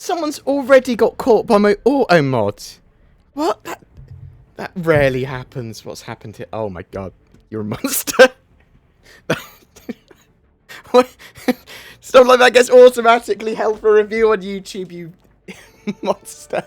Someone's already got caught by my auto mod. What? That rarely happens. What's happened here? Oh my god. You're a monster. What? Stuff like that gets automatically held for review on YouTube, you monster.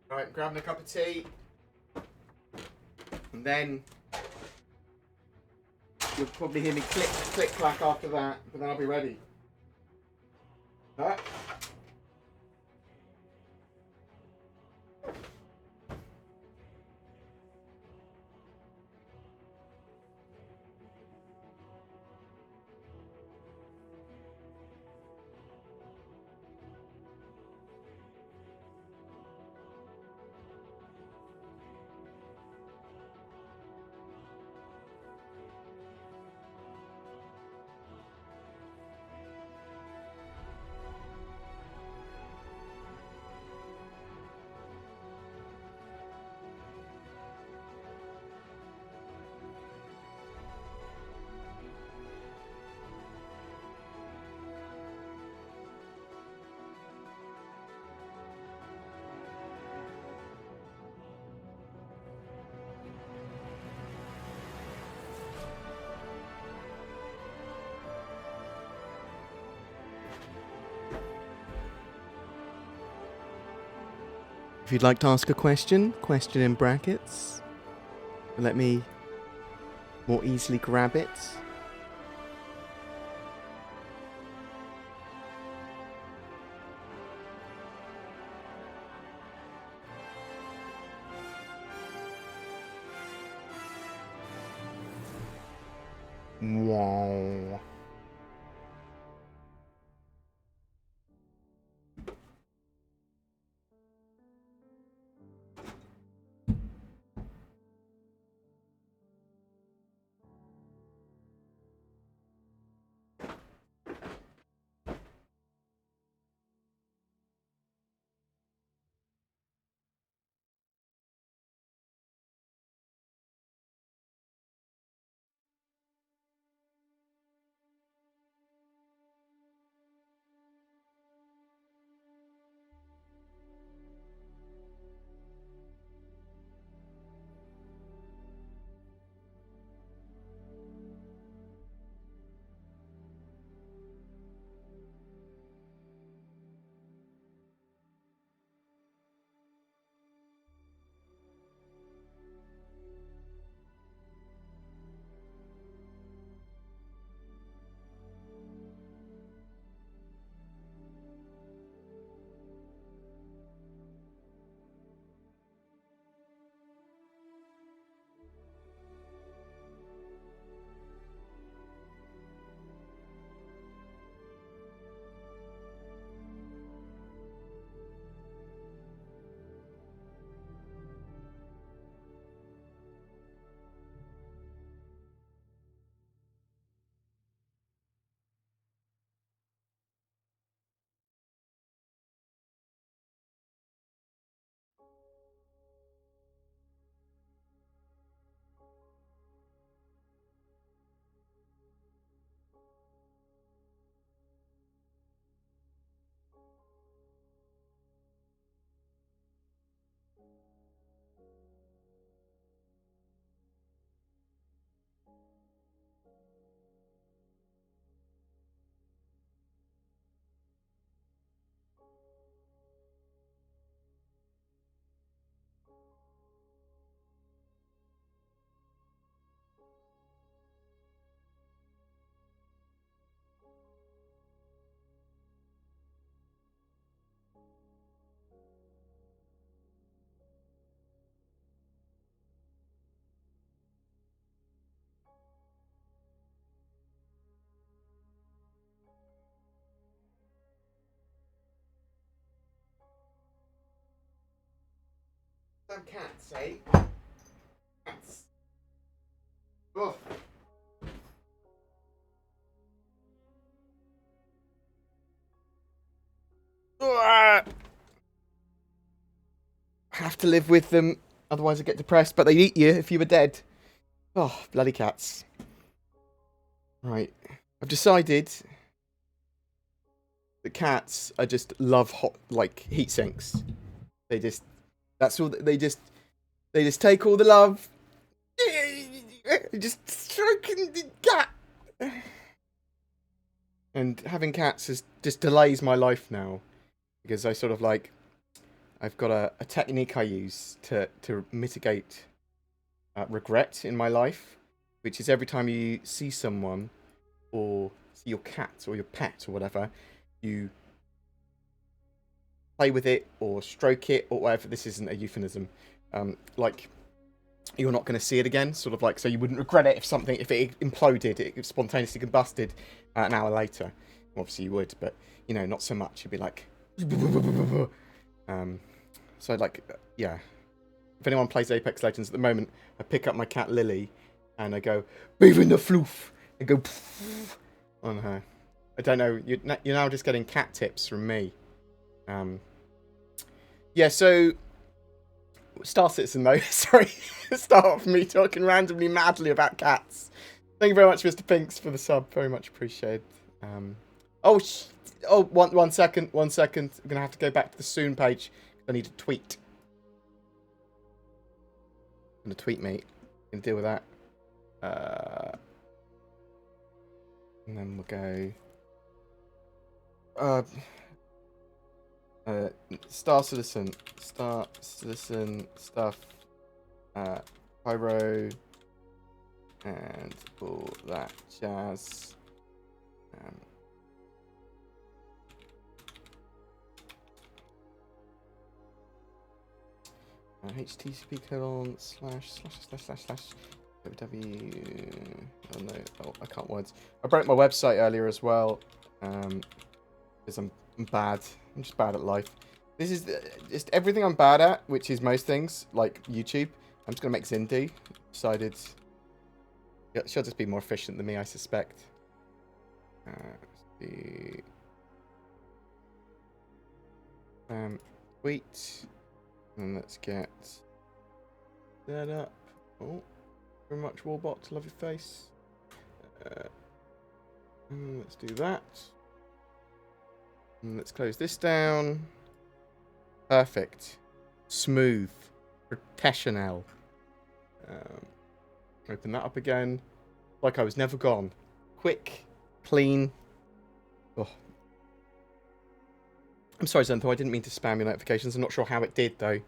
Right, grabbing a cup of tea. And then you'll probably hear me click, click, clack after that, but then I'll be ready. Huh? If you'd like to ask a question in brackets, let me more easily grab it. Wow. Damn cats, eh? Cats. Oh. I have to live with them, otherwise I get depressed, but they'd eat you if you were dead. Oh, bloody cats. Right. I've decided that cats, I just love hot, like, heat sinks. They just, that's all, they just take all the love. Just stroking the cat. And having cats just delays my life now. Because I sort of like, I've got a technique I use to mitigate regret in my life, which is every time you see someone or see your cat or your pet or whatever, you play with it or stroke it or whatever. This isn't a euphemism. Like, you're not going to see it again, sort of like, so you wouldn't regret it if it imploded, it spontaneously combusted an hour later. Obviously you would, but, you know, not so much. You'd be like, so like, yeah. If anyone plays Apex Legends at the moment, I pick up my cat Lily, and I go, "Beaver in the floof," and go on her. I don't know. You're now just getting cat tips from me. Yeah. So, Star Citizen though. Sorry, start off me talking randomly madly about cats. Thank you very much, Mr. Pinks, for the sub. Very much appreciated. One second. I'm gonna have to go back to the soon page. I need to tweet. I'm gonna tweet, mate. I'm gonna deal with that. And then we'll go. Star Citizen stuff. Pyro. And all that jazz. HTTP colon / www. Oh no, I can't words. I broke my website earlier as well, because I'm bad. I'm just bad at life. This is just everything I'm bad at, which is most things like YouTube. I'm just gonna make Zindy. Decided she'll just be more efficient than me, I suspect. The tweet. And let's get that up. Oh, very much Warbot. Love your face. And let's do that. And let's close this down. Perfect. Smooth. Professional. Open that up again. Like I was never gone. Quick. Clean. Oh. I'm sorry, Zentho, I didn't mean to spam your notifications. I'm not sure how it did, though.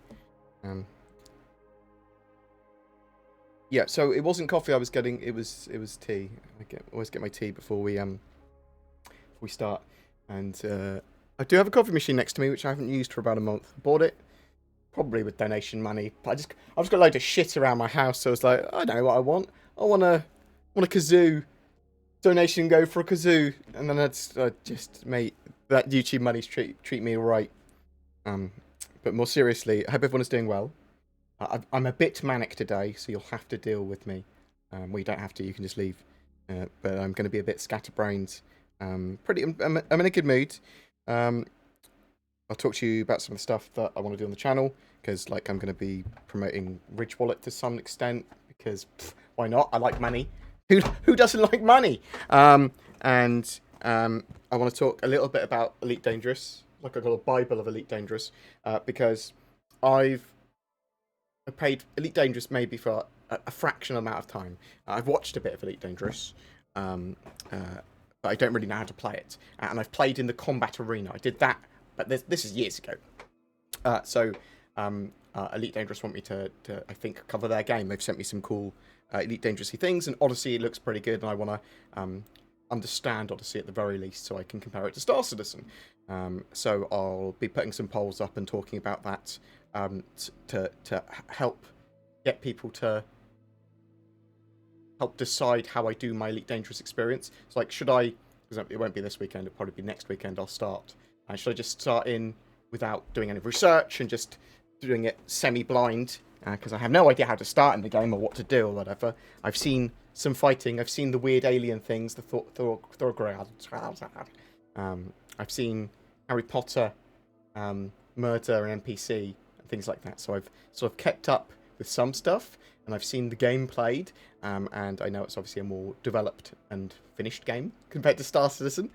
Yeah, so it wasn't coffee I was getting. It was tea. Always get my tea before we start. And I do have a coffee machine next to me, which I haven't used for about a month. I bought it probably with donation money. But I've just got a load of shit around my house, so I was like, I don't know what I want. I want a kazoo. Donation go for a kazoo, and then I just mate. That YouTube money's treat me all right. But more seriously, I hope everyone is doing well. I'm a bit manic today, so you'll have to deal with me. Well, you don't have to, you can just leave. But I'm going to be a bit scatterbrained. I'm in a good mood. I'll talk to you about some of the stuff that I want to do on the channel, because like I'm going to be promoting Ridge Wallet to some extent, because why not? I like money. Who doesn't like money? I want to talk a little bit about Elite Dangerous, like I got a Bible of Elite Dangerous, because I've played Elite Dangerous maybe for a fractional amount of time. I've watched a bit of Elite Dangerous, but I don't really know how to play it. And I've played in the combat arena. I did that, but this is years ago. Elite Dangerous want me to I think cover their game. They've sent me some cool Elite Dangerous-y things, and Odyssey looks pretty good, and I want to understand Odyssey at the very least, so I can compare it to Star Citizen. So I'll be putting some polls up and talking about that to help get people to help decide how I do my Elite Dangerous experience. It's like, should I, because it won't be this weekend, it'll probably be next weekend I'll start. Should I just start in without doing any research and just doing it semi-blind because I have no idea how to start in the game or what to do or whatever. I've seen some fighting. I've seen the weird alien things, the I've seen Harry Potter murder an NPC and things like that. So I've sort of kept up with some stuff, and I've seen the game played, and I know it's obviously a more developed and finished game compared to Star Citizen.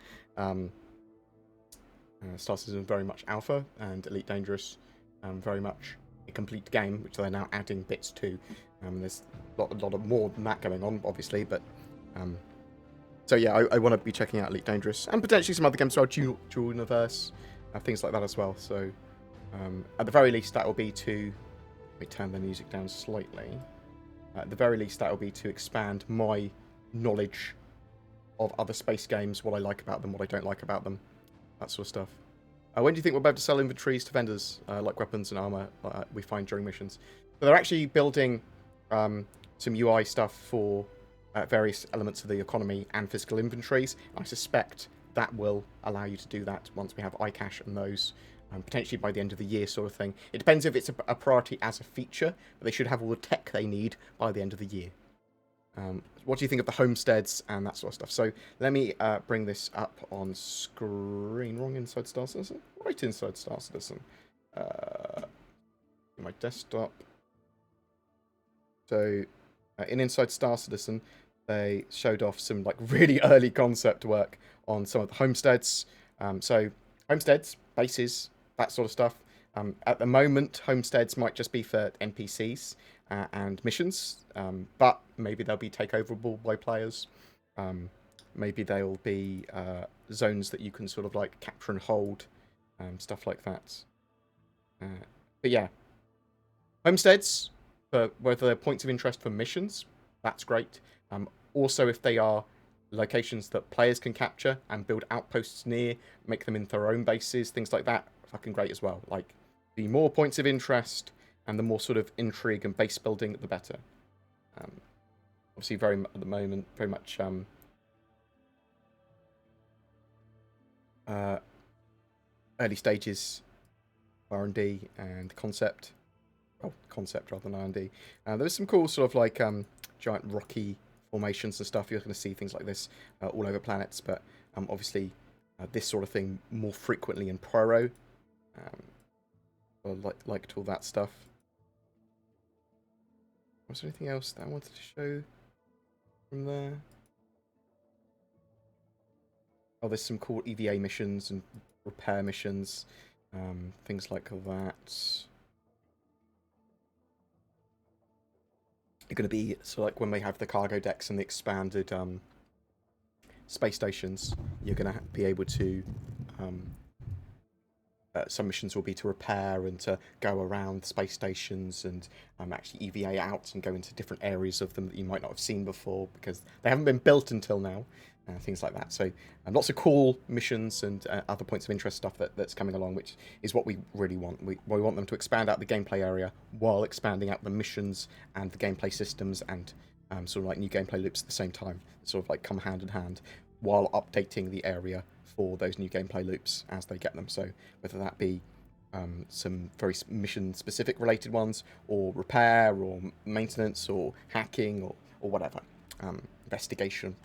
Star Citizen very much alpha, and Elite Dangerous very much a complete game, which they're now adding bits to. There's a lot of more than that going on, obviously, but so yeah, I want to be checking out Elite Dangerous and potentially some other games as well, Dual Universe, things like that as well. So at the very least, that will be to let me turn the music down slightly. At the very least, that will be to expand my knowledge of other space games, what I like about them, what I don't like about them, that sort of stuff. When do you think we'll be able to sell inventories to vendors, like weapons and armor we find during missions? So they're actually building some UI stuff for various elements of the economy and physical inventories. I suspect that will allow you to do that once we have iCache and those, potentially by the end of the year sort of thing. It depends if it's a priority as a feature, but they should have all the tech they need by the end of the year. What do you think of the homesteads and that sort of stuff? So let me bring this up on screen. Wrong inside Star Citizen? Right inside Star Citizen. My desktop. So in Inside Star Citizen, they showed off some like really early concept work on some of the homesteads. So homesteads, bases, that sort of stuff. At the moment, homesteads might just be for NPCs and missions, but maybe they'll be takeoverable by players. Maybe they'll be zones that you can sort of like capture and hold, stuff like that. But yeah, homesteads, for whether they're points of interest for missions, that's great. Also, if they are locations that players can capture and build outposts near, make them into their own bases, things like that, fucking great as well. Like, the more points of interest and the more sort of intrigue and base building, the better. Obviously, at the moment, very much early stages R&D and concept. Well, concept rather than R&D. There's some cool sort of like giant rocky formations and stuff. You're going to see things like this all over planets, but obviously this sort of thing more frequently in Pyro. I liked all that stuff. Was there anything else that I wanted to show from there? Oh, there's some cool EVA missions and repair missions, things like that. You're going to be so like when they have the cargo decks and the expanded space stations, you're going to be able to. Some missions will be to repair and to go around space stations and actually EVA out and go into different areas of them that you might not have seen before because they haven't been built until now. Things like that. So lots of cool missions and other points of interest stuff that's coming along, which is what we really want. We want them to expand out the gameplay area while expanding out the missions and the gameplay systems and sort of like new gameplay loops at the same time. Sort of like come hand in hand while updating the area for those new gameplay loops as they get them. So whether that be some very mission-specific related ones, or repair, or maintenance, or hacking, or whatever. Investigation.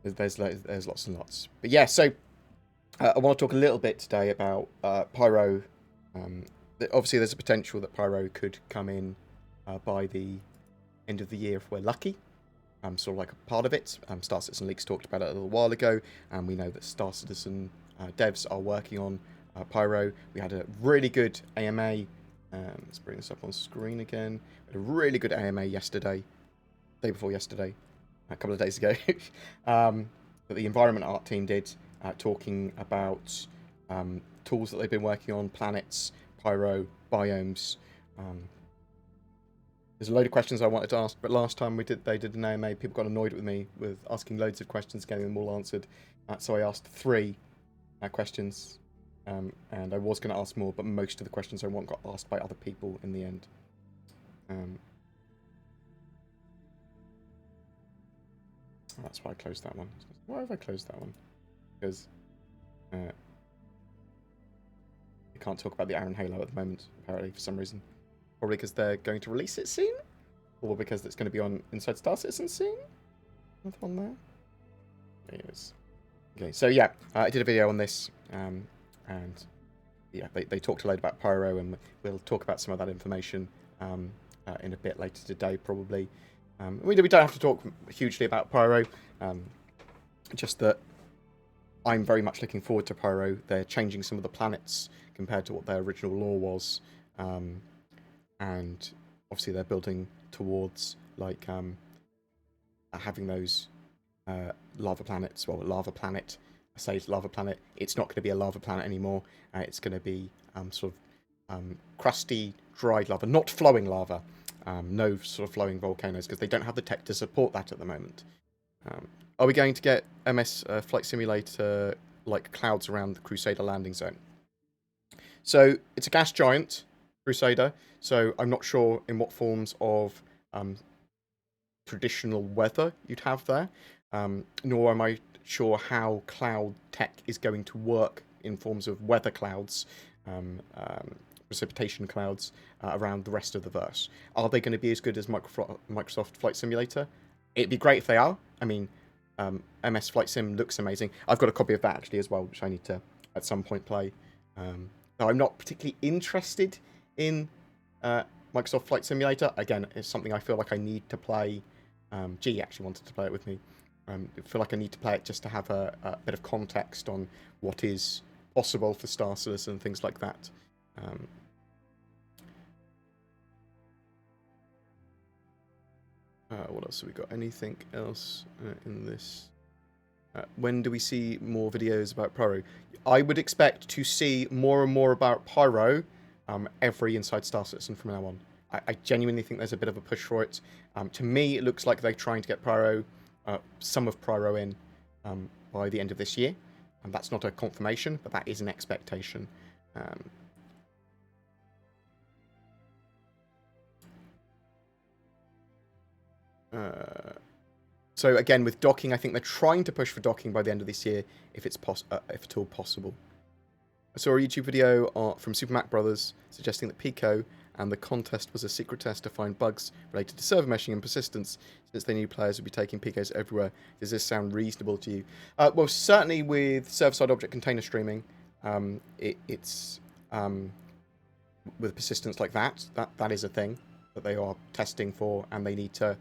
There's lots and lots. But yeah, so I want to talk a little bit today about Pyro. Obviously, there's a potential that Pyro could come in by the end of the year if we're lucky. Sort of like a part of it. Star Citizen Leaks talked about it a little while ago, and we know that Star Citizen devs are working on Pyro. We had a really good AMA. Let's bring this up on screen again. We had a really good AMA yesterday, day before yesterday, a couple of days ago, that the environment art team did, talking about tools that they've been working on, planets, Pyro, biomes. There's a load of questions I wanted to ask, but last time they did an AMA, people got annoyed with me with asking loads of questions, getting them all answered. So I asked 3 questions, and I was going to ask more, but most of the questions I want got asked by other people in the end. That's why I closed that one. Why have I closed that one? Because I can't talk about the Iron Halo at the moment, apparently, for some reason. Probably because they're going to release it soon? Or because it's going to be on Inside Star Citizen soon? Nothing on there? Anyways. Okay, so yeah, I did a video on this, and yeah, they talked a load about Pyro, and we'll talk about some of that information in a bit later today, probably. We don't have to talk hugely about Pyro, just that I'm very much looking forward to Pyro. They're changing some of the planets compared to what their original lore was, and obviously they're building towards like having those lava planets. Well, lava planet. I say lava planet. It's not going to be a lava planet anymore. It's going to be sort of crusty, dried lava, not flowing lava. No sort of flowing volcanoes, because they don't have the tech to support that at the moment. Are we going to get MS Flight Simulator like clouds around the Crusader landing zone? So it's a gas giant, Crusader, so I'm not sure in what forms of traditional weather you'd have there, nor am I sure how cloud tech is going to work in forms of weather clouds, precipitation clouds around the rest of the verse. Are they going to be as good as Microsoft Flight Simulator? It'd be great if they are. I mean, MS Flight Sim looks amazing. I've got a copy of that actually as well, which I need to at some point play. Though I'm not particularly interested in Microsoft Flight Simulator. Again, it's something I feel like I need to play. G actually wanted to play it with me. I feel like I need to play it just to have a bit of context on what is possible for Star Citizen and things like that. What else have we got? Anything else in this? When do we see more videos about Pyro? I would expect to see more and more about Pyro every Inside Star Citizen from now on. I genuinely think there's a bit of a push for it. To me, it looks like they're trying to get Pyro, some of Pyro in by the end of this year. And that's not a confirmation, but that is an expectation. So again, with docking, I think they're trying to push for docking by the end of this year, if it's if at all possible. I saw a YouTube video from Super Mac Brothers suggesting that Pico and the contest was a secret test to find bugs related to server meshing and persistence, since they knew players would be taking Picos everywhere. Does this sound reasonable to you? Well, certainly with server-side object container streaming, it's with persistence like that is a thing that they are testing for, and they need to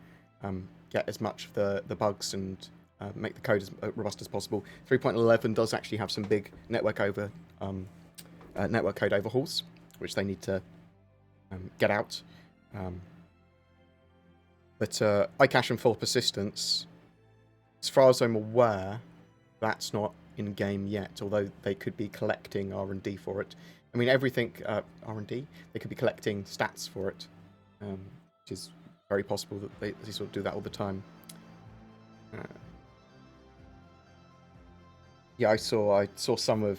get as much of the bugs and make the code as robust as possible. 3.11 does actually have some big network code overhauls, which they need to get out. But iCache and full persistence, as far as I'm aware, that's not in game yet, although they could be collecting R&D for it. I mean, everything R&D, they could be collecting stats for it, which is very possible that they sort of do that all the time. Yeah, I saw some of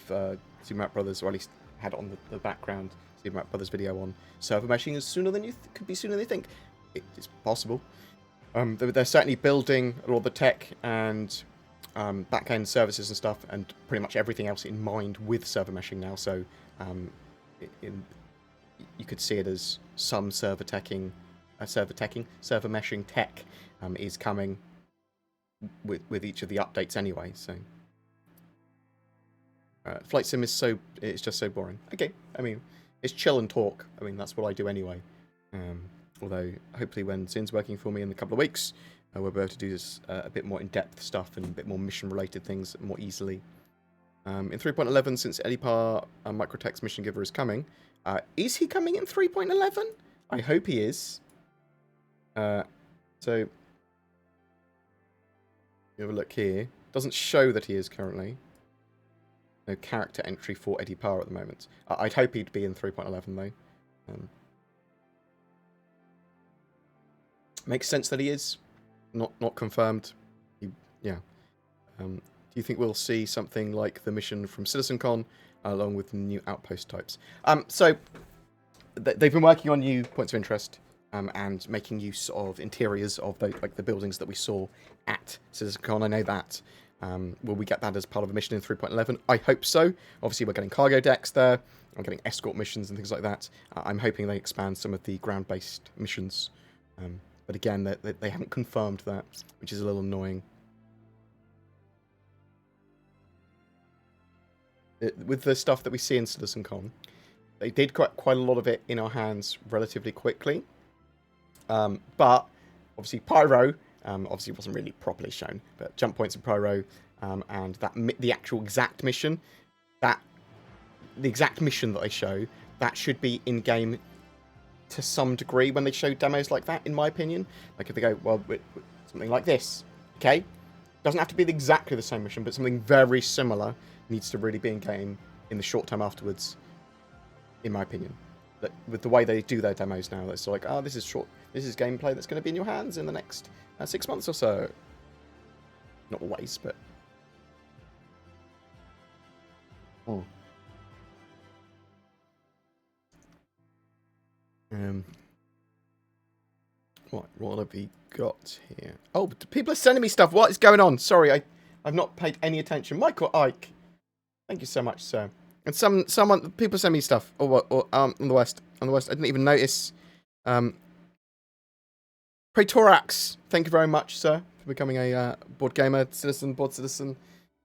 Super Mac Brothers, or at least had it on the background, Super Mac Brothers video on server meshing is sooner than could be sooner than you think. It's possible. They're certainly building a lot of the tech and back-end services and stuff, and pretty much everything else in mind with server meshing now. So you could see it as some server meshing tech is coming with each of the updates anyway. So Flight Sim is it's just so boring. Okay, I mean, it's chill and talk. I mean, that's what I do anyway. Although hopefully when Zin's working for me in a couple of weeks, we'll be able to do this a bit more in-depth stuff and a bit more mission-related things more easily. In 3.11, since Edipar Microtech's Mission Giver is coming, is he coming in 3.11? I hope he is. So, you have a look here. Doesn't show that he is currently. No character entry for Edipar at the moment. I'd hope he'd be in 3.11 though. Makes sense that he is. Not confirmed. Yeah. Do you think we'll see something like the mission from CitizenCon along with new outpost types? So they've been working on new points of interest and making use of interiors of the buildings that we saw at CitizenCon. I know that. Will we get that as part of a mission in 3.11? I hope so. Obviously, we're getting cargo decks there. I'm getting escort missions and things like that. I'm hoping they expand some of the ground-based missions. But again, they haven't confirmed that, which is a little annoying. With the stuff that we see in CitizenCon, they did quite a lot of it in our hands relatively quickly. But obviously Pyro, obviously wasn't really properly shown, but jump points in Pyro, and the actual exact mission, the exact mission that they show, that should be in-game to some degree when they show demos like that, in my opinion. Like if they go, well, something like this, okay? Doesn't have to be exactly the same mission, but something very similar needs to really be in-game in the short term afterwards, in my opinion. But with the way they do their demos now, it's like, oh, this is gameplay that's going to be in your hands in the next 6 months or so. Not always, but... Oh. What have we got here? Oh, people are sending me stuff. What is going on? Sorry, I've not paid any attention. Michael Ike, thank you so much, sir. And people send me stuff. On the west, I didn't even notice. Praetorax, thank you very much, sir, for becoming a BoredGamer board citizen,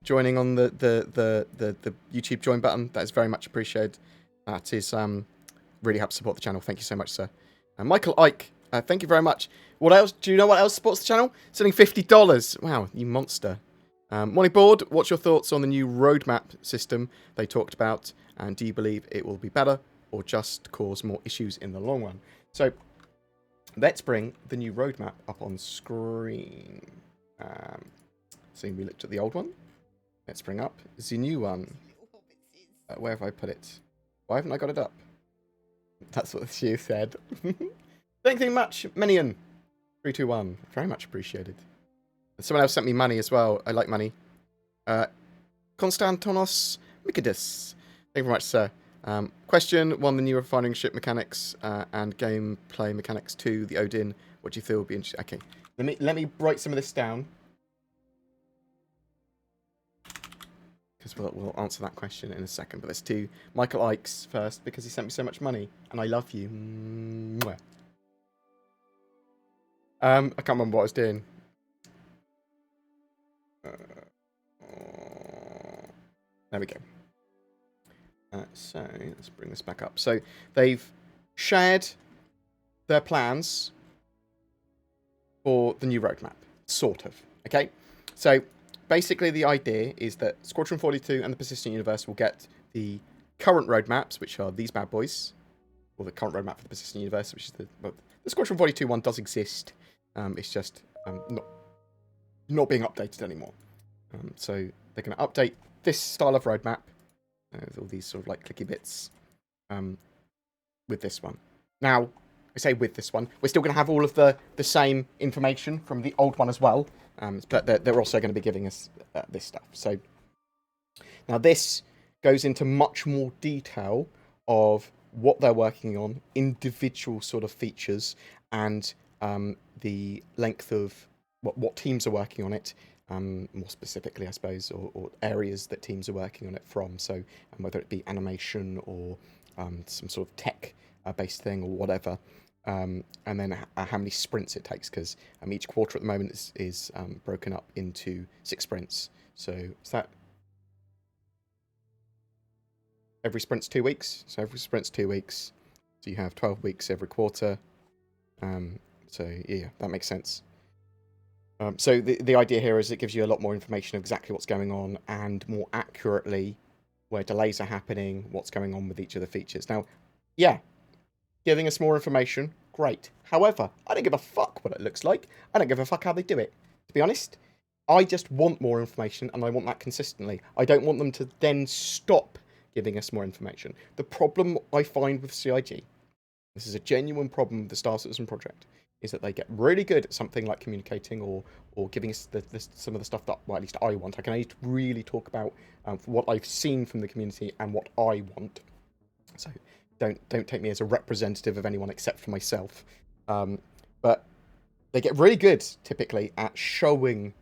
joining on the YouTube join button. That is very much appreciated. That is really helps support the channel. Thank you so much, sir. Michael Ike, thank you very much. What else? Do you know what else supports the channel? Sending $50. Wow, you monster. Money Board, what's your thoughts on the new roadmap system they talked about? And do you believe it will be better or just cause more issues in the long run? So, let's bring the new roadmap up on screen. So we looked at the old one. Let's bring up the new one. Where have I put it? Why haven't I got it up? That's what she said. Thank you much, Minion. 321. Very much appreciated. Someone else sent me money as well. I like money. Konstantinos Mikidis. Thank you very much, sir. Question 1, the new refining ship mechanics and gameplay mechanics 2, the Odin. What do you feel will be interesting? Okay. Let me write some of this down. Because we'll answer that question in a second. But let's do Michael Ikes first because he sent me so much money. And I love you. Mwah. I can't remember what I was doing. There we go. So let's bring this back up. So they've shared their plans for the new roadmap, sort of. Okay, so basically the idea is that Squadron 42 and the Persistent Universe will get the current roadmaps, which are these bad boys, or the current roadmap for the Persistent Universe, which is the Squadron 42 one does exist. It's just not being updated anymore. So they're going to update this style of roadmap, with all these sort of like clicky bits, with this one. Now, I say with this one, we're still going to have all of the same information from the old one as well, but they're also going to be giving us this stuff. So now this goes into much more detail of what they're working on, individual sort of features, and the length of what teams are working on it, more specifically, I suppose, or areas that teams are working on it from. So whether it be animation or some sort of tech-based thing or whatever, and then how many sprints it takes, because each quarter at the moment is broken up into 6 sprints. So is that every sprint's 2 weeks? So every sprint's 2 weeks. So you have 12 weeks every quarter. So yeah, that makes sense. So the idea here is it gives you a lot more information of exactly what's going on and more accurately where delays are happening, what's going on with each of the features. Now, yeah, giving us more information, great. However, I don't give a fuck what it looks like. I don't give a fuck how they do it. To be honest, I just want more information and I want that consistently. I don't want them to then stop giving us more information. The problem I find with CIG, this is a genuine problem with the Star Citizen project, is that they get really good at something like communicating or giving us some of the stuff that, well, at least I want. I can only really talk about what I've seen from the community and what I want. So don't take me as a representative of anyone except for myself. But they get really good, typically, at showing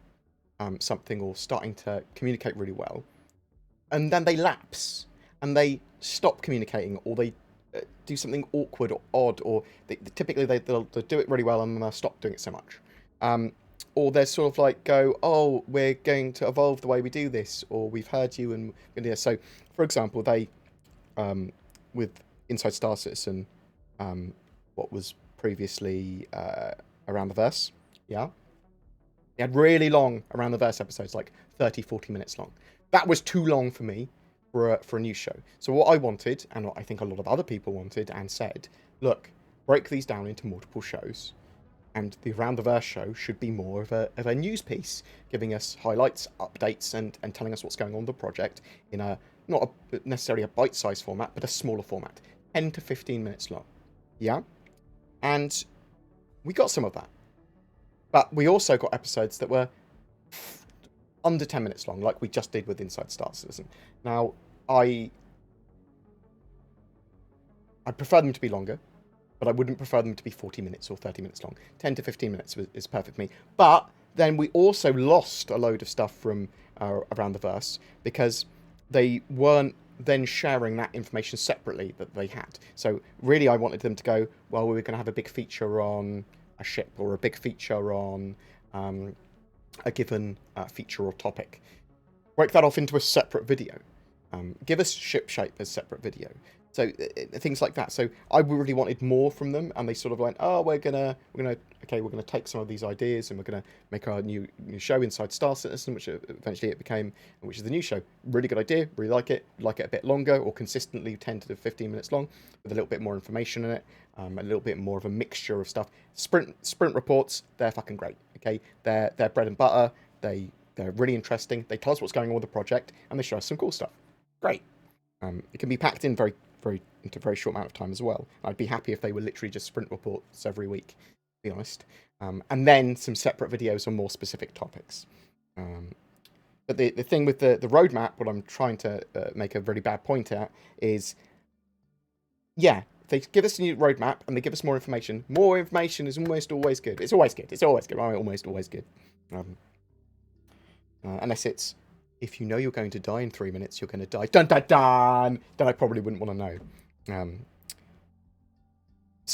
something or starting to communicate really well. And then they lapse. and they stop communicating, or they do something awkward or odd, or typically they'll do it really well and then they'll stop doing it so much. Or they're sort of like go, oh, we're going to evolve the way we do this, or we've heard you and so, for example, they with Inside Star Citizen, what was previously Around the Verse, yeah, they had really long Around the Verse episodes, like 30-40 minutes long. That was too long for me for a new show. So what I wanted, and what I think a lot of other people wanted and said, look, break these down into multiple shows, and the Around the Verse show should be more of a news piece, giving us highlights, updates, and telling us what's going on with the project in a not necessarily a bite-sized format, but a smaller format, 10 to 15 minutes long. Yeah, and we got some of that, but we also got episodes that were under 10 minutes long, like we just did with Inside Star Citizen. Now, I prefer them to be longer, but I wouldn't prefer them to be 40 minutes or 30 minutes long. 10 to 15 minutes is perfect for me. But then we also lost a load of stuff from Around the Verse because they weren't then sharing that information separately that they had. So really I wanted them to go, well, we were going to have a big feature on a ship, or a big feature on a given feature or topic. Break that off into a separate video. Give us ship shape as separate video. So things like that. So I really wanted more from them, and they sort of went, oh, we're gonna take some of these ideas and we're gonna make our new show Inside Star Citizen, which eventually it became, which is the new show. Really good idea, really like it a bit longer, or consistently 10 to 15 minutes long, with a little bit more information in it, a little bit more of a mixture of stuff. Sprint reports, they're fucking great. Okay, they're bread and butter. They're really interesting. They tell us what's going on with the project, and they show us some cool stuff. Great. It can be packed in into a very short amount of time as well. I'd be happy if they were literally just sprint reports every week, to be honest. And then some separate videos on more specific topics. But the thing with the roadmap, what I'm trying to make a really bad point at is, yeah, if they give us a new roadmap and they give us more information is almost always good. It's always good. Almost always good. Unless it's, if you know you're going to die in 3 minutes, you're going to die. Dun, dun, dun! Then I probably wouldn't want to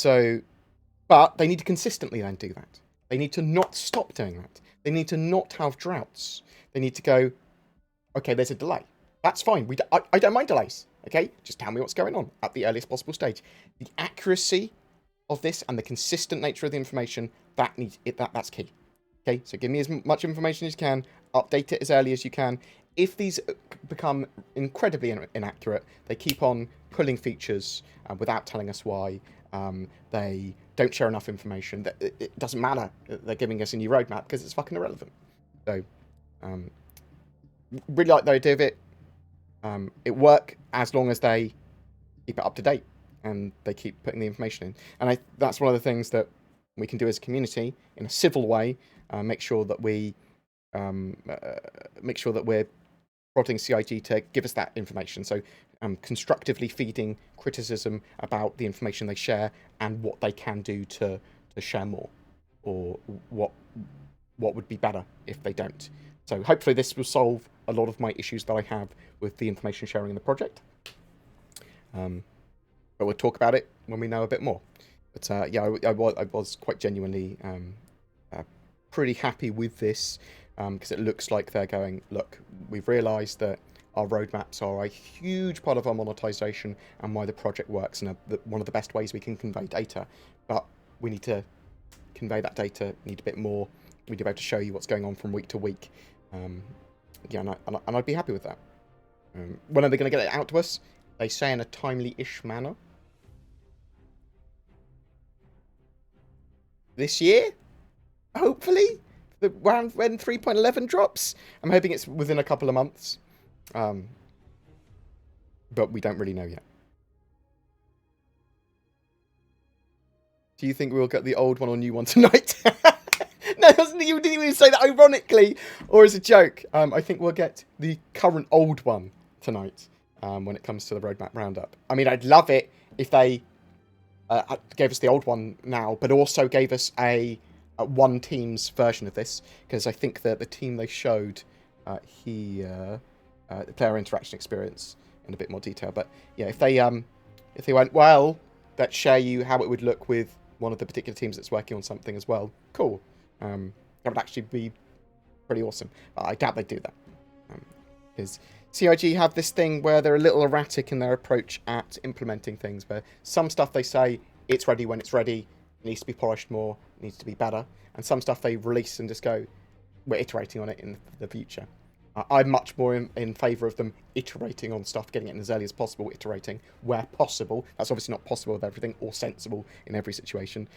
know. But they need to consistently then do that. They need to not stop doing that. They need to not have droughts. They need to go, okay, there's a delay. That's fine. I don't mind delays. Okay, just tell me what's going on at the earliest possible stage. The accuracy of this and the consistent nature of the information, that's key. Okay, so give me as much information as you can. Update it as early as you can. If these become incredibly inaccurate, they keep on pulling features without telling us why. They don't share enough information. It doesn't matter that they're giving us a new roadmap because it's fucking irrelevant. So, really like the idea of it. It work as long as they keep it up to date and they keep putting the information in. And that's one of the things that we can do as a community in a civil way. Make sure that we're prodding CIG to give us that information. So constructively feeding criticism about the information they share and what they can do to share more, or what would be better if they don't. So hopefully this will solve a lot of my issues that I have with the information sharing in the project. But we'll talk about it when we know a bit more. But yeah, I was quite genuinely pretty happy with this, because it looks like they're going, look, we've realised that our roadmaps are a huge part of our monetization and why the project works, and one of the best ways we can convey data. But we need to convey that data, need a bit more. We need to be able to show you what's going on from week to week. Yeah, and I'd be happy with that. When are they going to get it out to us? They say in a timely-ish manner. This year? Hopefully? When 3.11 drops? I'm hoping it's within a couple of months. But we don't really know yet. Do you think we'll get the old one or new one tonight? No, you didn't even say that ironically or as a joke. I think we'll get the current old one tonight when it comes to the roadmap roundup. I mean, I'd love it if they gave us the old one now, but also gave us a one team's version of this, because I think that the team they showed here, the player interaction experience in a bit more detail. But yeah, if they went, well, let's share you how it would look with one of the particular teams that's working on something as well. Cool. That would actually be pretty awesome. But I doubt they'd do that. Because CIG have this thing where they're a little erratic in their approach at implementing things, where some stuff they say, it's ready when it's ready, it needs to be polished more, it needs to be better. And some stuff they release and just go, we're iterating on it in the future. I'm much more in favour of them iterating on stuff, getting it in as early as possible, iterating where possible. That's obviously not possible with everything, or sensible in every situation.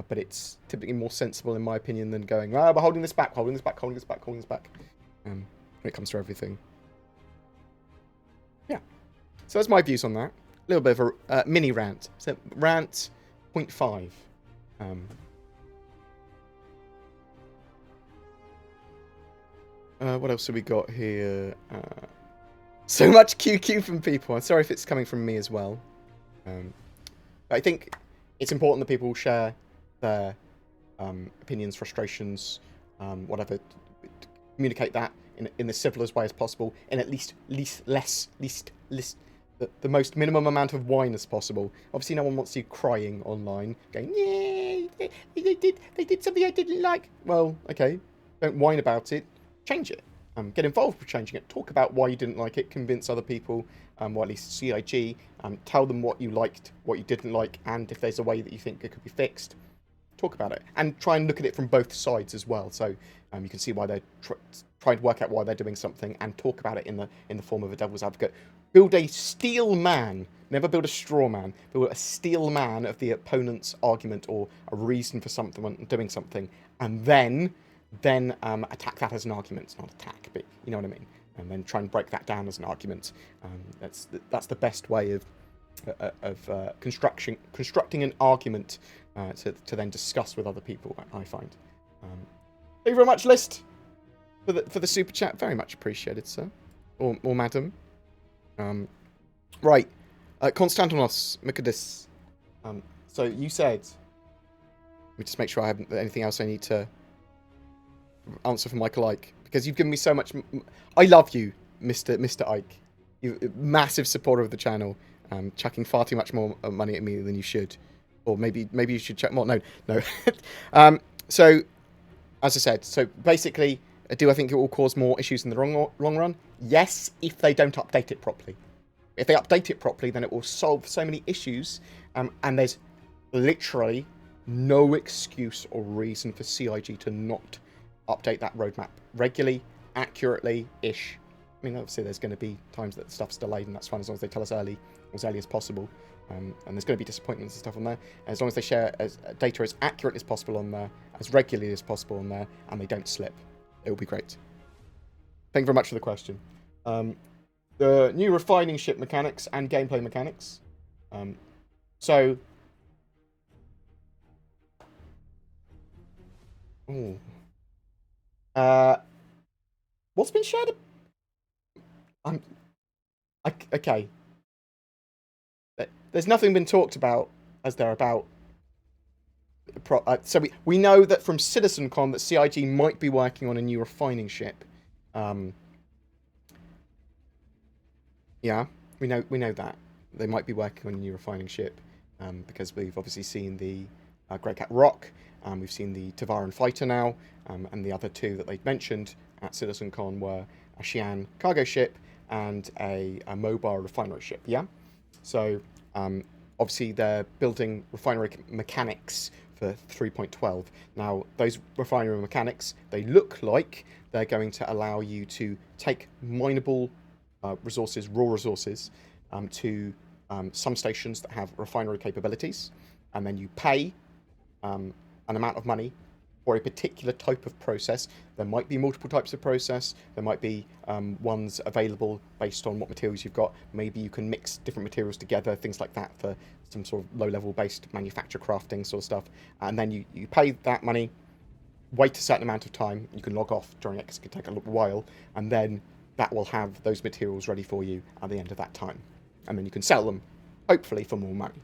But it's typically more sensible, in my opinion, than going, we're holding this back, holding this back, holding this back, holding this back. When it comes to everything. Yeah. So that's my views on that. A little bit of a mini rant. So rant 0.5. What else have we got here? So much QQ from people. I'm sorry if it's coming from me as well. But I think it's important that people share their opinions, frustrations, whatever. Communicate that in the civilest way as possible, in at least the most minimum amount of whine as possible. Obviously, no one wants you crying online, going, "Yay, they did something I didn't like." Well, okay, don't whine about it. Change it. Get involved with changing it. Talk about why you didn't like it. Convince other people, or at least CIG. Tell them what you liked, what you didn't like, and if there's a way that you think it could be fixed. Talk about it, and try and look at it from both sides as well. So you can see why they're trying to work out why they're doing something, and talk about it in the form of a devil's advocate. Build a steel man. Never build a straw man. Build a steel man of the opponent's argument or a reason for something doing something, and then attack that as an argument. It's not attack, but you know what I mean. And then try and break that down as an argument. That's the best way of constructing an argument to then discuss with other people. I find. Thank you very much, List, for the super chat. Very much appreciated, sir, or madam. Right, Konstantinos Mikadis. So you said. Let me just make sure I haven't anything else I need to answer for Michael Ike, because you've given me so much. I love you, Mr. Ike. You're a massive supporter of the channel, chucking far too much more money at me than you should, or maybe you should check more. No. So, as I said, so basically, do I think it will cause more issues in the long run? Yes, if they don't update it properly. If they update it properly, then it will solve so many issues, and there's literally no excuse or reason for CIG to not update that roadmap regularly, accurately-ish. I mean, obviously, there's going to be times that stuff's delayed, and that's fine as long as they tell us early as possible. And there's going to be disappointments and stuff on there. And as long as they share data as accurate as possible on there, as regularly as possible on there, and they don't slip, it will be great. Thank you very much for the question. The new refining ship mechanics and gameplay mechanics. What's been shared? Okay. There's nothing been talked about as they're about. So we know that from CitizenCon that CIG might be working on a new refining ship. Yeah, we know that they might be working on a new refining ship, because we've obviously seen the Grey Cat Rock, we've seen the Tavaran fighter now, and the other two that they'd mentioned at CitizenCon were a Xi'an cargo ship and a mobile refinery ship. Yeah, so obviously they're building refinery mechanics for 3.12. Now those refinery mechanics, they look like they're going to allow you to take mineable resources, raw resources, to some stations that have refinery capabilities, and then you pay an amount of money for a particular type of process. There might be multiple types of process. There might be ones available based on what materials you've got. Maybe you can mix different materials together, things like that, for some sort of low-level based manufacture crafting sort of stuff. And then you pay that money, wait a certain amount of time. You can log off during it because it can take a little while, and then that will have those materials ready for you at the end of that time. And then you can sell them, hopefully, for more money.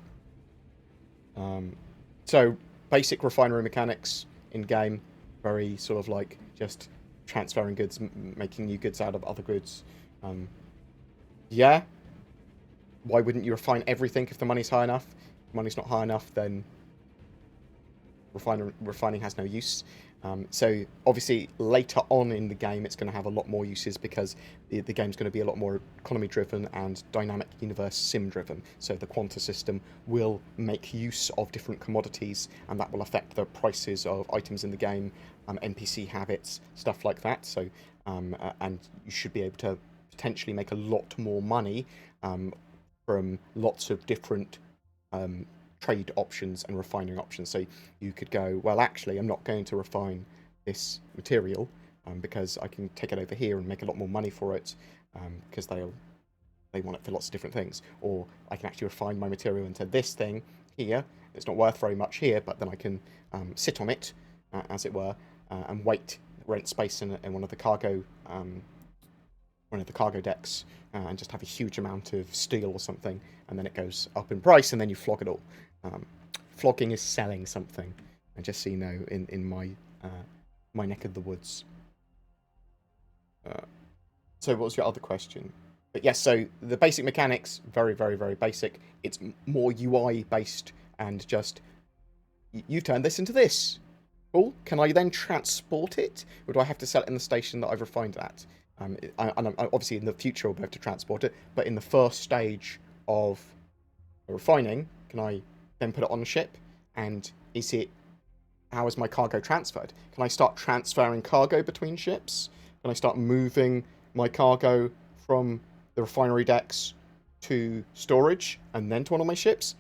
So basic refinery mechanics in-game, very sort of like just transferring goods, making new goods out of other goods. Yeah, why wouldn't you refine everything if the money's high enough? If the money's not high enough, then refining has no use. So obviously later on in the game it's going to have a lot more uses because the game's going to be a lot more economy driven and dynamic universe sim driven. So the quanta system will make use of different commodities, and that will affect the prices of items in the game, NPC habits, stuff like that. So and you should be able to potentially make a lot more money from lots of different trade options and refining options. So you could go, well, actually, I'm not going to refine this material because I can take it over here and make a lot more money for it because they want it for lots of different things. Or I can actually refine my material into this thing here. It's not worth very much here, but then I can sit on it, as it were, and rent space in one of the cargo decks and just have a huge amount of steel or something, and then it goes up in price, and then you flog it all. Flogging is selling something, and just so you know, in my my neck of the woods. So what was your other question? But yes, so the basic mechanics, very, very, very basic. It's more UI based, and just you turn this into this. Cool. Can I then transport it, or do I have to sell it in the station that I've refined it at? And obviously in the future I'll be able to transport it, but in the first stage of refining, can I then put it on a ship? And how is my cargo transferred? Can I start transferring cargo between ships? Can I start moving my cargo from the refinery decks to storage and then to one of my ships?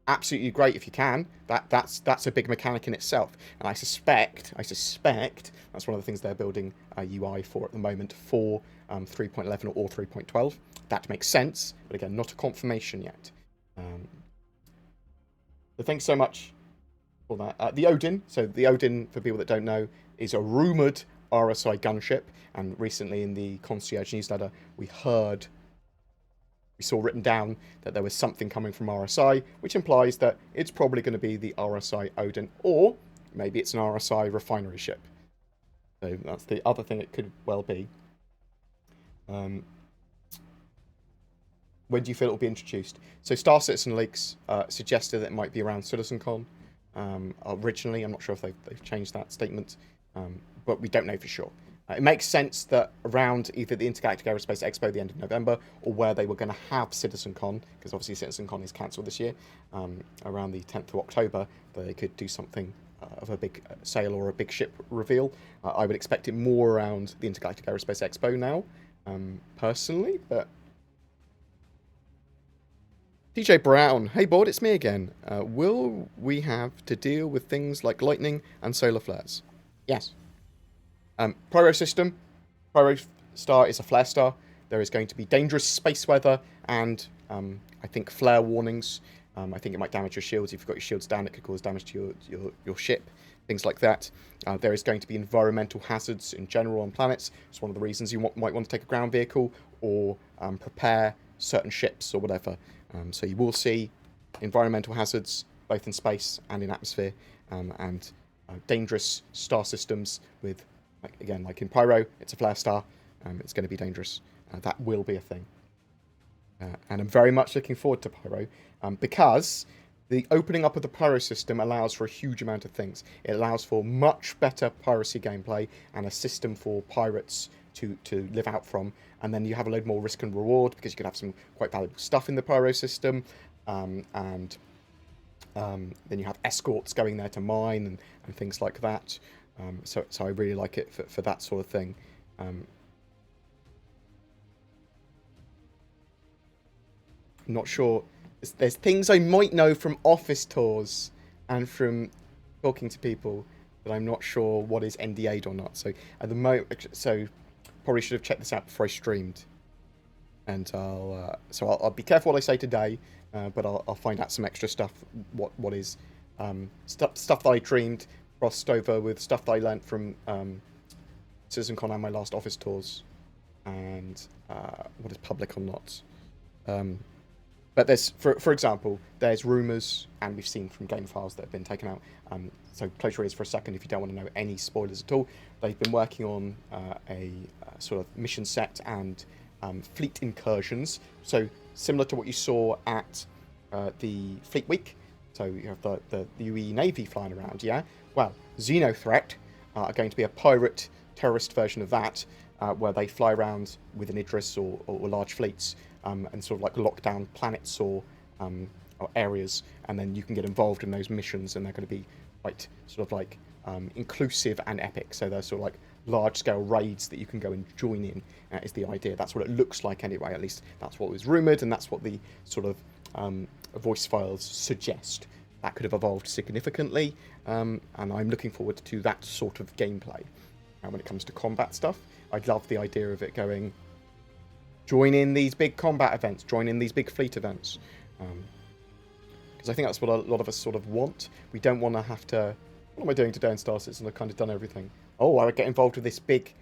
Absolutely great if you can. That's a big mechanic in itself. And I suspect that's one of the things they're building a UI for at the moment for 3.11 or 3.12. That makes sense, but again, not a confirmation yet. So thanks so much for that. The Odin, so the Odin, for people that don't know, is a rumoured RSI gunship, and recently in the Concierge newsletter, we saw written down that there was something coming from RSI, which implies that it's probably going to be the RSI Odin, or maybe it's an RSI refinery ship. So that's the other thing it could well be. When do you feel it will be introduced? So Star Citizen leaks suggested that it might be around CitizenCon. Originally, I'm not sure if they've changed that statement, but we don't know for sure. It makes sense that around either the Intergalactic Aerospace Expo at the end of November, or where they were going to have CitizenCon, because obviously CitizenCon is cancelled this year, around the 10th of October, they could do something of a big sale or a big ship reveal. I would expect it more around the Intergalactic Aerospace Expo now, personally, but TJ Brown, hey Board, it's me again. Will we have to deal with things like lightning and solar flares? Yes. Pyro system. Pyro star is a flare star. There is going to be dangerous space weather and I think flare warnings. I think it might damage your shields. If you've got your shields down, it could cause damage to your ship. Things like that. There is going to be environmental hazards in general on planets. It's one of the reasons you might want to take a ground vehicle or prepare certain ships or whatever. So you will see environmental hazards both in space and in atmosphere, and dangerous star systems with, like in Pyro, it's a flare star. It's going to be dangerous. That will be a thing. And I'm very much looking forward to Pyro because the opening up of the Pyro system allows for a huge amount of things. It allows for much better piracy gameplay and a system for pirates to live out from, and then you have a load more risk and reward because you could have some quite valuable stuff in the Pyro system, and then you have escorts going there to mine and things like that. So I really like it for that sort of thing. I'm not sure. There's things I might know from office tours and from talking to people, but I'm not sure what is NDA'd or not. So at the moment, probably should have checked this out before I streamed. And I'll be careful what I say today, but I'll find out some extra stuff. What is stuff that I dreamed crossed over with stuff that I learnt from CitizenCon and my last office tours, and what is public or not. But there's, for example, there's rumours, and we've seen from game files that have been taken out. So close your ears for a second if you don't want to know any spoilers at all. They've been working on a sort of mission set and fleet incursions. So similar to what you saw at the Fleet Week. So you have the UE Navy flying around, yeah? Well, Xenothreat are going to be a pirate terrorist version of that, where they fly around with an Idris or large fleets and sort of like lock down planets or areas, and then you can get involved in those missions, and they're going to be quite sort of like inclusive and epic. So they're sort of like large-scale raids that you can go and join in, is the idea. That's what it looks like anyway. At least that's what was rumoured, and that's what the sort of voice files suggest. That could have evolved significantly, and I'm looking forward to that sort of gameplay. And when it comes to combat stuff, I love the idea of it going, join in these big combat events, join in these big fleet events. Because I think that's what a lot of us sort of want. We don't want to have to, what am I doing today in Star Citizen? I've kind of done everything. Oh, I would get involved with this big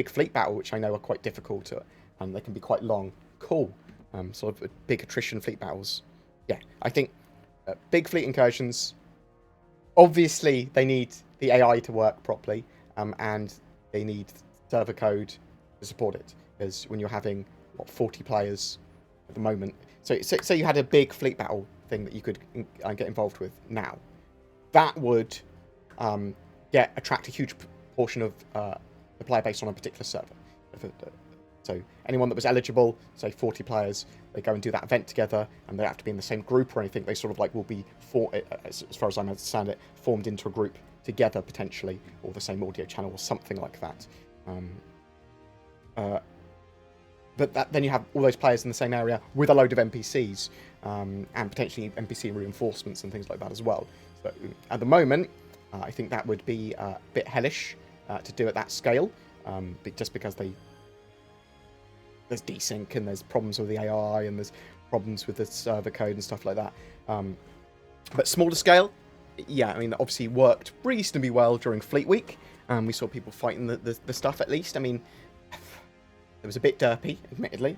fleet battle, which I know are quite difficult, and they can be quite long. Cool. Sort of big attrition fleet battles. Yeah, I think big fleet incursions, obviously they need the AI to work properly, and they need server code to support it. Because when you're having, 40 players at the moment. So you had a big fleet battle thing that you could get involved with now. That would attract a huge portion of the player base on a particular server. So anyone that was eligible, say 40 players, they go and do that event together, and they have to be in the same group or anything. They sort of like will be, as far as I understand it, formed into a group together potentially, or the same audio channel or something like that. But then you have all those players in the same area with a load of NPCs, and potentially NPC reinforcements and things like that as well. So at the moment, I think that would be a bit hellish to do at that scale, just because there's desync and there's problems with the AI and there's problems with the server code and stuff like that. But smaller scale, yeah, I mean, obviously worked reasonably well during Fleet Week. We saw people fighting the stuff at least. I mean, it was a bit derpy, admittedly.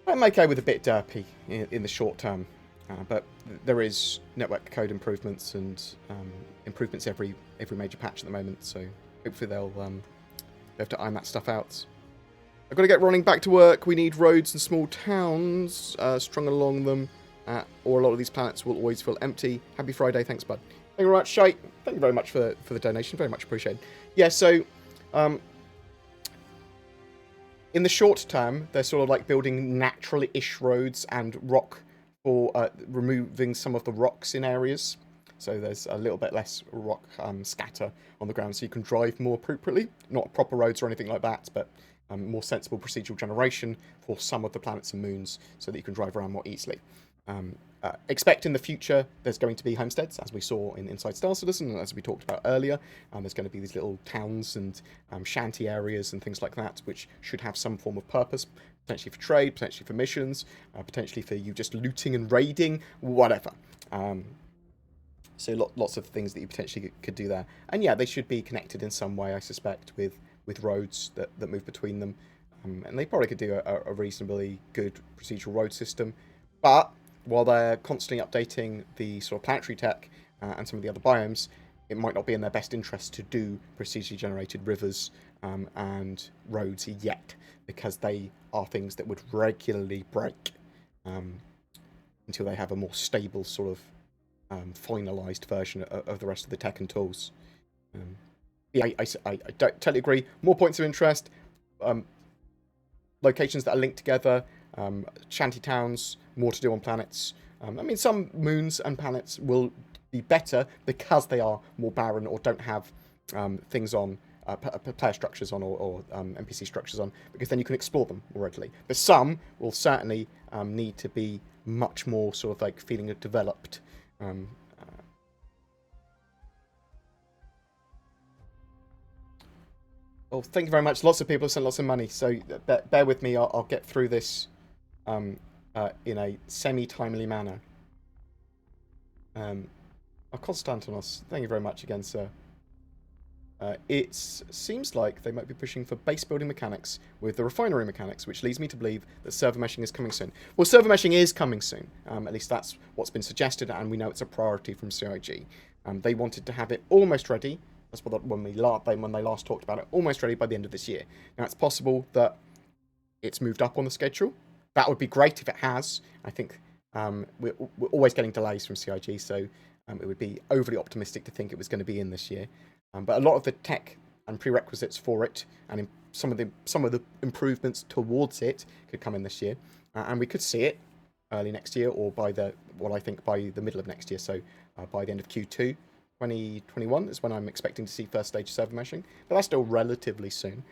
I'm okay with a bit derpy in the short term. But there is network code improvements and improvements every major patch at the moment. So hopefully they'll have to iron that stuff out. I've got to get running back to work. We need roads and small towns strung along them, or a lot of these planets will always feel empty. Happy Friday. Thanks, bud. Thank you very much, Shite. Thank you very much for the donation. Very much appreciated. Yeah, so in the short term, they're sort of like building natural-ish roads and rock for removing some of the rocks in areas. So there's a little bit less rock scatter on the ground, so you can drive more appropriately. Not proper roads or anything like that, but more sensible procedural generation for some of the planets and moons so that you can drive around more easily. Expect in the future there's going to be homesteads, as we saw inside Star Citizen, and as we talked about earlier. There's going to be these little towns and shanty areas and things like that, which should have some form of purpose, potentially for trade, potentially for missions, potentially for you just looting and raiding, whatever. So lots of things that you potentially could do there. And yeah, they should be connected in some way, I suspect, with roads that move between them. And they probably could do a reasonably good procedural road system. But while they're constantly updating the sort of planetary tech and some of the other biomes, it might not be in their best interest to do procedurally generated rivers and roads yet, because they are things that would regularly break until they have a more stable sort of finalized version of the rest of the tech and tools. Yeah, I totally agree. More points of interest, locations that are linked together, shanty towns, more to do on planets. I mean, some moons and planets will be better because they are more barren or don't have things on, player structures on or NPC structures on, because then you can explore them more readily. But some will certainly need to be much more sort of like feeling developed. Well, thank you very much. Lots of people have sent lots of money, so bear with me. I'll get through this in a semi-timely manner. Konstantinos, thank you very much again, sir. It seems like they might be pushing for base building mechanics with the refinery mechanics, which leads me to believe that server meshing is coming soon. Well, server meshing is coming soon. At least that's what's been suggested, and we know it's a priority from CIG. They wanted to have it almost ready. That's what when they last talked about it, almost ready by the end of this year. Now, it's possible that it's moved up on the schedule. That would be great if it has. I think we're always getting delays from CIG, so it would be overly optimistic to think it was going to be in this year. But a lot of the tech and prerequisites for it, and some of the improvements towards it, could come in this year, and we could see it early next year, or by the middle of next year. So by the end of Q2 2021 is when I'm expecting to see first stage server meshing, but that's still relatively soon.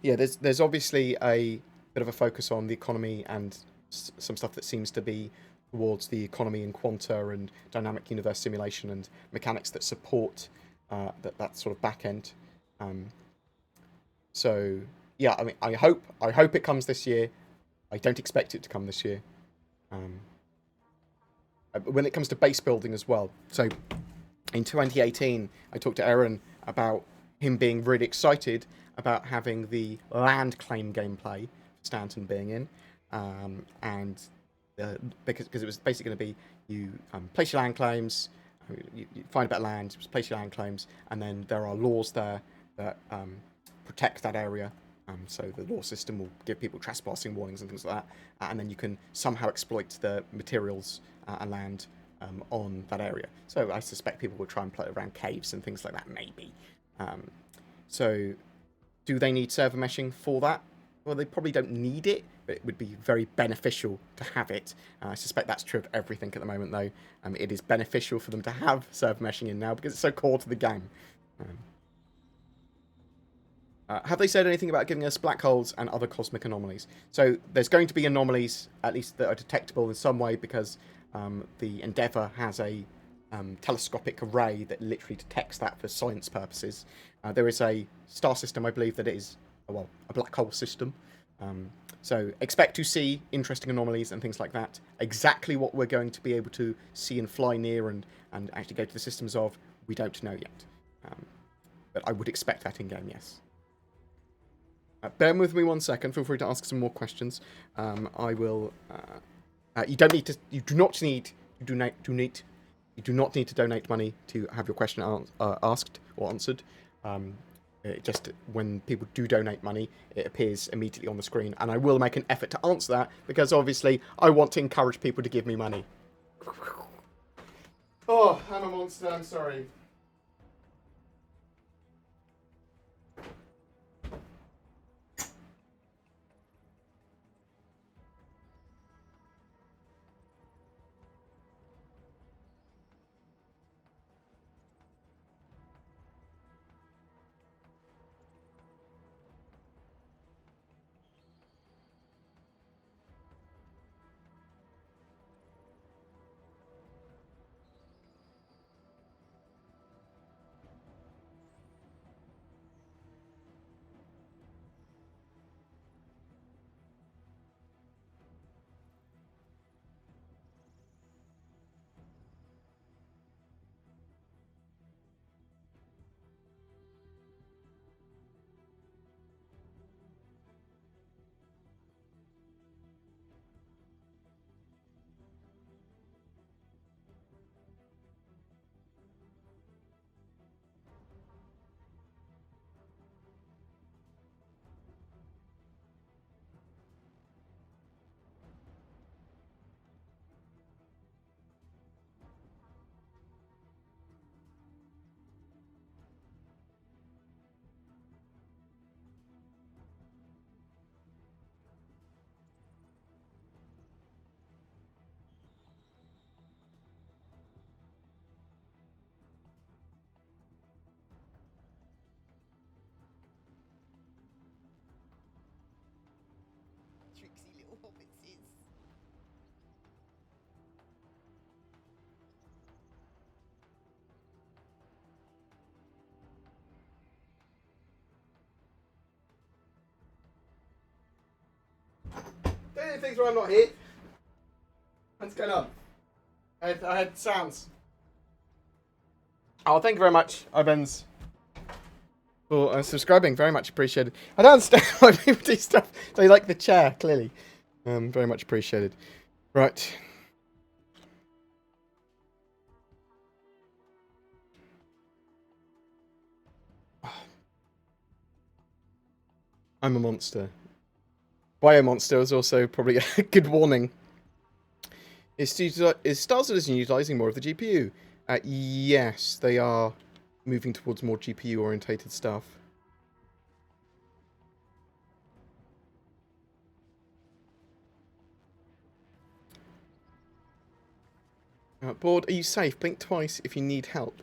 Yeah, there's obviously a bit of a focus on the economy and some stuff that seems to be towards the economy in Quanta and dynamic universe simulation and mechanics that support that sort of back end. So yeah, I mean, I hope it comes this year. I don't expect it to come this year. When it comes to base building as well. So in 2018, I talked to Aaron about him being really excited about having the land claim gameplay, Stanton being in, and because it was basically going to be you place your land claims, you find a bit of land, place your land claims, and then there are laws there that protect that area. So the law system will give people trespassing warnings and things like that, and then you can somehow exploit the materials and land on that area. So I suspect people will try and play around caves and things like that, maybe. So do they need server meshing for that? Well, they probably don't need it, but it would be very beneficial to have it. I suspect that's true of everything at the moment, though. It is beneficial for them to have server meshing in now because it's so core to the game. Have they said anything about giving us black holes and other cosmic anomalies? So there's going to be anomalies, at least that are detectable in some way, because the Endeavour has a telescopic array that literally detects that for science purposes. There is a star system, I believe, that is, well, a black hole system. So expect to see interesting anomalies and things like that. Exactly what we're going to be able to see and fly near and actually go to the systems of, we don't know yet. But I would expect that in-game, yes. Bear with me 1 second. Feel free to ask some more questions. I will. You don't need to. You do not need. You do not need to donate money to have your question asked or answered. Just when people do donate money, it appears immediately on the screen, and I will make an effort to answer that because obviously I want to encourage people to give me money. Oh, I'm a monster. I'm sorry. Tricksy little hobbitses. Don't do things where I'm not here. What's going on? I had sounds. Oh, thank you very much, Ibens, for subscribing. Very much appreciated. I don't understand why people do stuff. They like the chair, clearly. Very much appreciated. Right. I'm a monster. Biomonster is also probably a good warning. Is Star Citizen utilizing more of the GPU? Yes, they are moving towards more GPU-orientated stuff. Bored, are you safe? Blink twice if you need help.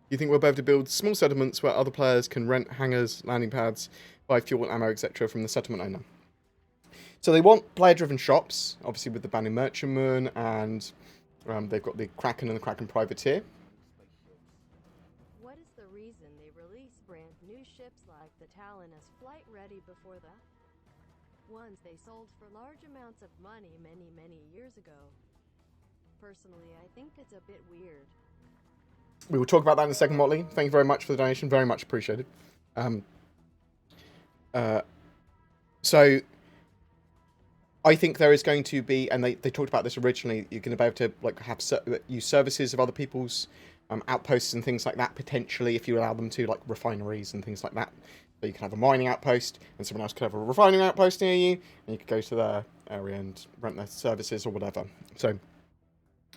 You think we'll be able to build small settlements where other players can rent hangars, landing pads, buy fuel, ammo, etc. from the settlement owner? So they want player-driven shops, obviously with the Banning Merchantman, and they've got the Kraken and the Kraken Privateer. What is the reason they release brand new ships like the Talon as flight-ready before the ones they sold for large amounts of money many years ago? Personally, I think it's a bit weird. We will talk about that in a second, Motley. Thank you very much for the donation. Very much appreciated. So I think there is going to be, and they talked about this originally, you're going to be able to like have use services of other people's outposts and things like that, potentially, if you allow them to, like refineries and things like that. So you can have a mining outpost, and someone else could have a refining outpost near you, and you could go to their area and rent their services or whatever. So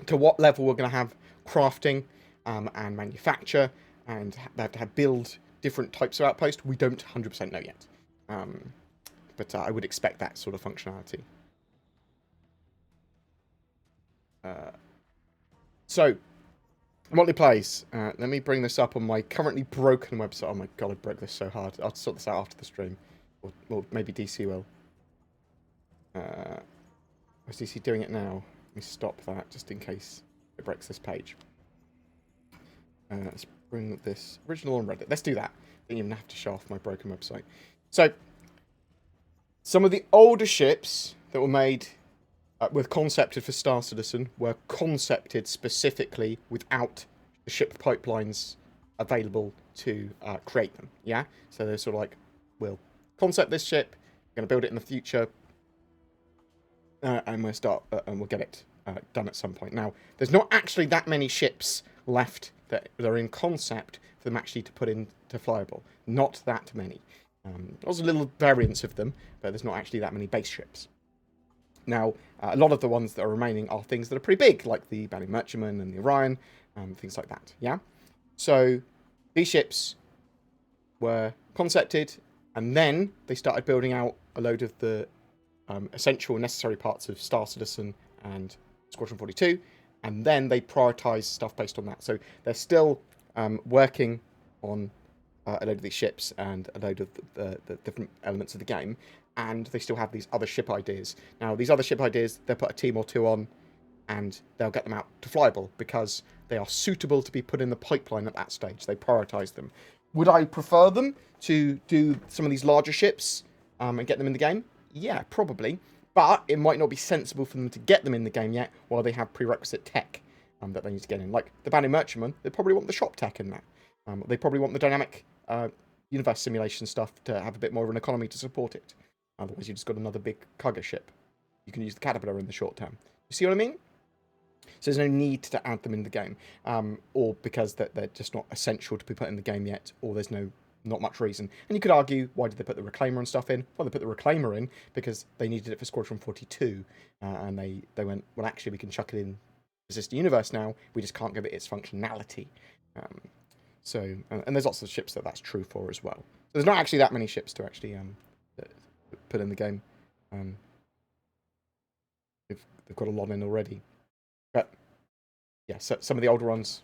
to what level we're going to have crafting and manufacture, and they have to build different types of outposts, we don't 100% know yet. But I would expect that sort of functionality. So, Motley Plays. Let me bring this up on my currently broken website. Oh my god, I broke this so hard. I'll sort this out after the stream. Or maybe DC will. Is DC doing it now? Let me stop that, just in case it breaks this page. Let's bring this original on Reddit. Let's do that. Didn't even have to show off my broken website. So, some of the older ships that were made with concepted for Star Citizen were concepted specifically without the ship pipelines available to create them. Yeah? So they're sort of like, we'll concept this ship, we're going to build it in the future, and we'll start, and we'll get it done at some point. Now, there's not actually that many ships left that are in concept for them actually to put into flyable. Not that many. There's a little variants of them, but there's not actually that many base ships. Now, a lot of the ones that are remaining are things that are pretty big, like the Banning Merchantman and the Orion, things like that, yeah? So, these ships were concepted, and then they started building out a load of the essential and necessary parts of Star Citizen and Squadron 42, and then they prioritise stuff based on that. So they're still working on a load of these ships and a load of the different elements of the game, and they still have these other ship ideas. Now, these other ship ideas, they'll put a team or two on, and they'll get them out to flyable, because they are suitable to be put in the pipeline at that stage. They prioritise them. Would I prefer them to do some of these larger ships and get them in the game? Yeah, probably. But it might not be sensible for them to get them in the game yet while they have prerequisite tech that they need to get in. Like the Banning Merchantman, they probably want the shop tech in that. They probably want the dynamic universe simulation stuff to have a bit more of an economy to support it. Otherwise, you just got another big cargo ship. You can use the Caterpillar in the short term. You see what I mean? So there's no need to add them in the game. Or because they're just not essential to be put in the game yet, or there's not much reason. And you could argue, why did they put the Reclaimer and stuff in? Well, they put the Reclaimer in because they needed it for Squadron 42. And they went, well, actually, we can chuck it in the Sister Universe now. We just can't give it its functionality. And there's lots of ships that's true for as well. So there's not actually that many ships to actually put in the game. They've got a lot in already. But, yeah, so some of the older ones,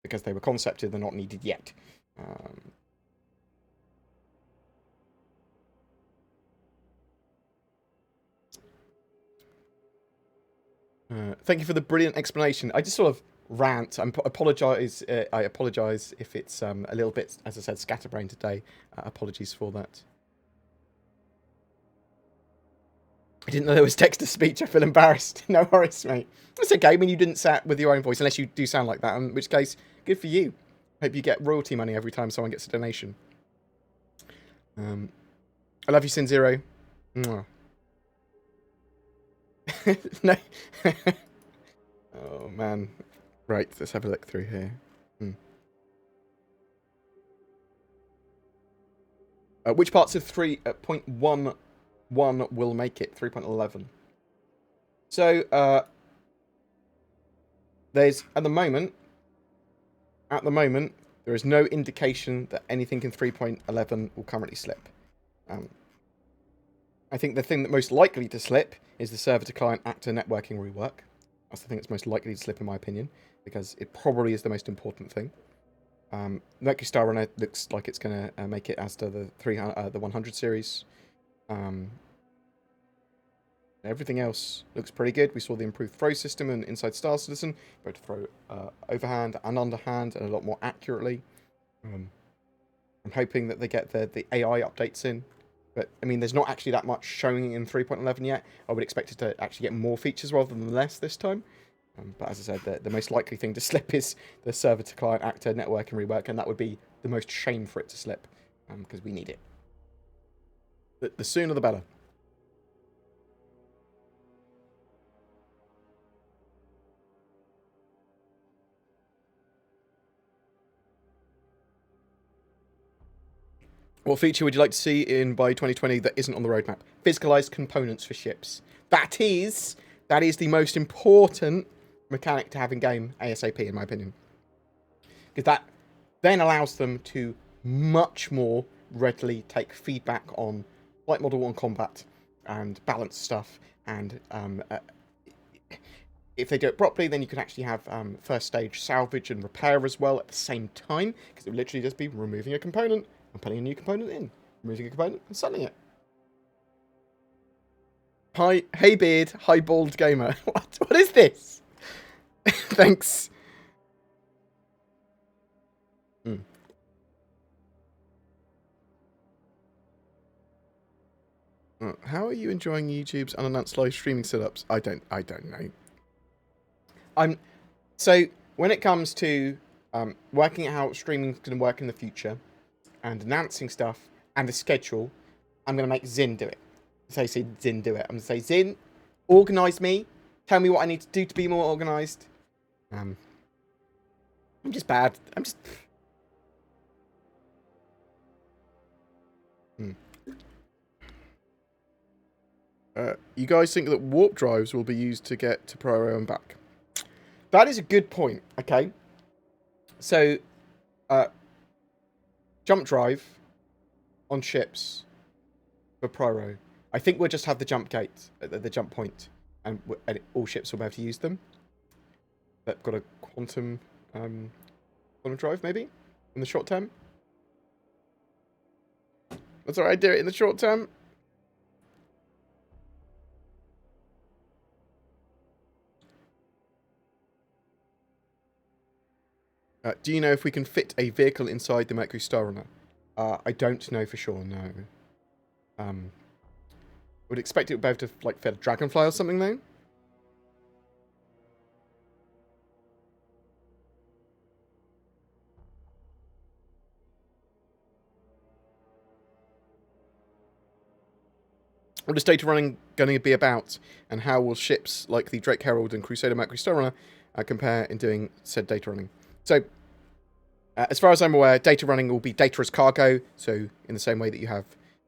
because they were concepted, they're not needed yet. Thank you for the brilliant explanation. I just sort of rant. I apologise if it's a little bit, as I said, scatterbrained today. Apologies for that. I didn't know there was text-to-speech. I feel embarrassed. No worries, mate. It's okay when you didn't say it with your own voice, unless you do sound like that, in which case, good for you. Hope you get royalty money every time someone gets a donation. I love you, Sin Zero. Mwah. No. Oh, man. Right, let's have a look through here. Which parts of 3.11 will make it 3.11? So there's at the moment there is no indication that anything in 3.11 will currently slip. I think the thing that most likely to slip is the server to client actor networking rework. That's the thing that's most likely to slip in my opinion, because it probably is the most important thing. Mercury Star Runner looks like it's going to make it as to the 100 series. Everything else looks pretty good. We saw the improved throw system and inside Star Citizen, both to throw overhand and underhand and a lot more accurately. I'm hoping that they get the AI updates in. But, I mean, there's not actually that much showing in 3.11 yet. I would expect it to actually get more features rather than less this time. But as I said, the most likely thing to slip is the server-to-client actor network and rework, and that would be the most shame for it to slip, because we need it. The sooner the better. What feature would you like to see in by 2020 that isn't on the roadmap? Physicalized components for ships. That is the most important mechanic to have in game ASAP, in my opinion. Because that then allows them to much more readily take feedback on flight model and combat and balance stuff. And if they do it properly, then you can actually have first stage salvage and repair as well at the same time. Because it would literally just be removing a component and putting a new component in, removing a component and selling it. Hi, hey beard, hi bald gamer. What is this? Thanks. How are you enjoying YouTube's unannounced live streaming setups? I don't know. So when it comes to working out how streaming's going to work in the future, and announcing stuff, and the schedule, I'm going to make Zin do it. Say Zin do it. I'm going to say, Zin, organise me. Tell me what I need to do to be more organised. I'm just bad. I'm just... You guys think that warp drives will be used to get to Pyro and back? That is a good point, okay? So, jump drive on ships for Pyro. I think we'll just have the jump gate, the jump point, and all ships will be able to use them. They've got a quantum drive, maybe, in the short term. That's alright, do it in the short term. Do you know if we can fit a vehicle inside the Mercury Star Runner? I don't know for sure, no. Would expect it would be able to, like, fit a dragonfly or something, though. What is data running going to be about, and how will ships like the Drake Herald and Crusader Mercury Star Runner compare in doing said data running? So, as far as I'm aware, data running will be data as cargo. So, in the same way that you have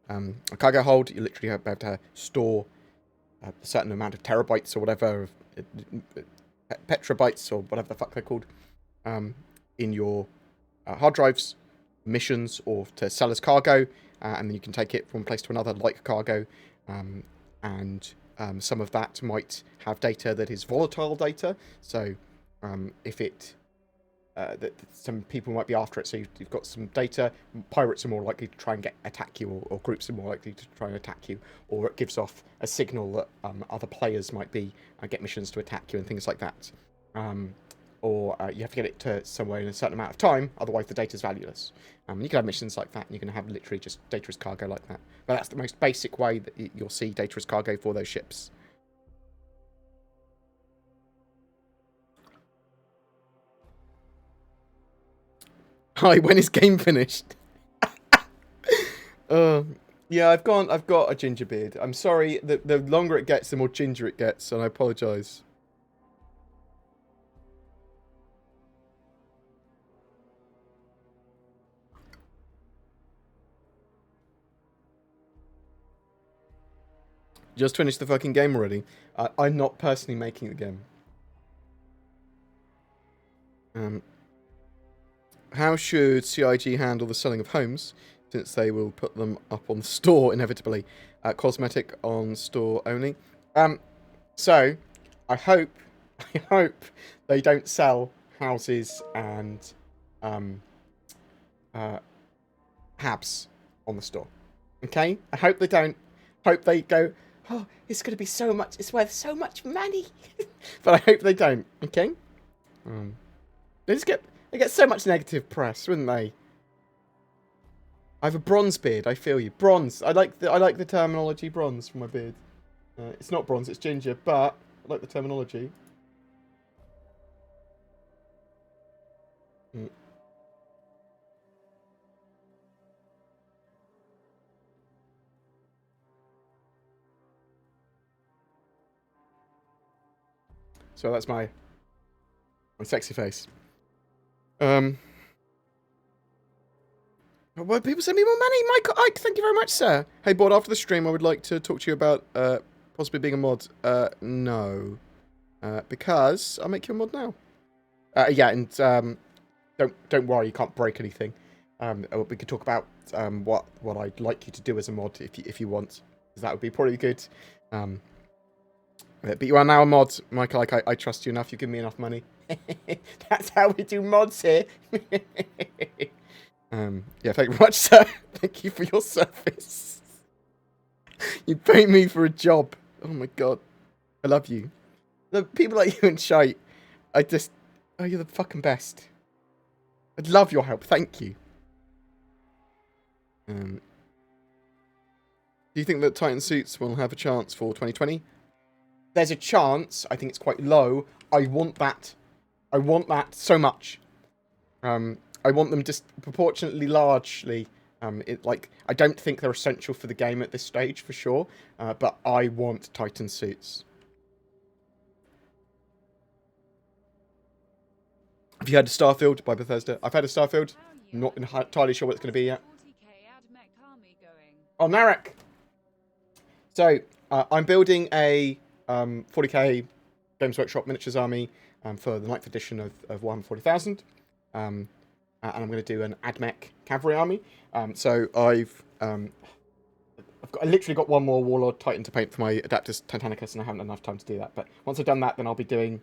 a cargo hold, you literally have to store a certain amount of terabytes or whatever, petabytes or whatever the fuck they're called, in your hard drives, missions, or to sell as cargo, and then you can take it from one place to another like cargo, and some of that might have data that is volatile data. So, if it that some people might be after it, so you've got some data. Pirates are more likely to try and attack you, or groups are more likely to try and attack you, or it gives off a signal that other players might be get missions to attack you and things like that. Or you have to get it to somewhere in a certain amount of time, otherwise the data is valueless. You can have missions like that, and you can have literally just data as cargo like that. But that's the most basic way that you'll see data as cargo for those ships. Hi, when is game finished? Yeah, I've got a ginger beard. I'm sorry, the longer it gets, the more ginger it gets, and I apologise. Just finished the fucking game already. I'm not personally making the game. How should CIG handle the selling of homes, since they will put them up on the store inevitably? Cosmetic on store only. So I hope they don't sell houses and habs on the store. Okay? I hope they don't. Hope they go, oh, it's going to be so much, it's worth so much money. But I hope they don't. Okay? They get so much negative press, wouldn't they? I have a bronze beard. I feel you. Bronze. I like the terminology bronze for my beard. It's not bronze. It's ginger, but I like the terminology. So that's my sexy face. Well, people send me more money. Michael Ike, thank you very much, sir. Hey, Bored, after the stream, I would like to talk to you about possibly being a mod. No. Because I'll make you a mod now. Yeah, and don't worry, you can't break anything. We could talk about what I'd like you to do as a mod if you want, because that would be probably good. But you are now a mod, Michael. Like I trust you enough. You give me enough money. That's how we do mods here. Yeah, thank you very much, sir. Thank you for your service. You pay me for a job. Oh my god, I love you. The people like you and Shite, oh, you're the fucking best. I'd love your help. Thank you. Do you think that Titan suits will have a chance for 2020? There's a chance. I think it's quite low. I want that. I want that so much. I want them disproportionately largely. I don't think they're essential for the game at this stage for sure. But I want Titan suits. Have you heard of Starfield by Bethesda? I've heard of Starfield. I'm not entirely sure what it's going to be yet. Oh, Narek! So, I'm building a 40k Games Workshop Miniatures Army for the 9th edition of Warhammer 40,000. And I'm going to do an AdMech Cavalry Army. So I literally got one more Warlord Titan to paint for my Adaptus Titanicus, and I haven't had enough time to do that. But once I've done that, then I'll be doing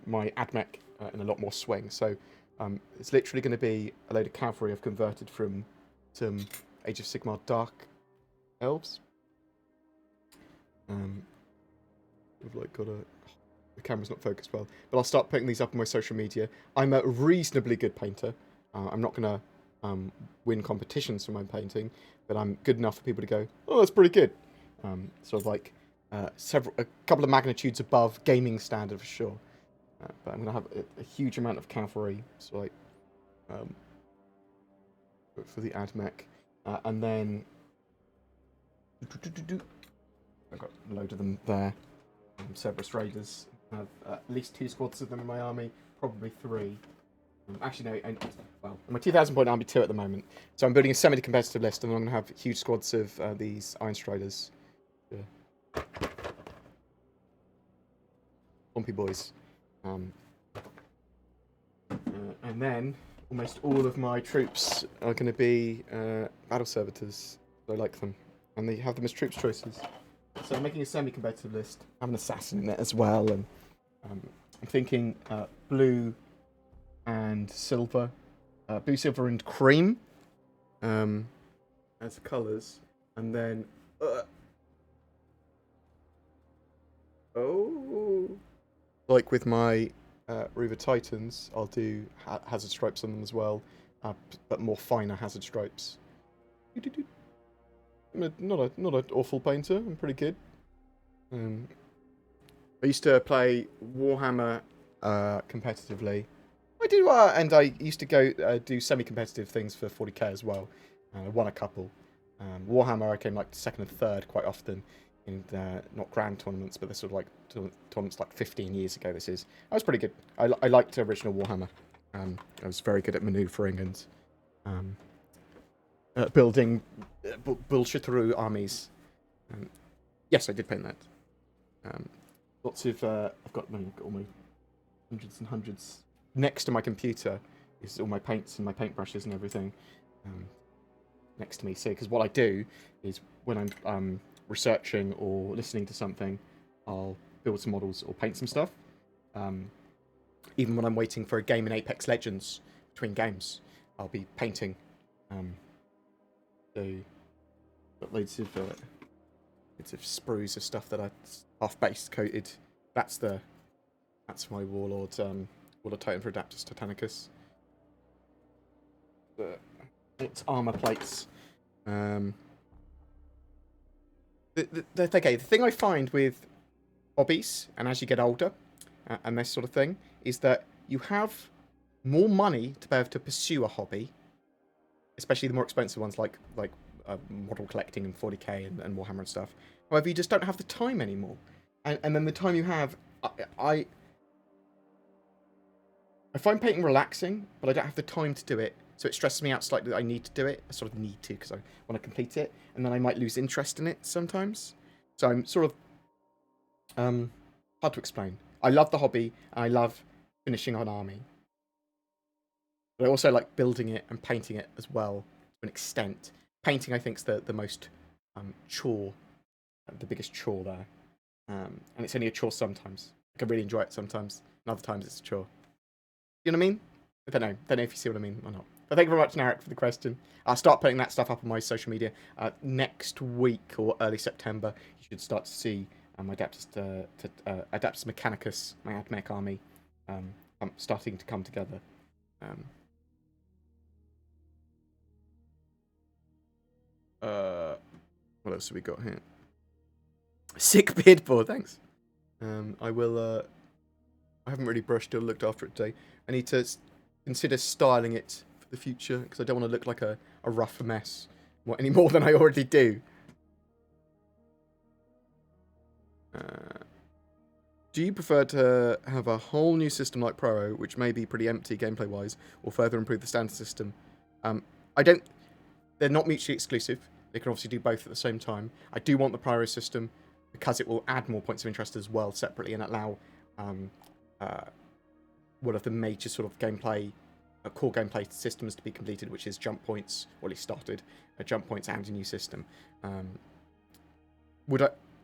my AdMech in a lot more swing. So it's literally going to be a load of cavalry I've converted from some Age of Sigmar Dark Elves. I've got the camera's not focused well, but I'll start putting these up on my social media. I'm a reasonably good painter. I'm not going to win competitions for my painting, but I'm good enough for people to go, oh, that's pretty good. Sort of like a couple of magnitudes above gaming standard for sure. But I'm going to have a huge amount of cavalry, so like for the AdMech, and then I've got a load of them there. Cerberus Raiders. I have at least 2 squads of them in my army, probably 3. Actually, no, well, I'm a 2,000 point army 2 at the moment. So I'm building a semi-competitive list, and I'm going to have huge squads of these Iron Striders. Lumpy boys. And then, almost all of my troops are going to be battle servitors. I like them. And they have them as troops choices. So I'm making a semi-competitive list. I have an assassin in it as well, and I'm thinking blue and silver, blue, silver, and cream as colours, and then like with my Reaver Titans, I'll do hazard stripes on them as well, but more finer hazard stripes. I'm not an awful painter. I'm pretty good. I used to play Warhammer competitively. I do, and I used to go do semi-competitive things for 40k as well. I won a couple. Warhammer, I came like 2nd and 3rd quite often in not grand tournaments, but they're sort of like tournaments like 15 years ago. I was pretty good. I liked original Warhammer. I was very good at manoeuvring and building bullshit-through armies. Yes, I did paint that. Lots of I've got all my hundreds and hundreds next to my computer. Is all my paints and my paintbrushes and everything next to me. So, because what I do is when I'm researching or listening to something, I'll build some models or paint some stuff. Even when I'm waiting for a game in Apex Legends between games, I'll be painting. So, got loads of sprues of stuff that I half base coated. That's my Warlord Titan for Adaptus Titanicus. It's armor plates. The thing I find with hobbies, and as you get older, and this sort of thing, is that you have more money to be able to pursue a hobby, especially the more expensive ones like model collecting and 40k and Warhammer and stuff. However, you just don't have the time anymore, and then the time you have, I find painting relaxing, but I don't have the time to do it. So it stresses me out slightly that I need to do it. I sort of need to because I want to complete it. And then I might lose interest in it sometimes. So I'm sort of... hard to explain. I love the hobby. And I love finishing an army. But I also like building it and painting it as well to an extent. Painting, I think, is the most chore. The biggest chore there. And it's only a chore sometimes. I can really enjoy it sometimes. And other times it's a chore. You know what I mean? I don't know. Don't know if you see what I mean or not. But thank you very much, Narek, for the question. I'll start putting that stuff up on my social media next week or early September. You should start to see Adaptus Mechanicus, my AdMech army, starting to come together. What else have we got here? Sick beard board, thanks. I will. I haven't really brushed or looked after it today. I need to consider styling it for the future because I don't want to look like a rough mess any more than I already do. Do you prefer to have a whole new system like Pyro, which may be pretty empty gameplay-wise, or further improve the standard system? I don't... They're not mutually exclusive. They can obviously do both at the same time. I do want the Pyro system because it will add more points of interest as well separately and allow one of the major sort of gameplay, core gameplay systems to be completed, which is jump points, or at least started, jump points and a new system.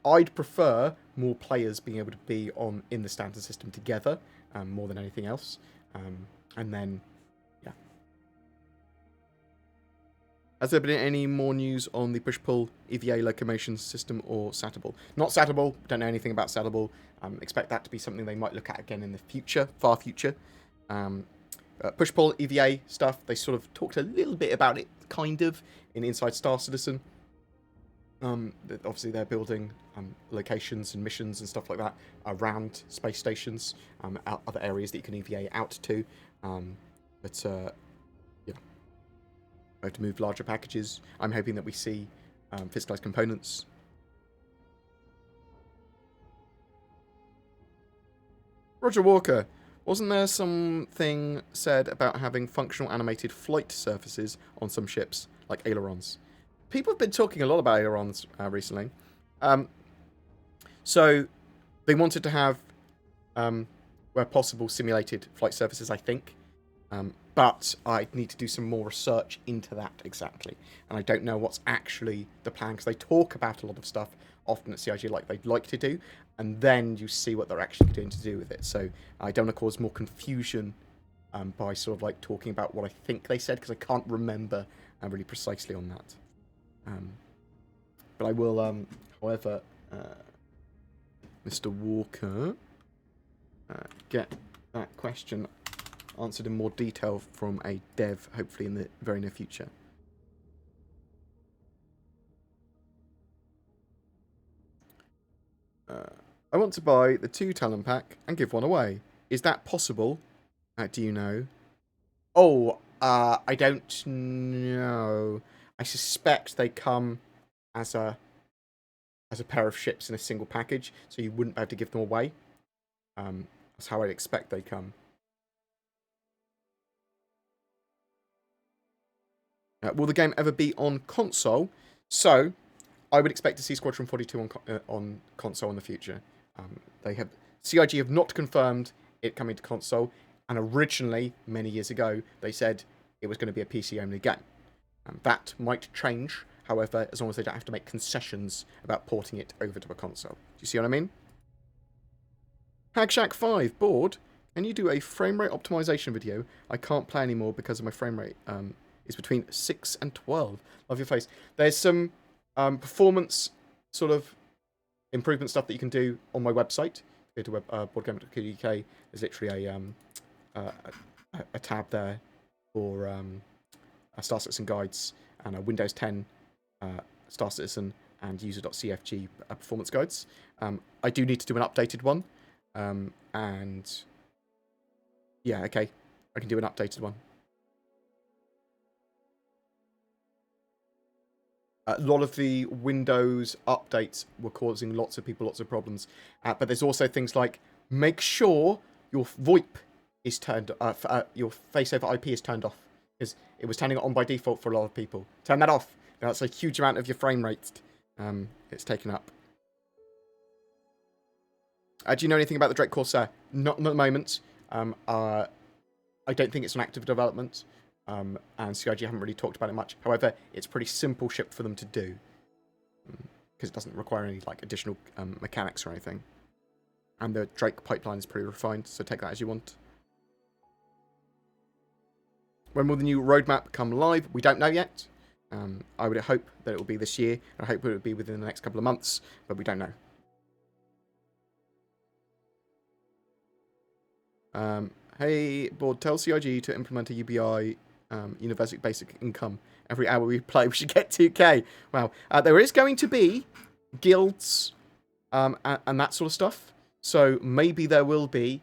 I'd prefer more players being able to be in the standard system together, more than anything else. And then, yeah. Has there been any more news on the push-pull EVA locomotion system or Satable? Not Satable. Don't know anything about Satable. Expect that to be something they might look at again in the future, far future. Push-pull EVA stuff, they sort of talked a little bit about it, kind of, in Inside Star Citizen. Obviously, they're building locations and missions and stuff like that around space stations, other areas that you can EVA out to. Yeah, I have to move larger packages. I'm hoping that we see physicalized components. Roger Walker, wasn't there something said about having functional animated flight surfaces on some ships, like ailerons? People have been talking a lot about ailerons recently. So they wanted to have, where possible, simulated flight surfaces, I think. But I need to do some more research into that exactly. And I don't know what's actually the plan, because they talk about a lot of stuff often at CIG like they'd like to do, and then you see what they're actually going to do with it. So I don't want to cause more confusion by sort of like talking about what I think they said, because I can't remember really precisely on that. But I will, however, Mr. Walker, get that question answered in more detail from a dev, hopefully in the very near future. I want to buy the 2 talent pack and give one away. Is that possible? Do you know? Oh, I don't know. I suspect they come as a pair of ships in a single package, so you wouldn't be able to give them away. That's how I'd expect they come. Will the game ever be on console? So, I would expect to see Squadron 42 on console in the future. CIG have not confirmed it coming to console, and originally, many years ago, they said it was going to be a PC-only game. That might change, however, as long as they don't have to make concessions about porting it over to a console. Do you see what I mean? Hagshack5, bored? Can you do a frame rate optimization video? I can't play anymore because of my frame rate is between 6 and 12. Love your face. There's some performance sort of improvement stuff that you can do on my website. Go to BoredGamer.co.uk. There's literally a tab there for Star Citizen guides and a Windows 10 Star Citizen and user.cfg performance guides. I do need to do an updated one. And yeah, okay, I can do an updated one. A lot of the Windows updates were causing lots of people lots of problems. But there's also things like, make sure your VoIP is turned, your face over IP is turned off. Because it was turning it on by default for a lot of people. Turn that off. That's a huge amount of your frame rate it's taken up. Do you know anything about the Drake Corsair? Not at the moment. I don't think it's an active development. And CIG haven't really talked about it much. However, it's a pretty simple ship for them to do. Because it doesn't require any like additional mechanics or anything. And the Drake pipeline is pretty refined, so take that as you want. When will the new roadmap come live? We don't know yet. I would hope that it will be this year. I hope it will be within the next couple of months, but we don't know. Hey, board, tell CIG to implement a UBI, Universal Basic Income. Every hour we play, we should get 2k. Wow. There is going to be guilds and that sort of stuff. So maybe there will be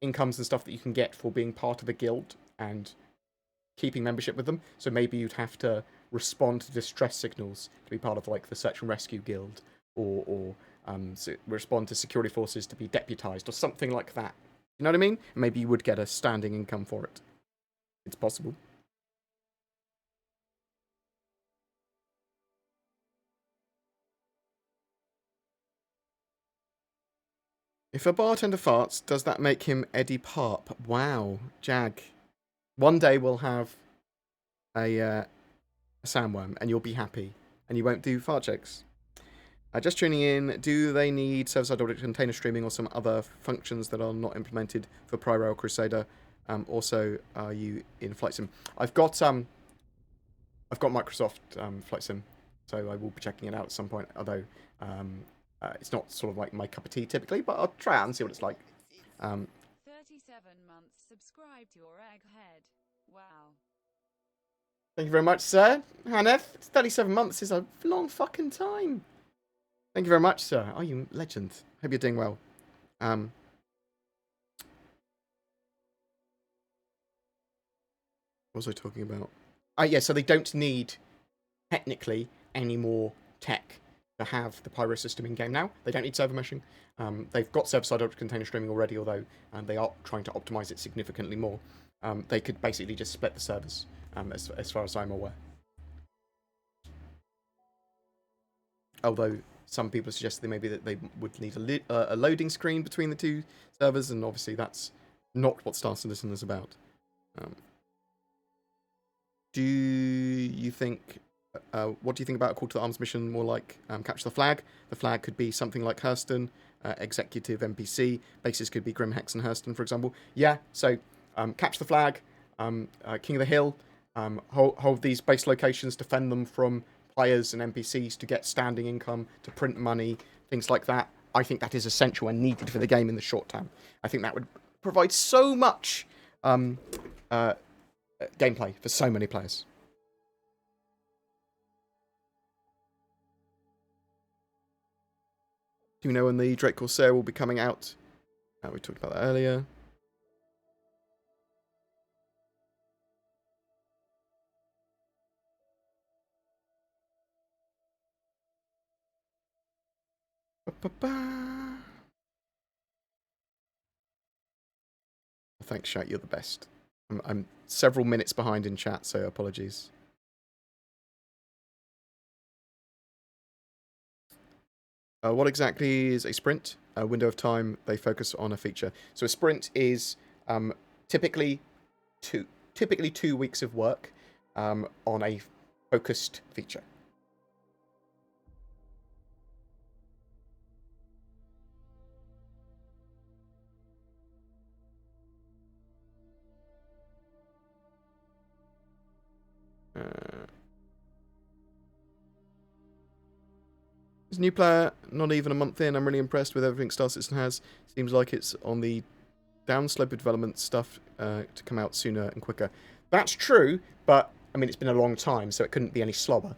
incomes and stuff that you can get for being part of a guild and keeping membership with them. So maybe you'd have to respond to distress signals to be part of like the search and rescue guild, or respond to security forces to be deputized or something like that. You know what I mean? Maybe you would get a standing income for it. It's possible. If a bartender farts, does that make him Eddie Parp? Wow, Jag. One day we'll have a sandworm and you'll be happy and you won't do fart jokes. Just tuning in, do they need server-side audit container streaming or some other functions that are not implemented for Pyro or Crusader? Also, are you in Flight Sim? I've got Microsoft Flight Sim, so I will be checking it out at some point, although it's not sort of like my cup of tea typically, but I'll try it out and see what it's like. 37 months subscribed to your egghead. Wow. Thank you very much, sir. Hanef, 37 months is a long fucking time. Thank you very much, sir. Oh, you legend. Hope you're doing well. What was I talking about? Yeah, so they don't need, technically, any more tech to have the Pyro system in-game now. They don't need server meshing. They've got server-side container streaming already, although they are trying to optimize it significantly more. They could basically just split the servers, as far as I'm aware. Although some people suggest that maybe that they would need a loading screen between the two servers, and obviously that's not what Star Citizen is about. Do you think... what do you think about a call to the arms mission more like Capture the Flag? The flag could be something like Hurston, Executive NPC. Bases could be Grimhex and Hurston, for example. Yeah, so Capture the Flag, King of the Hill, hold these base locations, defend them from players and NPCs to get standing income, to print money, things like that. I think that is essential and needed for the game in the short term. I think that would provide so much gameplay for so many players. Do you know when the Drake Corsair will be coming out? We talked about that earlier. Thanks, chat. You're the best. I'm several minutes behind in chat, so apologies. What exactly is a sprint? A window of time they focus on a feature. So a sprint is typically 2 weeks of work on a focused feature. As a new player, not even a month in, I'm really impressed with everything Star Citizen has. Seems like it's on the downslope of development stuff to come out sooner and quicker. That's true, but I mean, it's been a long time, so it couldn't be any slower.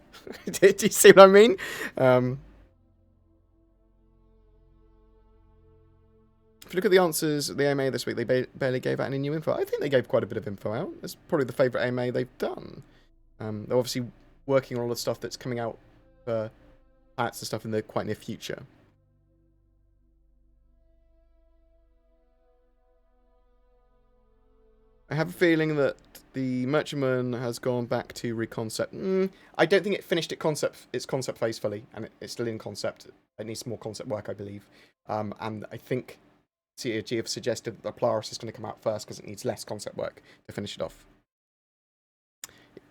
Do you see what I mean? If you look at the answers at the AMA this week, they barely gave out any new info. I think they gave quite a bit of info out. It's probably the favourite AMA they've done. They're obviously working on all the stuff that's coming out for planets and stuff in the quite near future. I have a feeling that the Merchantman has gone back to reconcept. I don't think it finished its concept phase fully, and it's still in concept. It needs more concept work, I believe. And I think CAG have suggested that the Polaris is going to come out first because it needs less concept work to finish it off.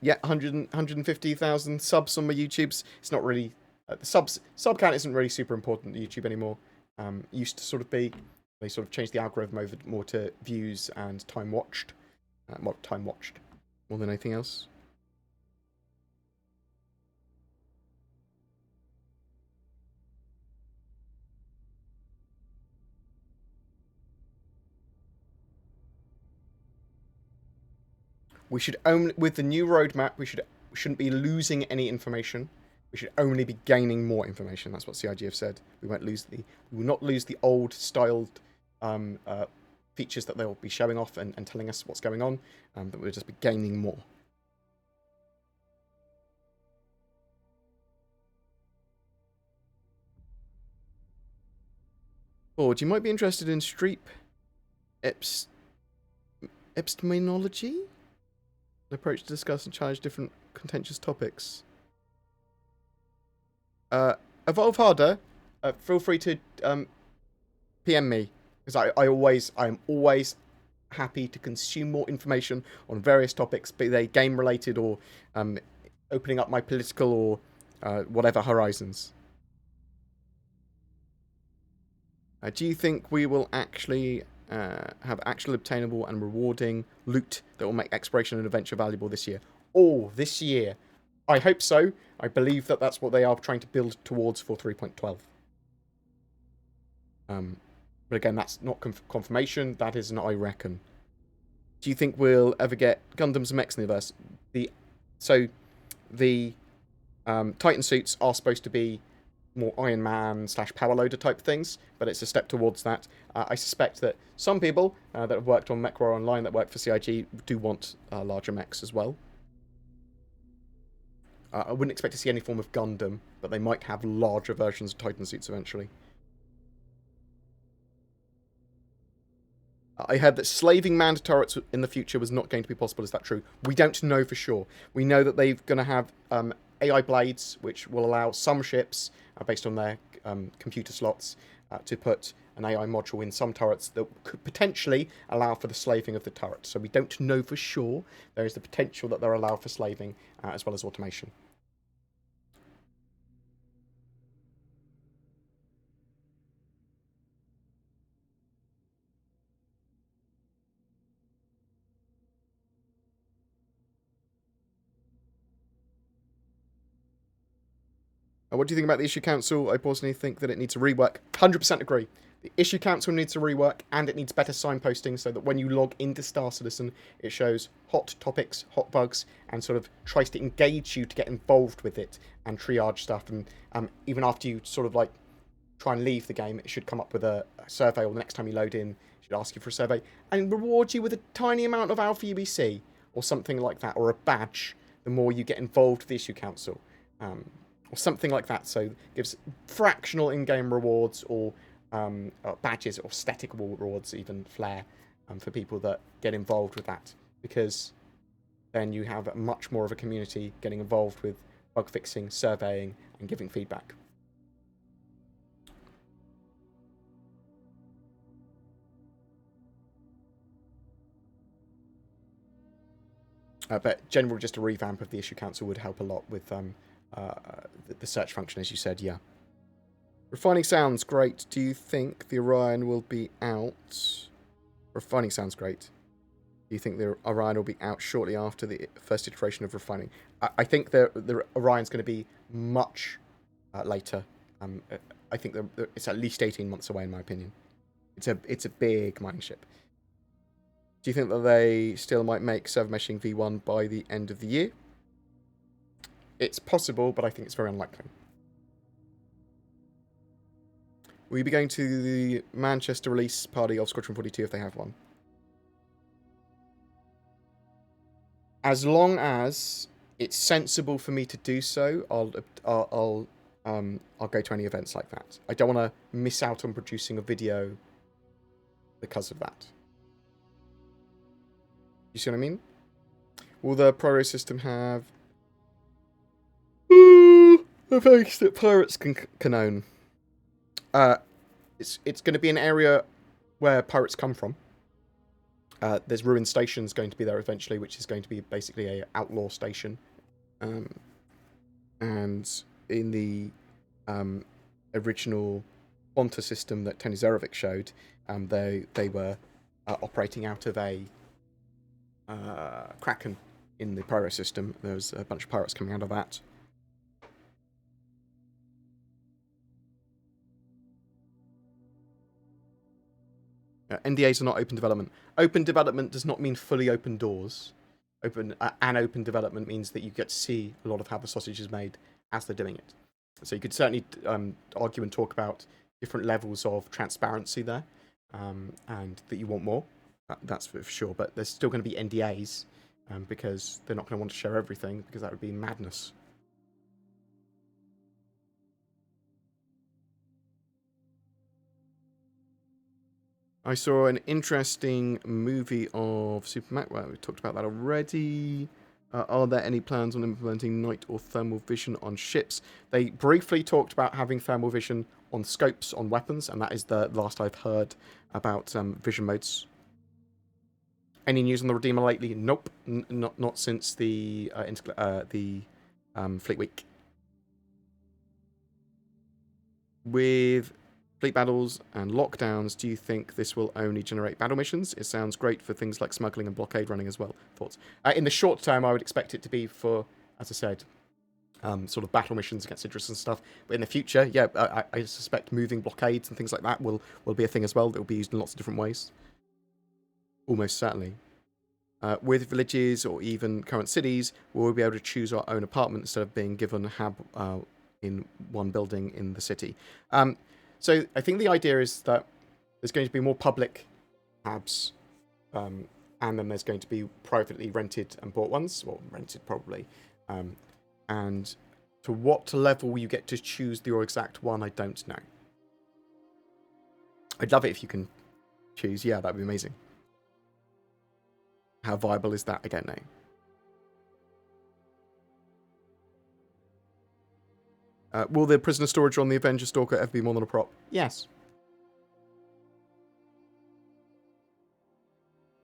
Yeah, 150,000 subs on my YouTubes. It's not really... the sub count isn't really super important to YouTube anymore. Used to sort of be. They sort of changed the algorithm over more to views and time watched. Time watched more than anything else. We should only, with the new roadmap, we shouldn't be losing any information. We should only be gaining more information. That's what CIG have said. We will not lose the old styled features that they'll be showing off and telling us what's going on, but we'll just be gaining more. Board, you might be interested in streep epistemology? An approach to discuss and challenge different contentious topics. Evolve harder. Feel free to PM me, because I am always happy to consume more information on various topics, be they game related or opening up my political or whatever horizons. Do you think we will actually have actual obtainable and rewarding loot that will make exploration and adventure valuable this year? Oh, this year. I hope so. I believe that that's what they are trying to build towards for 3.12. But again, that's not confirmation. That is an I reckon. Do you think we'll ever get Gundams and mechs in the universe? The Titan suits are supposed to be more Iron Man / power loader type things, but it's a step towards that. I suspect that some people that have worked on MechWar Online that work for CIG do want larger mechs as well. I wouldn't expect to see any form of Gundam, but they might have larger versions of Titan suits eventually. I heard that slaving manned turrets in the future was not going to be possible. Is that true? We don't know for sure. We know that they're going to have AI blades, which will allow some ships, based on their computer slots, to put an AI module in some turrets that could potentially allow for the slaving of the turret. So we don't know for sure. There is the potential that they'll allow for slaving as well as automation. What do you think about the Issue Council? I personally think that it needs a rework. 100% agree. The Issue Council needs a rework, and it needs better signposting so that when you log into Star Citizen, it shows hot topics, hot bugs, and sort of tries to engage you to get involved with it and triage stuff. And even after you sort of like try and leave the game, it should come up with a survey, or the next time you load in, it should ask you for a survey and reward you with a tiny amount of Alpha UBC or something like that, or a badge the more you get involved with the Issue Council. Or something like that, so it gives fractional in-game rewards or badges or static rewards, even flair, for people that get involved with that, because then you have much more of a community getting involved with bug fixing, surveying, and giving feedback. But general, just a revamp of the issue council would help a lot with the search function, as you said, yeah. Refining sounds great. Do you think the Orion will be out? Refining sounds great. Do you think the Orion will be out shortly after the first iteration of refining? I think the Orion's going to be much later. I think it's at least 18 months away, in my opinion. It's a big mining ship. Do you think that they still might make server meshing V1 by the end of the year? It's possible, but I think it's very unlikely. Will you be going to the Manchester release party of Squadron 42 if they have one? As long as it's sensible for me to do so, I'll go to any events like that. I don't want to miss out on producing a video because of that. You see what I mean? Will the Pyro system have a face that pirates can own? It's going to be an area where pirates come from. There's ruined stations going to be there eventually, which is going to be basically a outlaw station. And in the original Bonta system that Tony Zerovic showed, they were operating out of a Kraken in the Pyro system. There was a bunch of pirates coming out of that. NDAs are not open development. Open development does not mean fully open doors. Open development means that you get to see a lot of how the sausage is made as they're doing it. So you could certainly argue and talk about different levels of transparency there, and that you want more. That's for sure. But there's still going to be NDAs because they're not going to want to share everything, because that would be madness. I saw an interesting movie of Super Mac. Well, we talked about that already. Are there any plans on implementing night or thermal vision on ships? They briefly talked about having thermal vision on scopes on weapons, and that is the last I've heard about vision modes. Any news on the Redeemer lately? Nope, not since the Fleet Week. With fleet battles and lockdowns, do you think this will only generate battle missions? It sounds great for things like smuggling and blockade running as well. Thoughts? In the short term, I would expect it to be for, as I said, sort of battle missions against Idris and stuff. But in the future, yeah, I suspect moving blockades and things like that will be a thing as well. That will be used in lots of different ways. Almost certainly. With villages or even current cities, will we be able to choose our own apartment instead of being given a hab in one building in the city? So I think the idea is that there's going to be more public habs, and then there's going to be privately rented and bought ones, well, rented probably. And to what level you get to choose your exact one, I don't know. I'd love it if you can choose. Yeah, that'd be amazing. How viable is that? I don't know. Will the prisoner storage on the Avenger Stalker ever be more than a prop? Yes.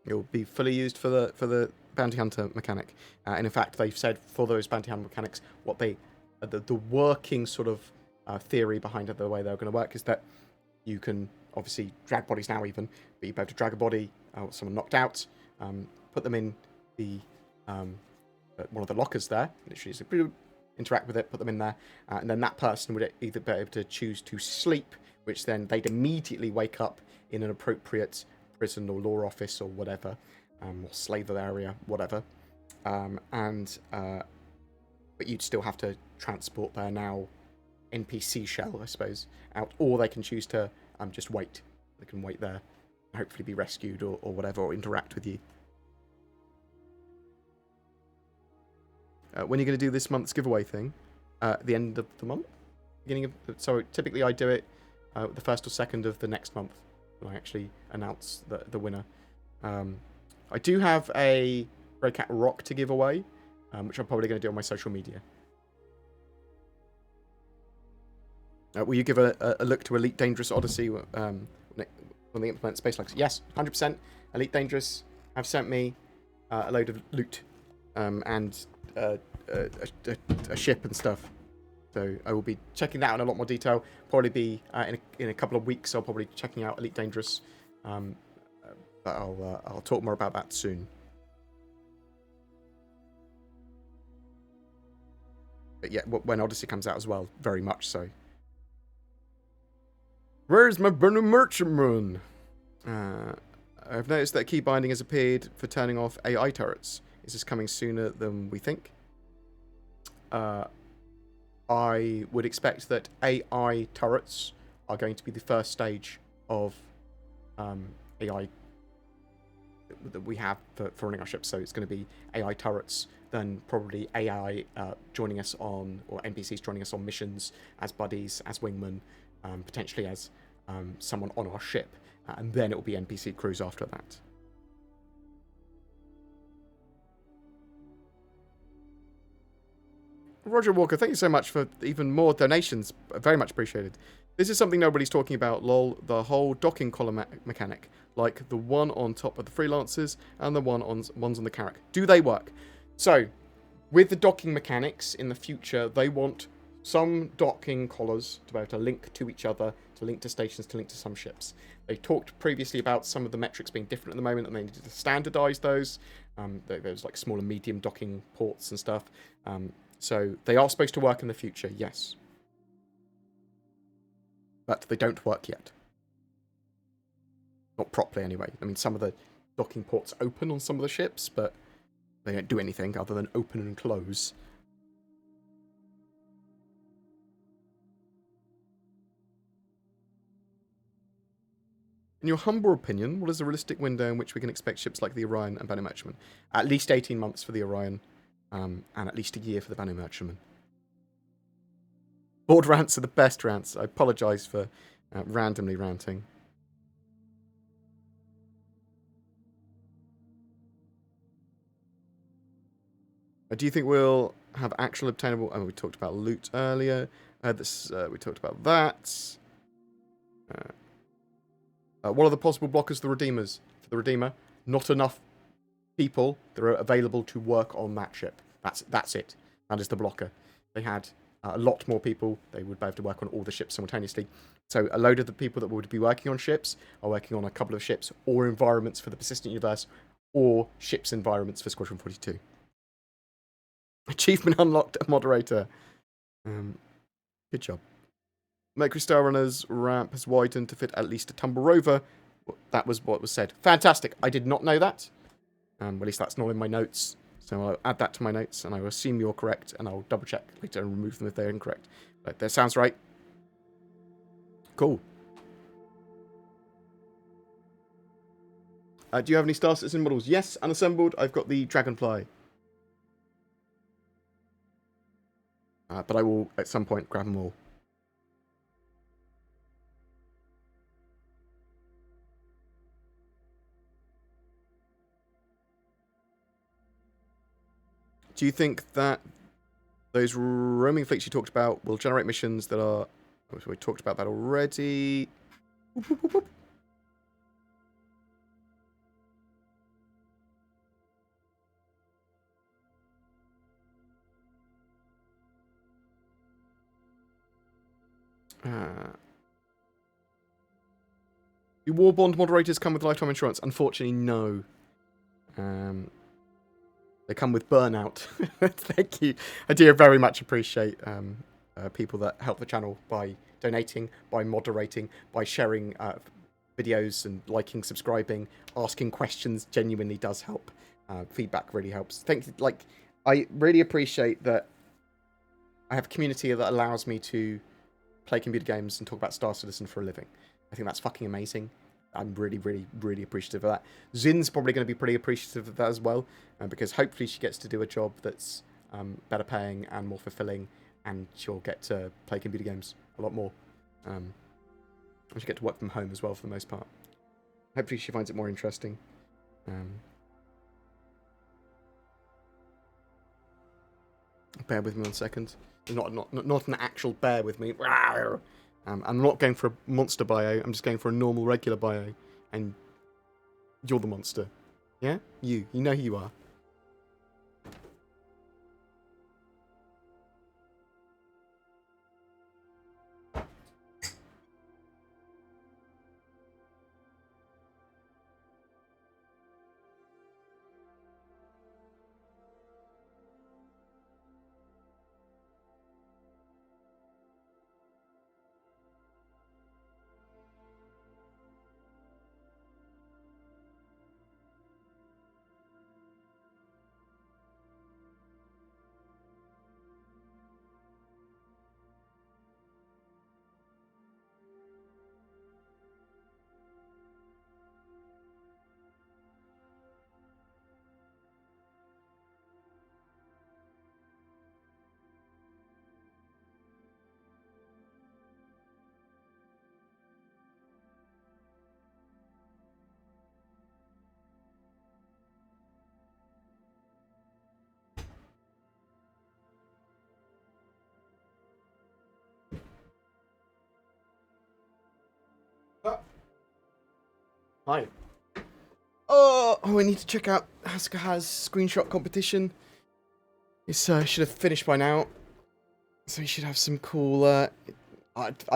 It will be fully used for the bounty hunter mechanic, and in fact, they've said for those bounty hunter mechanics, what they the working sort of theory behind it, the way they're going to work, is that you can obviously drag bodies now, even, but you'll be able to drag a body, someone knocked out, put them in the one of the lockers there, literally just interact with it, put them in there, and then that person would either be able to choose to sleep, which then they'd immediately wake up in an appropriate prison or law office or whatever, or slaver area, whatever, but you'd still have to transport their now NPC shell, I suppose, out, or they can choose to just wait. They can wait there, and hopefully be rescued or whatever, or interact with you. When are you going to do this month's giveaway thing? At the end of the month? So typically I do it the 1st or 2nd of the next month when I actually announce the winner. I do have a Grey Cat Rock to give away, which I'm probably going to do on my social media. Will you give a look to Elite Dangerous Odyssey when they implement Space Lux? Yes, 100%. Elite Dangerous have sent me a load of loot and a ship and stuff. So I will be checking that out in a lot more detail. Probably be in a couple of weeks. I'll probably be checking out Elite Dangerous. But I'll talk more about that soon. But yeah, when Odyssey comes out as well, very much so. Where's my burning merchantman? I've noticed that key binding has appeared for turning off AI turrets. Is this coming sooner than we think? I would expect that AI turrets are going to be the first stage of AI that we have for running our ships. So it's going to be AI turrets, then probably AI joining us on, or NPCs joining us on missions as buddies, as wingmen, potentially as someone on our ship. And then it will be NPC crews after that. Roger Walker, thank you so much for even more donations. Very much appreciated. This is something nobody's talking about, lol. The whole docking collar mechanic. Like the one on top of the freelancers and the ones on the Carrack. Do they work? So, with the docking mechanics in the future, they want some docking collars to be able to link to each other, to link to stations, to link to some ships. They talked previously about some of the metrics being different at the moment, and they needed to standardize those. There's like small and medium docking ports and stuff. So they are supposed to work in the future, yes. But they don't work yet. Not properly, anyway. I mean, some of the docking ports open on some of the ships, but they don't do anything other than open and close. In your humble opinion, what is the realistic window in which we can expect ships like the Orion and Banner Merchantman? At least 18 months for the Orion, and at least a year for the Banner Merchantman. Board rants are the best rants. I apologise for randomly ranting. Do you think we'll have actual obtainable... Oh, we talked about loot earlier. We talked about that. What are the possible blockers for the Redeemers? For the Redeemer, not enough people that are available to work on that ship. That's it. That is the blocker. They had a lot more people. They would be able to work on all the ships simultaneously. So a load of the people that would be working on ships are working on a couple of ships or environments for the Persistent Universe or ships environments for Squadron 42. Achievement unlocked, moderator. Good job. Mercury Star Runner's ramp has widened to fit at least a Tumble Rover. That was what was said. Fantastic. I did not know that. At least that's not in my notes. So I'll add that to my notes, and I will assume you're correct, and I'll double check later and remove them if they're incorrect. But that sounds right. Cool. Do you have any Star Citizen models? Yes, unassembled. I've got the Dragonfly. But I will, at some point, grab them all. Do you think that those roaming fleets you talked about will generate missions that are... Oh, we talked about that already. Whoop, whoop, whoop, whoop. Do war bond moderators come with lifetime insurance? Unfortunately, no. They come with burnout. Thank you. I do very much appreciate people that help the channel by donating, by moderating, by sharing videos and liking, subscribing, asking questions. Genuinely does help. Feedback really helps. Thank you. Like, I really appreciate that I have a community that allows me to play computer games and talk about Star Citizen for a living. I think that's fucking amazing. I'm really, really, really appreciative of that. Zin's probably going to be pretty appreciative of that as well, because hopefully she gets to do a job that's better paying and more fulfilling, and she'll get to play computer games a lot more. And she'll get to work from home as well for the most part. Hopefully she finds it more interesting. Bear with me 1 second. Not an actual bear with me. I'm not going for a monster bio. I'm just going for a normal, regular bio. And you're the monster. Yeah? You know who you are. Hi. Oh, I need to check out Haskaha's screenshot competition. It should have finished by now. So you should have some cool... I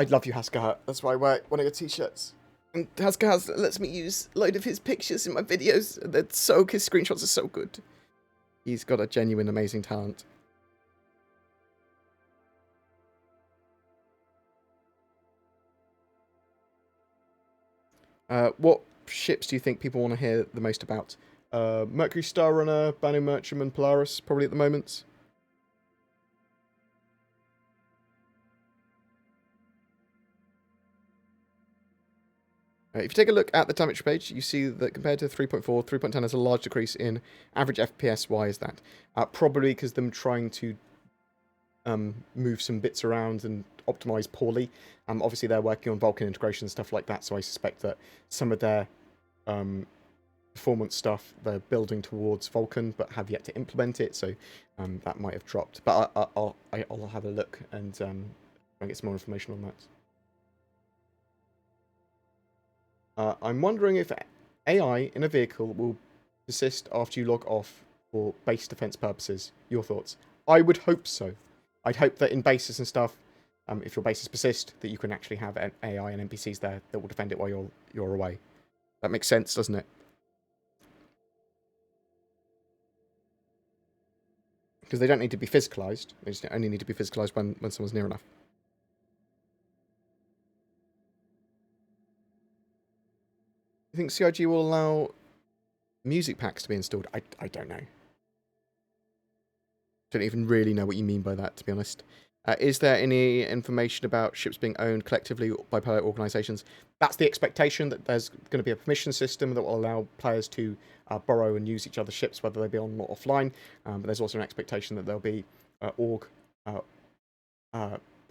love you, Haskaha. That's why I wear one of your t-shirts. And Haskaha lets me use a load of his pictures in my videos. His screenshots are so good. He's got a genuine, amazing talent. What ships do you think people want to hear the most about? Mercury Star Runner, Banu Mercham, and Polaris, probably at the moment. If you take a look at the temperature page, you see that compared to 3.4, 3.10 has a large decrease in average FPS. Why is that? Probably because them trying to move some bits around and optimize poorly. Obviously, they're working on Vulkan integration and stuff like that, so I suspect that some of their performance stuff they're building towards Vulkan, but have yet to implement it, so that might have dropped. But I'll have a look and try and get some more information on that. I'm wondering if AI in a vehicle will persist after you log off for base defense purposes. Your thoughts? I would hope so. I'd hope that in bases and stuff, if your bases persist, that you can actually have an AI and NPCs there that will defend it while you're away. That makes sense, doesn't it? Because they don't need to be physicalized. They just only need to be physicalized when someone's near enough. You think CIG will allow music packs to be installed? I don't know. Don't even really know what you mean by that, to be honest. Is there any information about ships being owned collectively by player organisations? That's the expectation, that there's going to be a permission system that will allow players to borrow and use each other's ships, whether they be on or offline. But there's also an expectation that there'll be org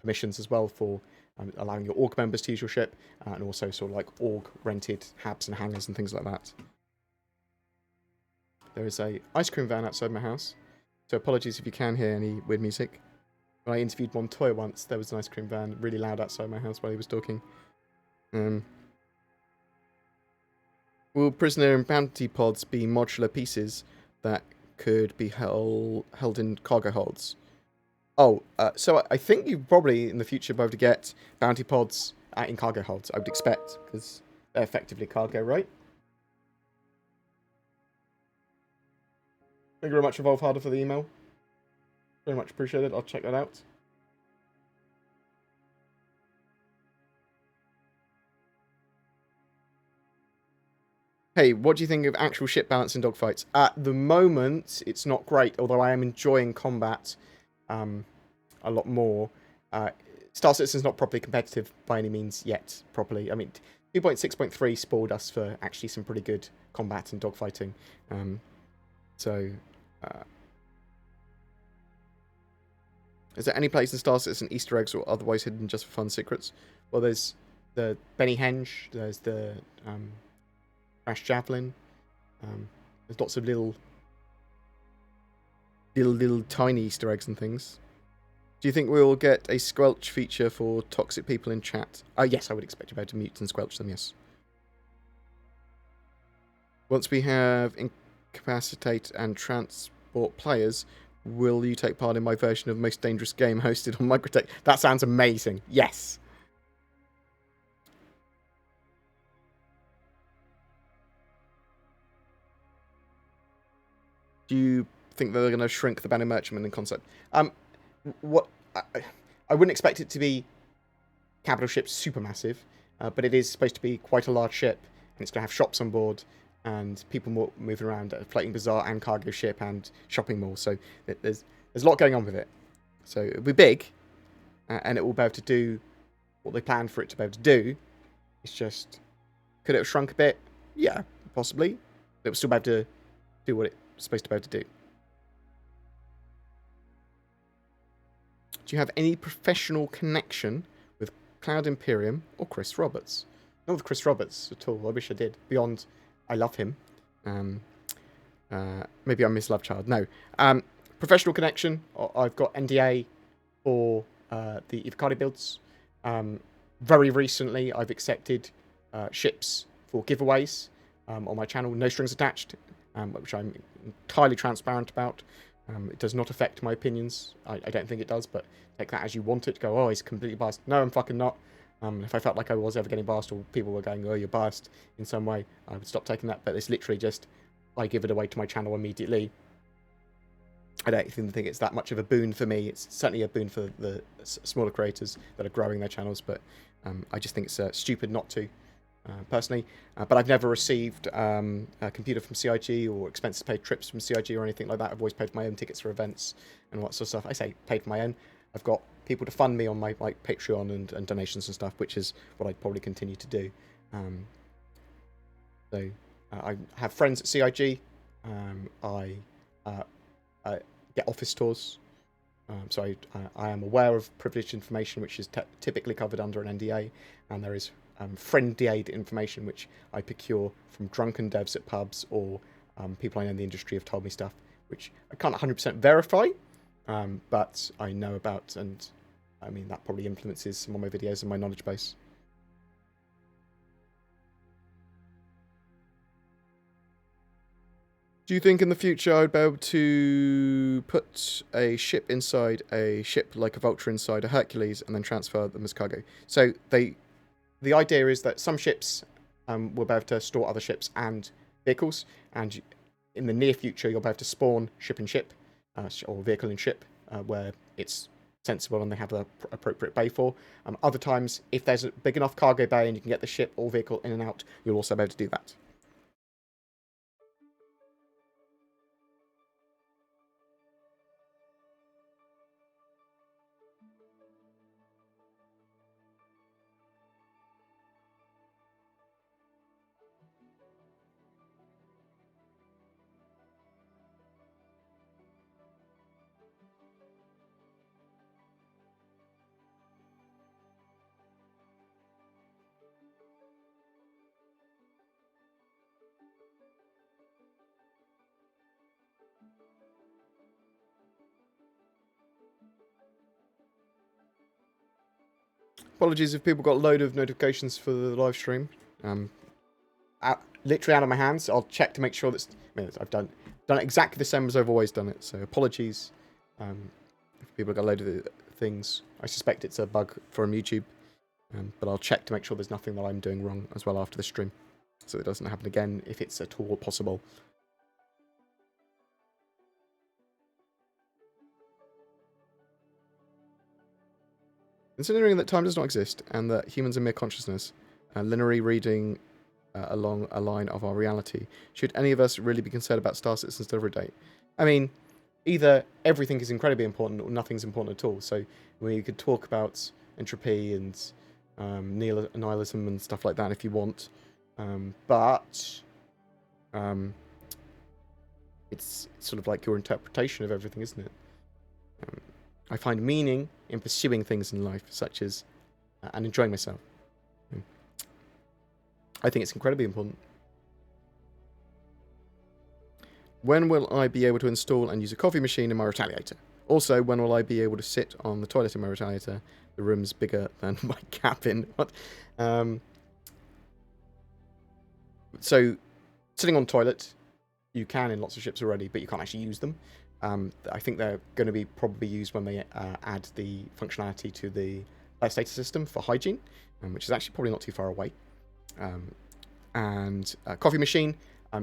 permissions as well for allowing your org members to use your ship, and also sort of like org rented habs and hangars and things like that. There is a ice cream van outside my house, so apologies if you can hear any weird music. When I interviewed Montoya once, there was an ice cream van really loud outside my house while he was talking. Will prisoner and bounty pods be modular pieces that could be held in cargo holds? Oh, so I think you probably in the future be able to get bounty pods in cargo holds, I would expect, because they're effectively cargo, right? Thank you very much, Evolve Harder, for the email. Very much appreciated. I'll check that out. Hey, what do you think of actual ship balance in dogfights? At the moment, it's not great, although I am enjoying combat a lot more. Star Citizen's not properly competitive by any means yet, properly. I mean, 2.6.3 spoiled us for actually some pretty good combat and dogfighting. Is there any place in Star Citizen Easter eggs or otherwise hidden just for fun secrets? Well, there's the Benny Henge, there's the Crash Javelin. There's lots of little tiny Easter eggs and things. Do you think we'll get a squelch feature for toxic people in chat? Yes, I would expect you to be able to mute and squelch them, yes. Once we have incapacitate and transport players, will you take part in my version of Most Dangerous Game hosted on Microtech? That sounds amazing. Yes. Do you think that they're going to shrink the Banner Merchantman in concept? What I wouldn't expect it to be capital ships super massive, but it is supposed to be quite a large ship, and it's going to have shops on board and people moving around at a floating bazaar and cargo ship and shopping mall. So there's a lot going on with it. So it'll be big, and it will be able to do what they planned for it to be able to do. It's just, could it have shrunk a bit? Yeah, possibly. But it will still be able to do what it's supposed to be able to do. Do you have any professional connection with Cloud Imperium or Chris Roberts? Not with Chris Roberts at all. I wish I did. Beyond, I love him. Maybe I'm his love child. No. Professional connection. I've got NDA for the Ivacari builds. Very recently, I've accepted ships for giveaways on my channel, no strings attached, which I'm entirely transparent about. It does not affect my opinions. I don't think it does, but take that as you want it. Go, oh, he's completely biased. No, I'm fucking not. If I felt like I was ever getting biased, or people were going, oh, you're biased in some way, I would stop taking that. But it's literally just, I give it away to my channel immediately. I don't even think it's that much of a boon for me. It's certainly a boon for the smaller creators that are growing their channels, but I just think it's stupid not to, personally. But I've never received a computer from CIG or expenses paid trips from CIG or anything like that. I've always paid for my own tickets for events and all that sort of stuff. I say paid for my own. I've got people to fund me on my Patreon and donations and stuff, which is what I'd probably continue to do. So I have friends at CIG. I get office tours. So I am aware of privileged information, which is typically covered under an NDA, and there is friend-DA'd information which I procure from drunken devs at pubs or people I know in the industry have told me stuff which I can't 100% verify, but I know about, and I mean that probably influences some of my videos and my knowledge base. Do you think in the future I would be able to put a ship inside a ship, like a Vulture inside a Hercules, and then transfer them as cargo? So the idea is that some ships will be able to store other ships and vehicles, and in the near future you'll be able to spawn ship in ship, or vehicle in ship, where it's sensible and they have the appropriate bay for. Other times, if there's a big enough cargo bay and you can get the ship or vehicle in and out, you'll also be able to do that. Apologies if people got a load of notifications for the live stream. Literally out of my hands. I'll check to make sure that's. I mean, I've done it exactly the same as I've always done it. So apologies if people got a load of the things. I suspect it's a bug from YouTube, but I'll check to make sure there's nothing that I'm doing wrong as well after the stream, so it doesn't happen again if it's at all possible. Considering that time does not exist and that humans are mere consciousness, linearly reading along a line of our reality, should any of us really be concerned about Star Citizen's delivery date? I mean, either everything is incredibly important or nothing's important at all. So we could talk about entropy and nihilism and stuff like that if you want, but it's sort of like your interpretation of everything, isn't it? I find meaning in pursuing things in life, such as and enjoying myself. I think it's incredibly important. When will I be able to install and use a coffee machine in my Retaliator? Also, when will I be able to sit on the toilet in my Retaliator? The room's bigger than my cabin. What? So, sitting on toilet, you can in lots of ships already, but you can't actually use them. I think they're going to be probably used when they add the functionality to the life status system for hygiene, which is actually probably not too far away. And coffee machine.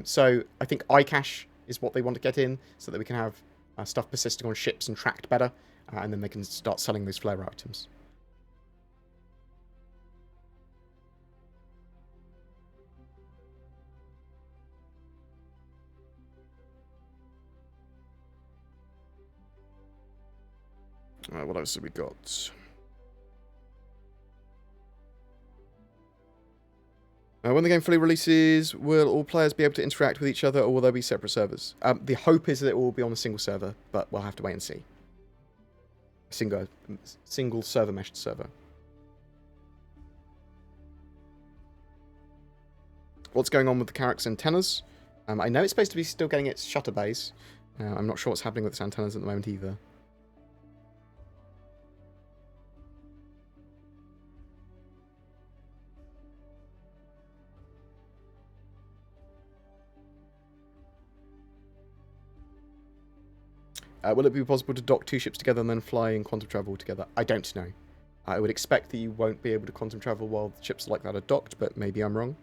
So I think iCache is what they want to get in, so that we can have stuff persisting on ships and tracked better, and then they can start selling those flare items. What else have we got? When the game fully releases, will all players be able to interact with each other, or will there be separate servers? The hope is that it will be on a single server, but we'll have to wait and see. Single server meshed server. What's going on with the Carrack's antennas? I know it's supposed to be still getting its shutter bays. I'm not sure what's happening with its antennas at the moment either. Will it be possible to dock 2 ships together and then fly in quantum travel together? I don't know. I would expect that you won't be able to quantum travel while ships like that are docked, but maybe I'm wrong.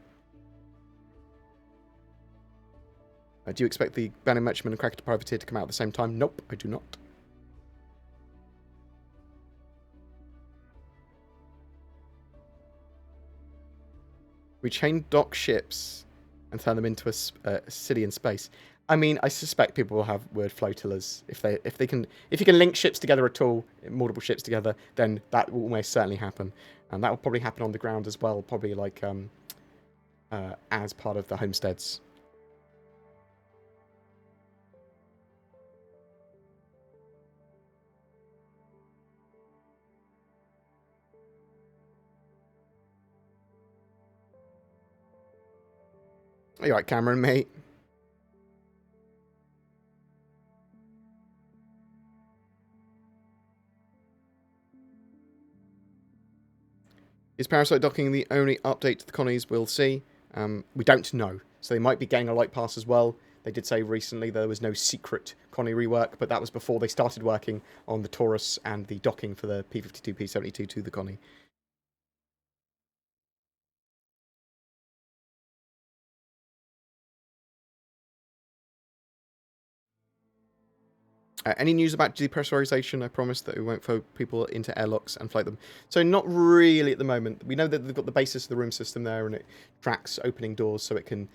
Do you expect the Banner Merchantman and Cracker Privateer to come out at the same time? Nope, I do not. We chain dock ships and turn them into a city in space. I mean, I suspect people will have word flotillas if you can link ships together at all, multiple ships together, then that will almost certainly happen, and that will probably happen on the ground as well, probably like as part of the homesteads. Are you right, Cameron, mate? Is Parasite docking the only update to the colonies we'll see? We don't know. So they might be getting a light pass as well. They did say recently there was no secret colony rework, but that was before they started working on the Taurus and the docking for the P-52, P-72 to the colony. Any news about depressurization? I promised that we won't throw people into airlocks and flight them. So not really at the moment. We know that they've got the basis of the room system there, and it tracks opening doors so it can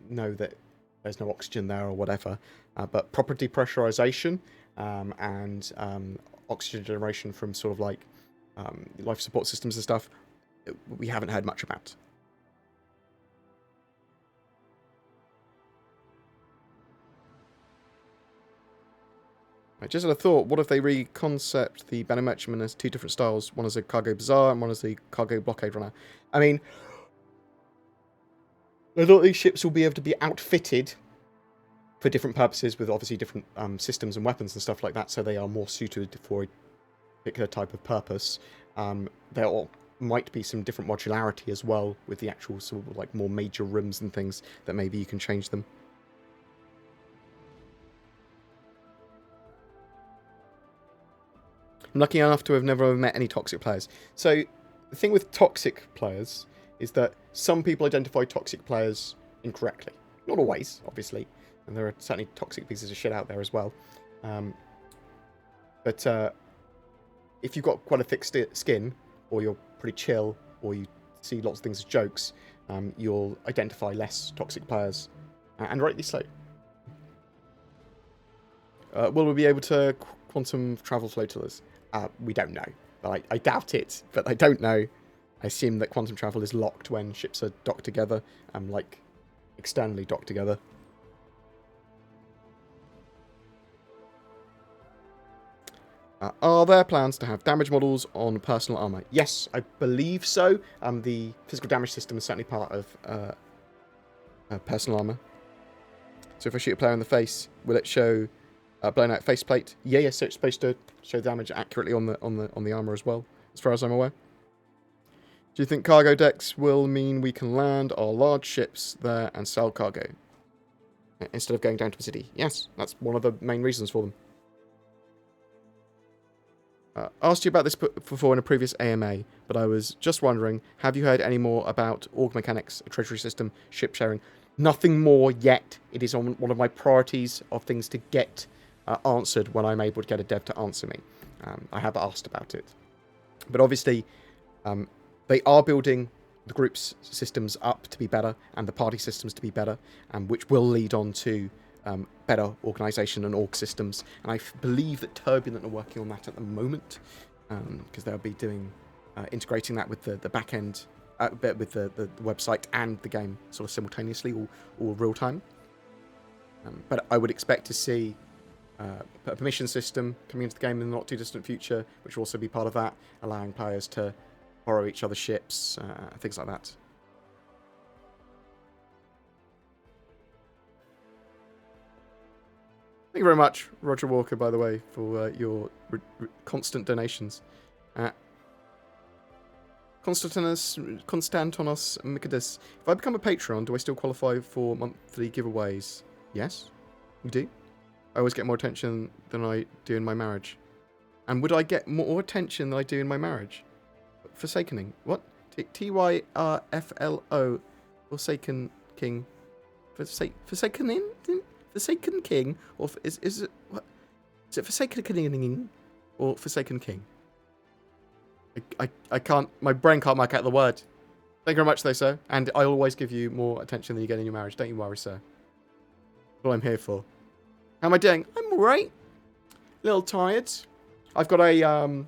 know that there's no oxygen there or whatever. But proper depressurization and oxygen generation from sort of like life support systems and stuff, we haven't heard much about. I just had a thought, what if they reconcept the Banner Merchantman as 2 different styles? One as a cargo bazaar and one as the cargo blockade runner. I mean, I thought these ships will be able to be outfitted for different purposes with obviously different systems and weapons and stuff like that, so they are more suited for a particular type of purpose. There might be some different modularity as well with the actual sort of like more major rooms and things that maybe you can change them. I'm lucky enough to have never met any toxic players. So, the thing with toxic players is that some people identify toxic players incorrectly. Not always, obviously. And there are certainly toxic pieces of shit out there as well. But if you've got quite a thick skin, or you're pretty chill, or you see lots of things as jokes, you'll identify less toxic players. And rightly so. Will we be able to quantum travel flotillas? We don't know. I doubt it, but I don't know. I assume that quantum travel is locked when ships are docked together, like externally docked together. Are there plans to have damage models on personal armor? Yes, I believe so. The physical damage system is certainly part of personal armor. So if I shoot a player in the face, will it show blown out faceplate? Yeah, so it's supposed to show damage accurately on the armor as well, as far as I'm aware. Do you think cargo decks will mean we can land our large ships there and sell cargo instead of going down to a city? Yes, that's one of the main reasons for them. Asked you about this before in a previous AMA, but I was just wondering, have you heard any more about org mechanics, a treasury system, ship sharing? Nothing more yet. It is on one of my priorities of things to get answered when I'm able to get a dev to answer me. I have asked about it. But obviously, they are building the group's systems up to be better and the party systems to be better, which will lead on to better organisation and org systems. And I believe that Turbulent are working on that at the moment, because they'll be doing integrating that with the back end, with the website and the game sort of simultaneously, all real time. But I would expect to see a permission system coming into the game in the not too distant future, which will also be part of that, allowing players to borrow each other's ships, things like that. Thank you very much, Roger Walker, by the way, for your constant donations. Constantinos Mikadis. If I become a Patreon, do I still qualify for monthly giveaways? Yes, we do. I always get more attention than I do in my marriage. And would I get more attention than I do in my marriage? Forsakening. What? Tyrflo. Forsaken king. Forsakening? Forsaken king? Or is it what? Is it Forsaken king or Forsaken king? I can't. My brain can't make out the word. Thank you very much, though, sir. And I always give you more attention than you get in your marriage. Don't you worry, sir. That's what I'm here for. How am I doing? I'm alright. A little tired. I've got a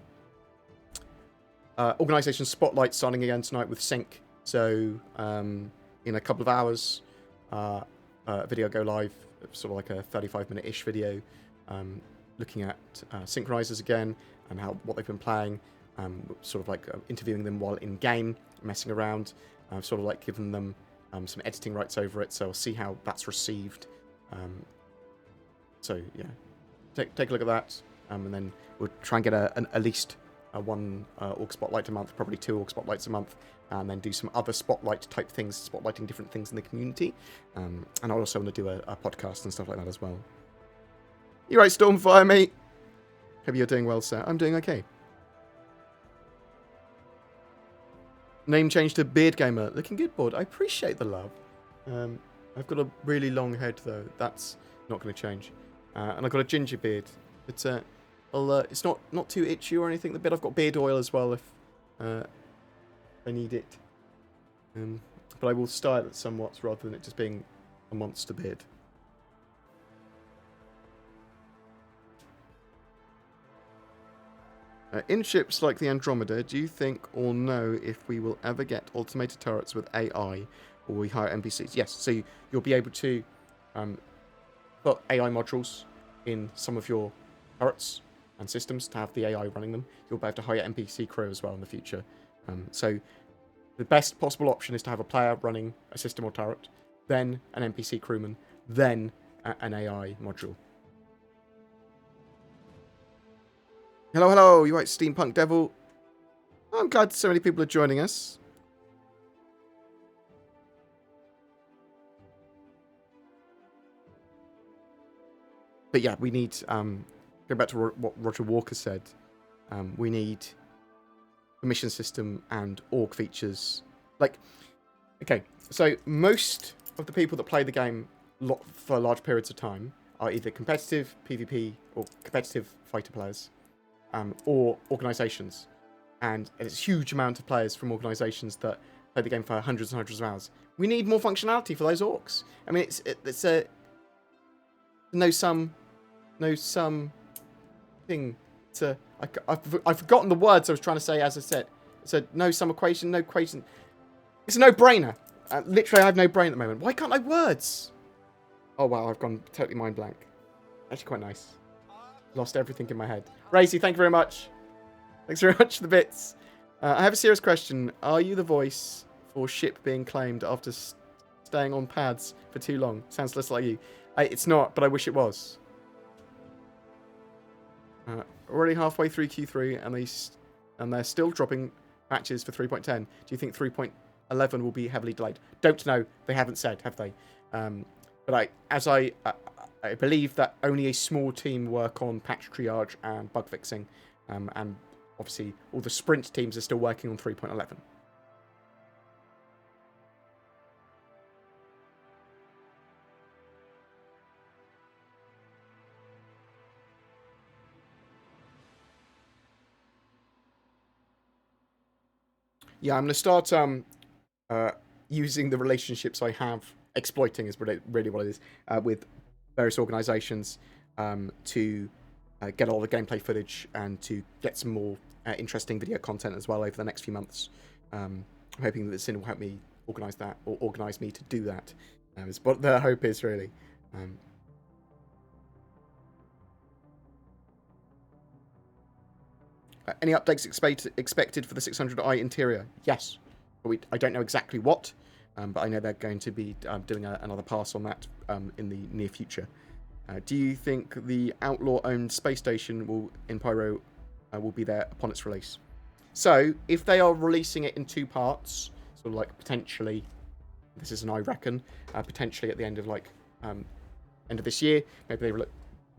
organisation spotlight starting again tonight with Sync. So in a couple of hours, video go live. Sort of like a 35-minute-ish video, looking at synchronizers again and what they've been playing. Sort of like interviewing them while in game, messing around. Sort of like giving them some editing rights over it. So I'll see how that's received. So yeah, take a look at that, and then we'll try and get at least one org spotlight a month, probably 2 org spotlights a month, and then do some other spotlight type things, spotlighting different things in the community. And I also want to do a podcast and stuff like that as well. You right, Stormfire, mate? Hope you're doing well, sir. I'm doing okay. Name change to BoredGamer. Looking good, Board. I appreciate the love. I've got a really long head, though. That's not going to change. And I've got a ginger beard. But it's not too itchy or anything. The bit I've got beard oil as well if I need it. But I will style it somewhat rather than it just being a monster beard. In ships like the Andromeda, do you think or know if we will ever get automated turrets with AI, or we hire NPCs? Yes, so you'll be able to put AI modules in some of your turrets and systems to have the AI running them. You'll be able to hire NPC crew as well in the future. So the best possible option is to have a player running a system or turret, then an NPC crewman, then an AI module. Hello, hello, you right, Steampunk Devil? I'm glad so many people are joining us. But yeah, we need, going back to what Roger Walker said, we need a mission system and org features. Like, okay, so most of the people that play the game for large periods of time are either competitive PvP or competitive fighter players. Or organisations, and it's a huge amount of players from organisations that play the game for hundreds and hundreds of hours. We need more functionality for those orcs. I mean, it's a no sum thing. I've forgotten the words I was trying to say as I said. It's a no sum equation, no equation. It's a no brainer. Literally, I have no brain at the moment. Why can't I words? Oh wow, I've gone totally mind blank. Actually, quite nice. Lost everything in my head. Racy, thank you very much. Thanks very much for the bits. I have a serious question. Are you the voice for ship being claimed after staying on pads for too long? Sounds less like you. It's not, but I wish it was. Already halfway through Q3, and they're still dropping patches for 3.10. Do you think 3.11 will be heavily delayed? Don't know. They haven't said, have they? But I believe that only a small team work on patch triage and bug fixing, and obviously all the sprint teams are still working on 3.11. Yeah, I'm going to start using the relationships I have, exploiting is really what it is, with various organisations to get all the gameplay footage and to get some more interesting video content as well over the next few months. I'm hoping that Sin will help me organise that, or organise me to do that. Is what the hope is, really. Any updates expected for the 600i interior? Yes. I don't know exactly what, but I know they're going to be doing another pass on that in the near future. Do you think the Outlaw-owned space station in Pyro will be there upon its release? So, if they are releasing it in 2 parts, sort of like potentially, this is an I reckon, potentially at the end of end of this year, maybe they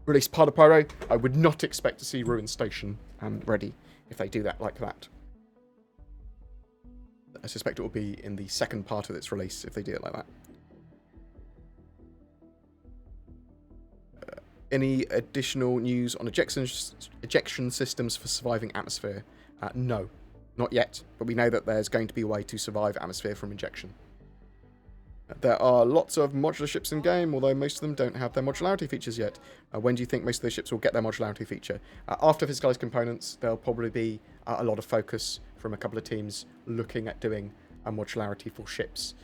release part of Pyro. I would not expect to see Ruin Station ready if they do that like that. I suspect it will be in the second part of its release if they do it like that. Any additional news on ejection systems for surviving atmosphere? No, not yet. But we know that there's going to be a way to survive atmosphere from injection. There are lots of modular ships in game, although most of them don't have their modularity features yet. When do you think most of those ships will get their modularity feature? After physicalized components, there'll probably be a lot of focus from a couple of teams looking at doing a modularity for ships.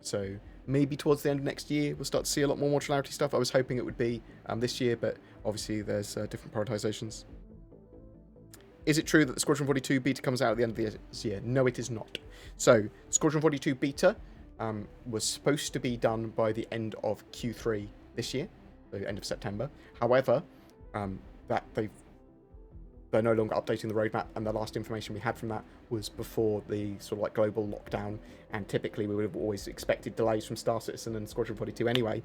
So maybe towards the end of next year, we'll start to see a lot more modularity stuff. I was hoping it would be this year, but obviously there's different prioritizations. Is it true that the Squadron 42 beta comes out at the end of this year? No, it is not. So, Squadron 42 beta was supposed to be done by the end of Q3 this year, the end of September. However, they're no longer updating the roadmap, and the last information we had from that was before the sort of like global lockdown, and typically we would have always expected delays from Star Citizen and Squadron 42 anyway.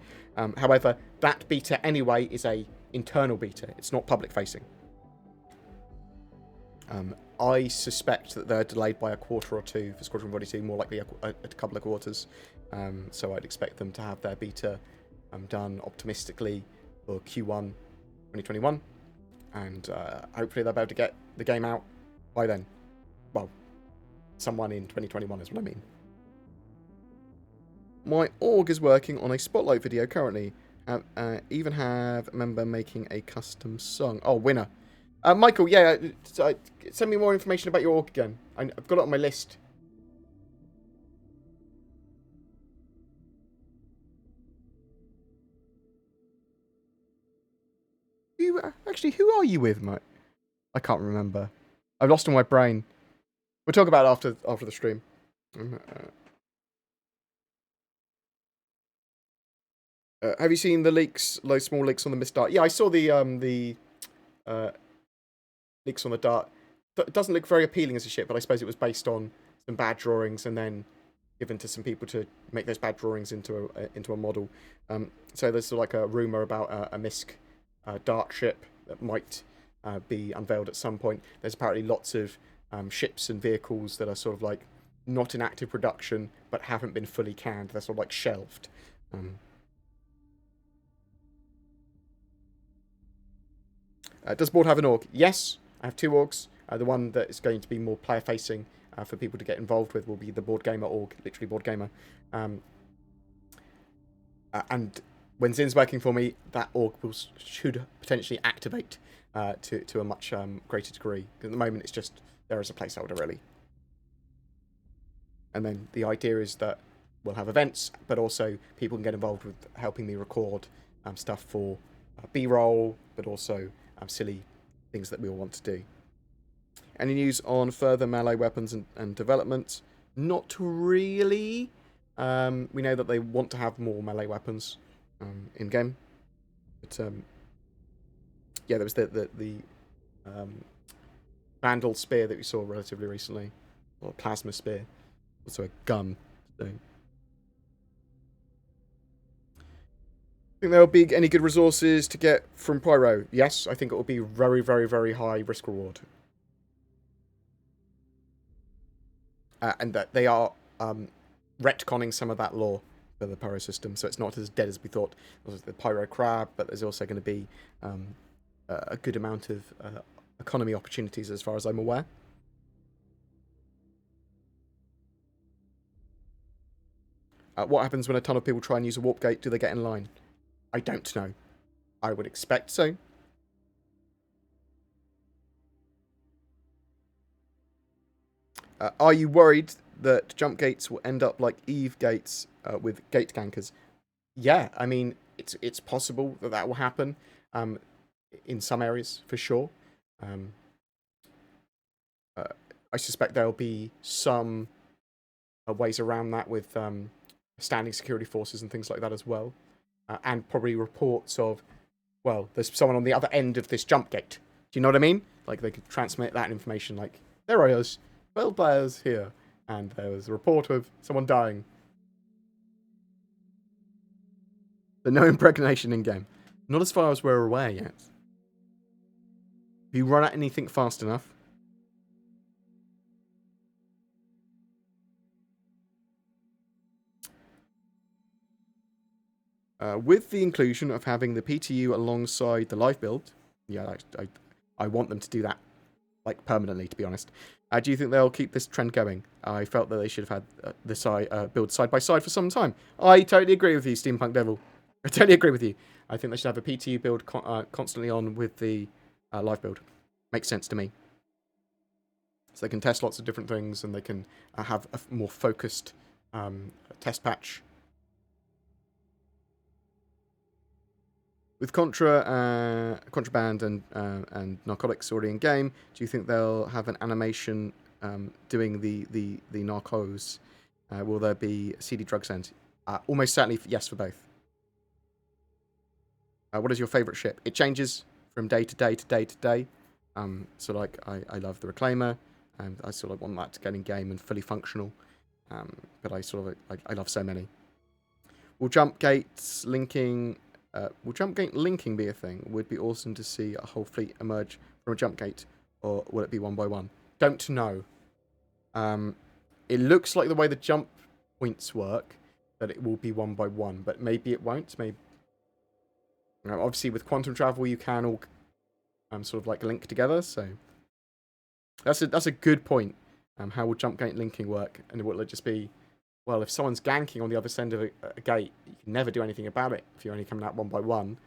However, that beta anyway is a internal beta. It's not public facing. I suspect that they're delayed by a quarter or two for Squadron 42, more likely a couple of quarters. So I'd expect them to have their beta done optimistically for Q1 2021. And hopefully they'll be able to get the game out by then. Well, someone in 2021 is what I mean. My org is working on a spotlight video currently. Even have a member making a custom song. Oh, winner. Michael, yeah, send me more information about your org again. I've got it on my list. Actually, who are you with, mate? I can't remember. I've lost in my brain. We'll talk about it after the stream. Have you seen the leaks, those small leaks on the Miss Dart? Yeah, I saw the leaks on the Dart. It doesn't look very appealing as a ship, but I suppose it was based on some bad drawings and then given to some people to make those bad drawings into a model. So there's sort of like a rumor about a MISC Dart ship that might be unveiled at some point. There's apparently lots of ships and vehicles that are sort of like not in active production but haven't been fully canned. They're sort of like shelved. Does board have an org? Yes, I have two orgs. The one that is going to be more player-facing for people to get involved with will be the BoredGamer org, literally BoredGamer. And when Zin's working for me, that org should potentially activate to a much greater degree. At the moment, it's just there as a placeholder, really. And then the idea is that we'll have events, but also people can get involved with helping me record stuff for B-roll, but also silly things that we all want to do. Any news on further melee weapons and development? Not really. We know that they want to have more melee weapons in game, but yeah, there was the Vandal spear that we saw relatively recently, or plasma spear, also a gun. So. Think there will be any good resources to get from Pyro? Yes, I think it will be very, very, very high risk reward. And that they are retconning some of that lore for the Pyro system, so it's not as dead as we thought. There's the Pyro crab, but there's also going to be a good amount of economy opportunities as far as I'm aware. What happens when a ton of people try and use a warp gate? Do they get in line? I don't know. I would expect so. Are you worried that jump gates will end up like Eve gates with gate gankers? Yeah, I mean, it's possible that will happen in some areas, for sure. I suspect there'll be some ways around that with standing security forces and things like that as well. And probably reports of, well, there's someone on the other end of this jump gate. Do you know what I mean? Like, they could transmit that information, like, there I is, 12 players here, and there was a report of someone dying. So no impregnation in-game. Not as far as we're aware yet. Have you run at anything fast enough? With the inclusion of having the PTU alongside the live build, yeah, I want them to do that, like, permanently, to be honest. Do you think they'll keep this trend going? I felt that they should have had the build side by side for some time. I totally agree with you, Steampunk Devil. I totally agree with you. I think they should have a PTU build constantly on with the live build. Makes sense to me. So they can test lots of different things, and they can have a more focused test patch. With contraband and narcotics already in game, do you think they'll have an animation doing the narcos? Will there be CD drug send? Almost certainly yes for both. What is your favourite ship? It changes from day to day to day to day. So like I love the Reclaimer, and I sort of want that to get in game and fully functional. But I love so many. Will jump gate linking be a thing? Would be awesome to see a whole fleet emerge from a jump gate, or will it be one by one? Don't know. It looks like the way the jump points work that it will be one by one, but maybe it won't. Maybe obviously with quantum travel you can all sort of like link together. So that's a good point. How will jump gate linking work, and will it just be? Well, if someone's ganking on the other end of a gate, you can never do anything about it if you're only coming out one by one.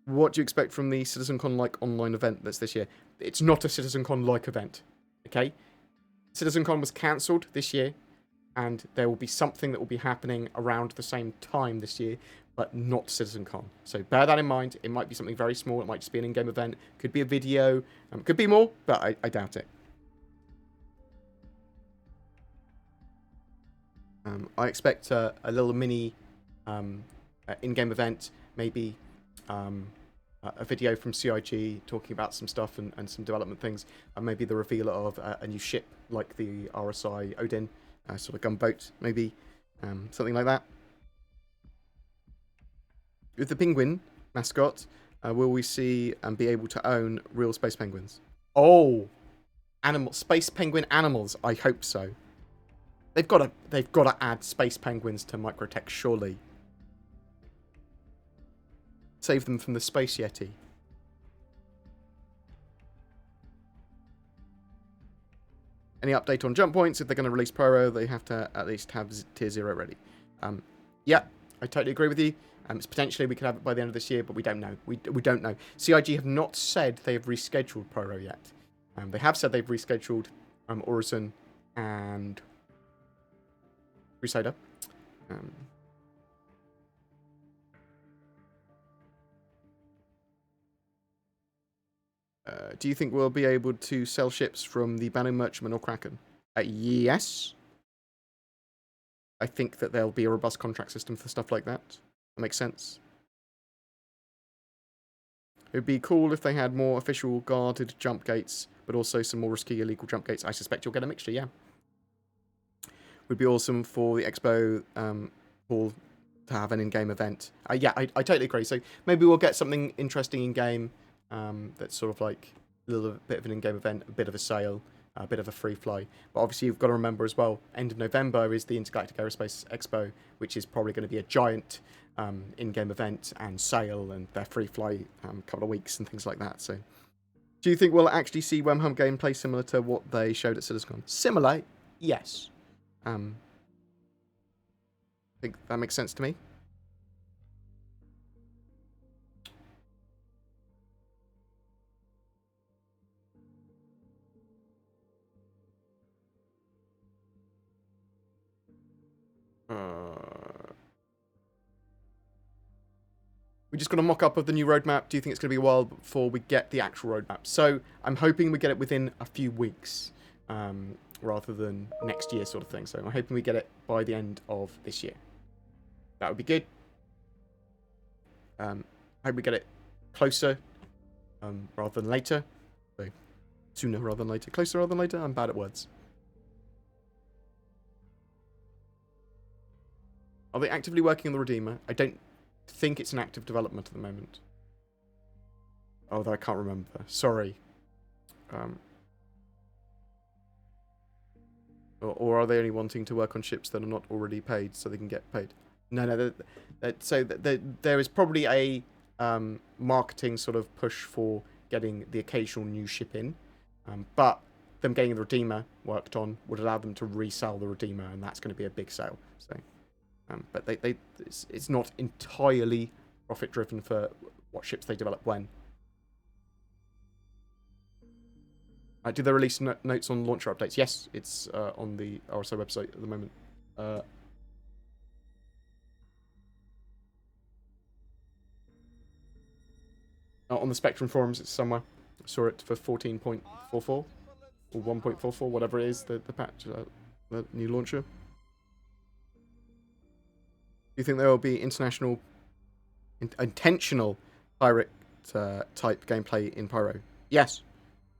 What do you expect from the CitizenCon-like online event that's this year? It's not a CitizenCon-like event, okay? CitizenCon was cancelled this year, and there will be something that will be happening around the same time this year, but not CitizenCon. So bear that in mind. It might be something very small. It might just be an in-game event. Could be a video. Could be more, but I doubt it. I expect a little mini in-game event, maybe a video from CIG talking about some stuff and some development things, and maybe the reveal of a new ship like the RSI Odin, sort of gunboat, maybe something like that. With the penguin mascot, will we see and be able to own real space penguins? Oh, space penguin animals. I hope so. They've got to add space penguins to Microtech, surely. Save them from the space yeti. Any update on jump points? If they're going to release Pyro, they have to at least have tier 0 ready. Yeah, I totally agree with you. It's potentially we could have it by the end of this year, but we don't know. We don't know. CIG have not said they have rescheduled Pyro yet. They have said they've rescheduled Orison and Crusader. Do you think we'll be able to sell ships from the Banu Merchantman or Kraken? Yes. I think that there'll be a robust contract system for stuff like that. That makes sense. It would be cool if they had more official guarded jump gates, but also some more risky illegal jump gates. I suspect you'll get a mixture, yeah. Would be awesome for the Expo hall to have an in-game event. Yeah, I totally agree. So maybe we'll get something interesting in-game that's sort of like a little bit of an in-game event, a bit of a sale, a bit of a free fly. But obviously you've got to remember as well, end of November is the Intergalactic Aerospace Expo, which is probably going to be a giant in-game event and sale and their free fly couple of weeks and things like that. So do you think we'll actually see Wormhub gameplay similar to what they showed at CitizenCon? Similar, yes. I think that makes sense to me. We just got a mock-up of the new roadmap. Do you think it's going to be a while before we get the actual roadmap? So I'm hoping we get it within a few weeks, rather than next year sort of thing. So I'm hoping we get it by the end of this year. That would be good. I hope we get it closer rather than later. So sooner rather than later. Closer rather than later. I'm bad at words. Are they actively working on the Redeemer? I don't think it's an active development at the moment. Although I can't remember. Sorry. Or are they only wanting to work on ships that are not already paid so they can get paid? No. There is probably a marketing sort of push for getting the occasional new ship in. But them getting the Redeemer worked on would allow them to resell the Redeemer, and that's going to be a big sale. So, but it's not entirely profit driven for what ships they develop when. Do they release notes on launcher updates? Yes, it's on the RSO website at the moment. On the Spectrum forums, it's somewhere. I saw it for 14.44 or 1.44, whatever it is, the patch, the new launcher. Do you think there will be intentional pirate type gameplay in Pyro? Yes.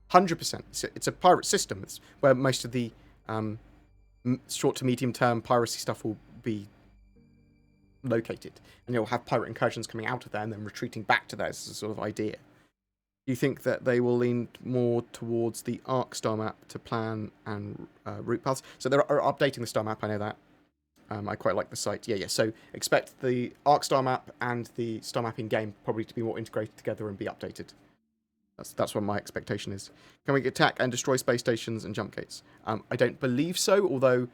100%. It's a pirate system. It's where most of the short to medium term piracy stuff will be located. And you'll have pirate incursions coming out of there and then retreating back to there as a sort of idea. Do you think that they will lean more towards the Arc star map to plan and route paths? So they're updating the star map, I know that. I quite like the site. Yeah. So expect the Arc star map and the star map in game probably to be more integrated together and be updated. That's what my expectation is. Can we attack and destroy space stations and jump gates? I don't believe so, although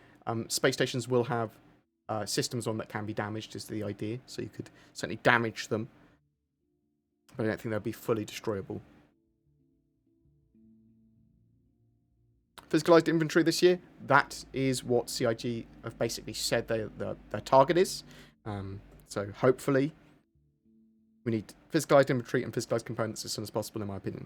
space stations will have systems on that can be damaged, is the idea. So you could certainly damage them. But I don't think they'll be fully destroyable. Physicalized inventory this year, that is what CIG have basically said their target is. So hopefully we need physicalized inventory and physicalized components as soon as possible, in my opinion.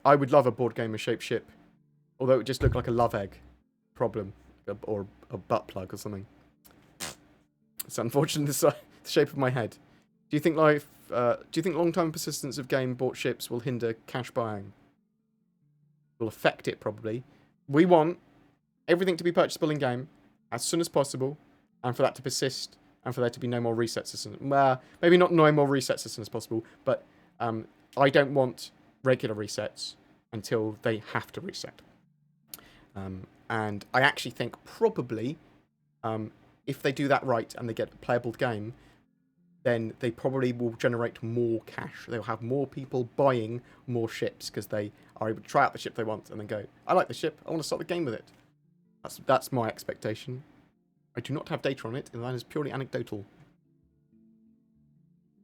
I would love a BoredGamer shaped ship, although it would just look like a love egg problem, or a butt plug or something. It's unfortunate the shape of my head. Do you think long-term persistence of game bought ships will hinder cash buying? Will affect it, probably. We want everything to be purchasable in game as soon as possible, and for that to persist, and for there to be no more resets as soon as... maybe not no more resets as soon as possible, but I don't want regular resets until they have to reset. And I actually think probably if they do that right and they get a playable game, then they probably will generate more cash. They'll have more people buying more ships because they are able to try out the ship they want and then go, I like the ship, I want to start the game with it. That's my expectation. I do not have data on it, and that is purely anecdotal.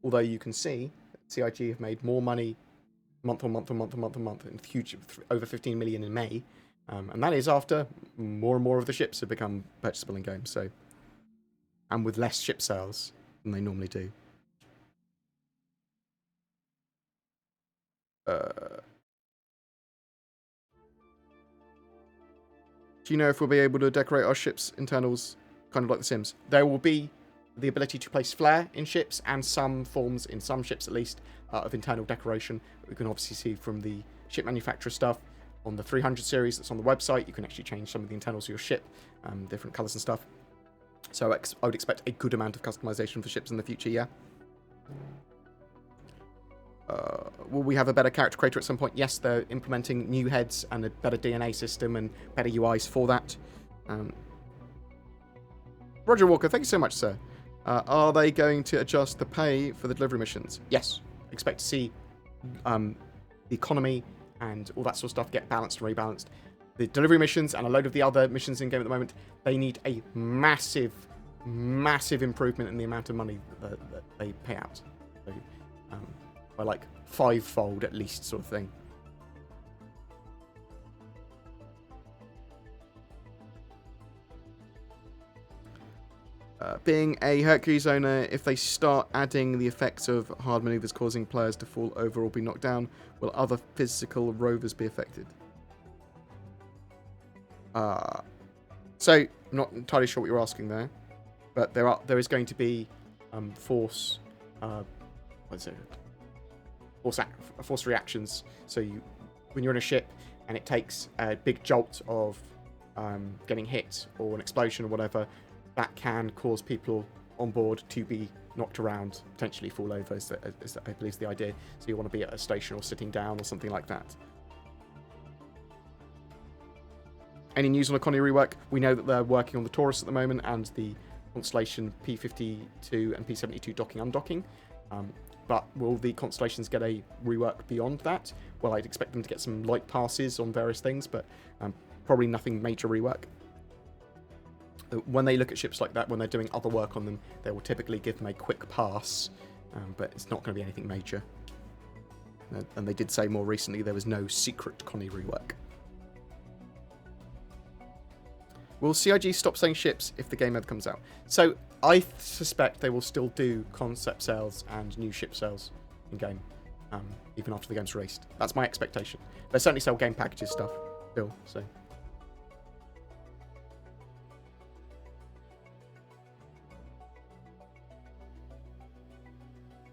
Although you can see that CIG have made more money month on month, and huge, over 15 million in May. And that is after more and more of the ships have become purchasable in game. So, and with less ship sales than they normally do. Do you know if we'll be able to decorate our ships' internals kind of like The Sims? There will be the ability to place flair in ships and some forms, in some ships at least, of internal decoration. We can obviously see from the ship manufacturer stuff on the 300 series that's on the website. You can actually change some of the internals of your ship, different colours and stuff. So I would expect a good amount of customization for ships in the future, yeah. Will we have a better character creator at some point? Yes, they're implementing new heads and a better DNA system and better UIs for that. Roger Walker, thank you so much, sir. Are they going to adjust the pay for the delivery missions? Yes. Expect to see the economy and all that sort of stuff get balanced and rebalanced. The delivery missions and a load of the other missions in game at the moment, they need a massive, massive improvement in the amount of money that they pay out. So, by like 5-fold at least, sort of thing. Being a Hercules owner, if they start adding the effects of hard maneuvers causing players to fall over or be knocked down, will other physical rovers be affected? So, I'm not entirely sure what you're asking there, but there is going to be force. What is it? force reactions. So when you're in a ship and it takes a big jolt of getting hit or an explosion or whatever, that can cause people on board to be knocked around, potentially fall over, is I believe is the idea. So you want to be at a station or sitting down or something like that. Any news on a Connie rework? We know that they're working on the Taurus at the moment and the Constellation P52 and P72 docking undocking. But will the Constellations get a rework beyond that? Well, I'd expect them to get some light passes on various things, but probably nothing major rework. When they look at ships like that, when they're doing other work on them, they will typically give them a quick pass, but it's not going to be anything major. And they did say more recently there was no secret Connie rework. Will CIG stop selling ships if the game ever comes out? So I suspect they will still do concept sales and new ship sales in game, even after the game's released. That's my expectation. They certainly sell game packages stuff still. So.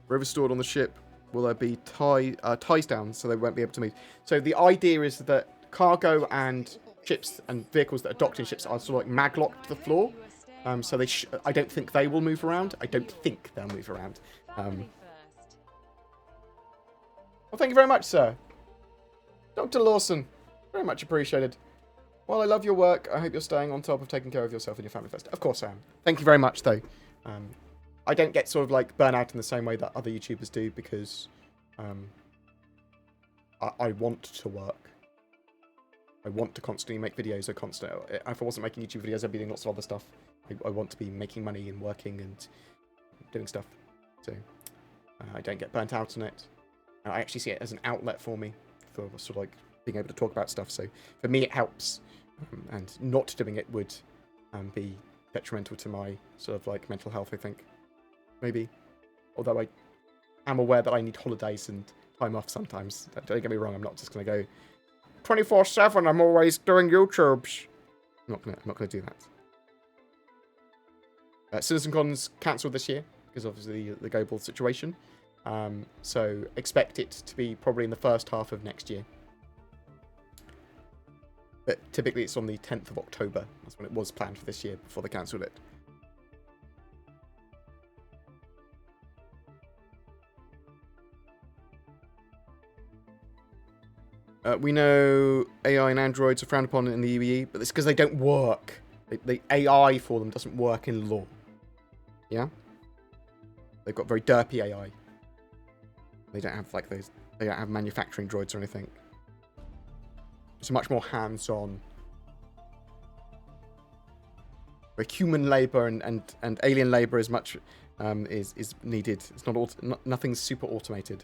River stored on the ship. Will there be ties down so they won't be able to move? So the idea is that cargo and ships and vehicles that are docked in ships are sort of like maglocked to the floor. So they I don't think they will move around. I don't think they'll move around. Well, thank you very much, sir. Dr. Lawson. Very much appreciated. Well, I love your work. I hope you're staying on top of taking care of yourself and your family first. Of course I am. Thank you very much, though. I don't get sort of like burnout in the same way that other YouTubers do because I want to work. I want to constantly make videos. If I wasn't making YouTube videos, I'd be doing lots of other stuff. I want to be making money and working and doing stuff. So I don't get burnt out on it. I actually see it as an outlet for me, for sort of like being able to talk about stuff. So for me, it helps. And not doing it would be detrimental to my sort of like mental health, I think. Maybe. Although I am aware that I need holidays and time off sometimes. Don't get me wrong, I'm not just going to go 24/7, I'm always doing YouTubes. I'm not gonna do that. CitizenCon's cancelled this year because obviously the global situation. So expect it to be probably in the first half of next year. But typically it's on the 10th of October. That's when it was planned for this year before they cancelled it. We know AI and androids are frowned upon in the UEE, but it's because they don't work. The AI for them doesn't work in law. Yeah? They've got very derpy AI. They don't have like those. They don't have manufacturing droids or anything. It's much more hands-on. Where human labour and alien labour is much is needed. It's not nothing's super automated.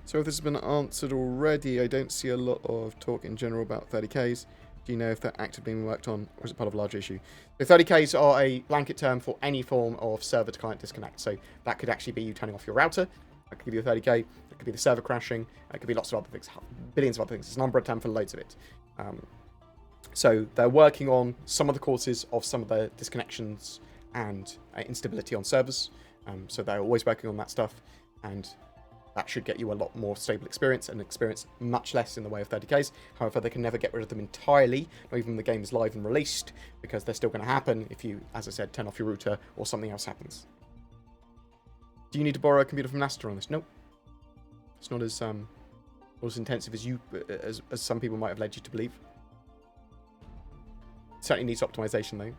So if this has been answered already, I don't see a lot of talk in general about 30Ks. Do you know if they're actively being worked on, or is it part of a larger issue? The 30Ks are a blanket term for any form of server-to-client disconnect. So that could actually be you turning off your router. That could give you a 30K. It could be the server crashing. It could be lots of other things, billions of other things. It's an umbrella term for loads of it. So they're working on some of the causes of some of the disconnections and instability on servers. So they're always working on that stuff. And that should get you a lot more stable experience and experience much less in the way of 30Ks. However, they can never get rid of them entirely, not even when the game is live and released, because they're still going to happen if you, as I said, turn off your router or something else happens. Do you need to borrow a computer from NASA on this? Nope. It's not as intensive as as some people might have led you to believe. It certainly needs optimization though.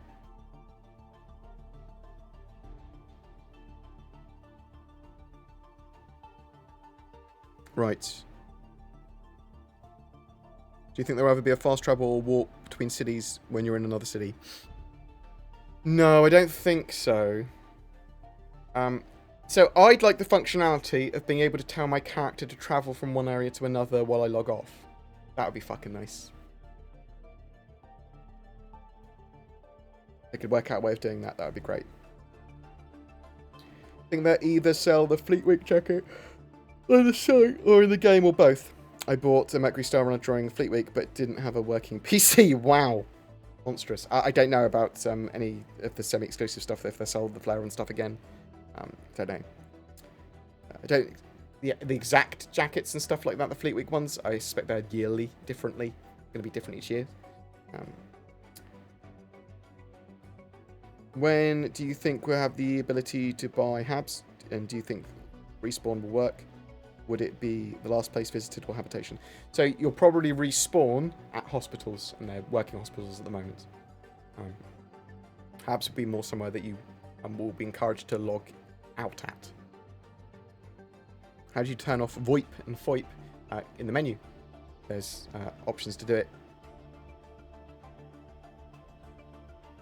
Right. Do you think there will ever be a fast travel or warp between cities when you're in another city? No, I don't think so. So I'd like the functionality of being able to tell my character to travel from one area to another while I log off. That would be fucking nice. I could work out a way of doing that. That would be great. I think they either sell the Fleet Week jacket on the site or in the game or both. I bought a Mercury Star Runner during Fleet Week but didn't have a working PC. Wow. monstrous. I don't know about any of the semi-exclusive stuff, if they sold the flare and stuff again. Don't know. I don't... The exact jackets and stuff like that, the Fleet Week ones, I suspect they're yearly, differently. Going to be different each year. When do you think we'll have the ability to buy habs? And do you think respawn will work? Would it be the last place visited or habitation? So you'll probably respawn at hospitals, and they're working hospitals at the moment. Habs would be more somewhere that you will be encouraged to log out at. How do you turn off VoIP and FOIP in the menu? There's options to do it.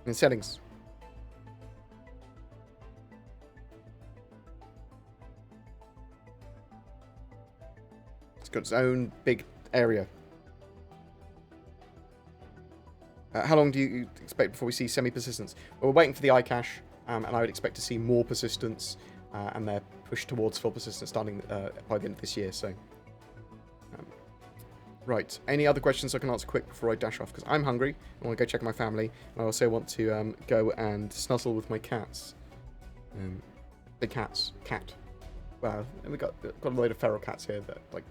In settings. It's got its own big area. How long do you expect before we see semi-persistence? Well, we're waiting for the iCache, and I would expect to see more persistence, and they're pushed towards full persistence starting by the end of this year. So, right. Any other questions I can answer quick before I dash off? Because I'm hungry. I want to go check on my family. And I also want to go and snuzzle with my cats. Big cats. Cat. Wow. And we got a load of feral cats here that, like,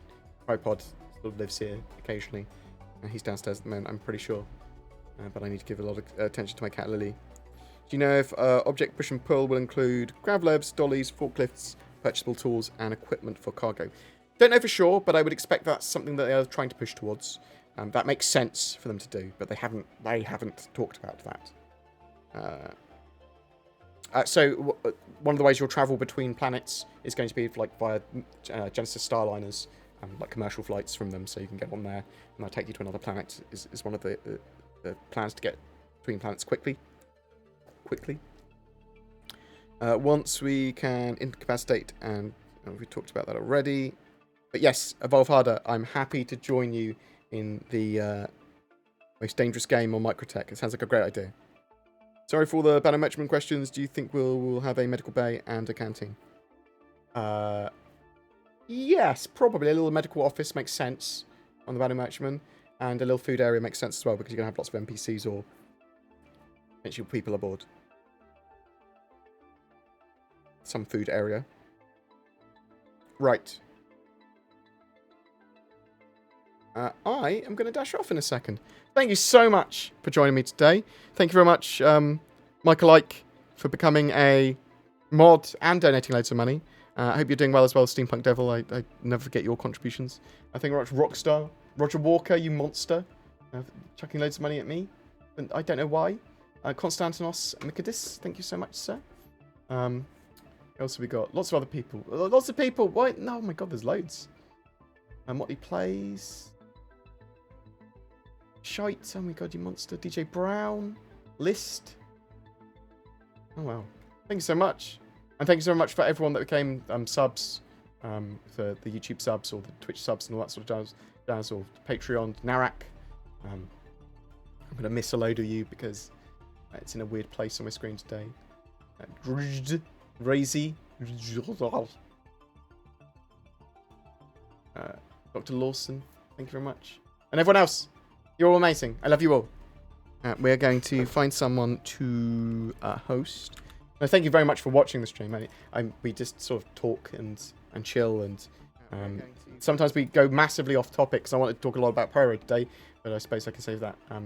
Tripod sort of lives here occasionally. And he's downstairs at the moment, I'm pretty sure. But I need to give a lot of attention to my cat Lily. Do you know if object push and pull will include gravlebs, dollies, forklifts, purchasable tools, and equipment for cargo? Don't know for sure, but I would expect that's something that they are trying to push towards. That makes sense for them to do, but they haven't talked about that. So one of the ways you'll travel between planets is going to be like via Genesis Starliners, like commercial flights from them, so you can get on there and they'll take you to another planet. Is one of the plans to get between planets quickly. Once we can incapacitate, and we talked about that already. But yes, Evolve Harder, I'm happy to join you in the most dangerous game on Microtech. It sounds like a great idea. Sorry for all the Banner Merchantman questions. Do you think we'll have a medical bay and a canteen? Yes, probably. A little medical office makes sense on the Banner Merchantman. And a little food area makes sense as well, because you're going to have lots of NPCs or potential people aboard. Some food area. Right. I am going to dash off in a second. Thank you so much for joining me today. Thank you very much, Michael Ike, for becoming a mod and donating loads of money. I hope you're doing well as well, Steampunk Devil. I never forget your contributions. I think very much Rockstar. Roger Walker, you monster. Chucking loads of money at me. And I don't know why. Konstantinos Mikadis, thank you so much, sir. What else have we got? Lots of other people. Lots of people. Why? No, oh my god, there's loads. What he plays. Shite. Oh my god, you monster. DJ Brown. List. Oh wow. Thank you so much. And thank you so much for everyone that became subs. For the YouTube subs or the Twitch subs and all that sort of jazz. Or Patreon. Narak. I'm going to miss a load of you because it's in a weird place on my screen today. Razy. Dr. Lawson, thank you very much. And everyone else, you're all amazing. I love you all. We're going to find someone to host. No, thank you very much for watching the stream. We just sort of talk and chill, and sometimes we go massively off topic, because I wanted to talk a lot about Pyro today, but I suppose I can save that. A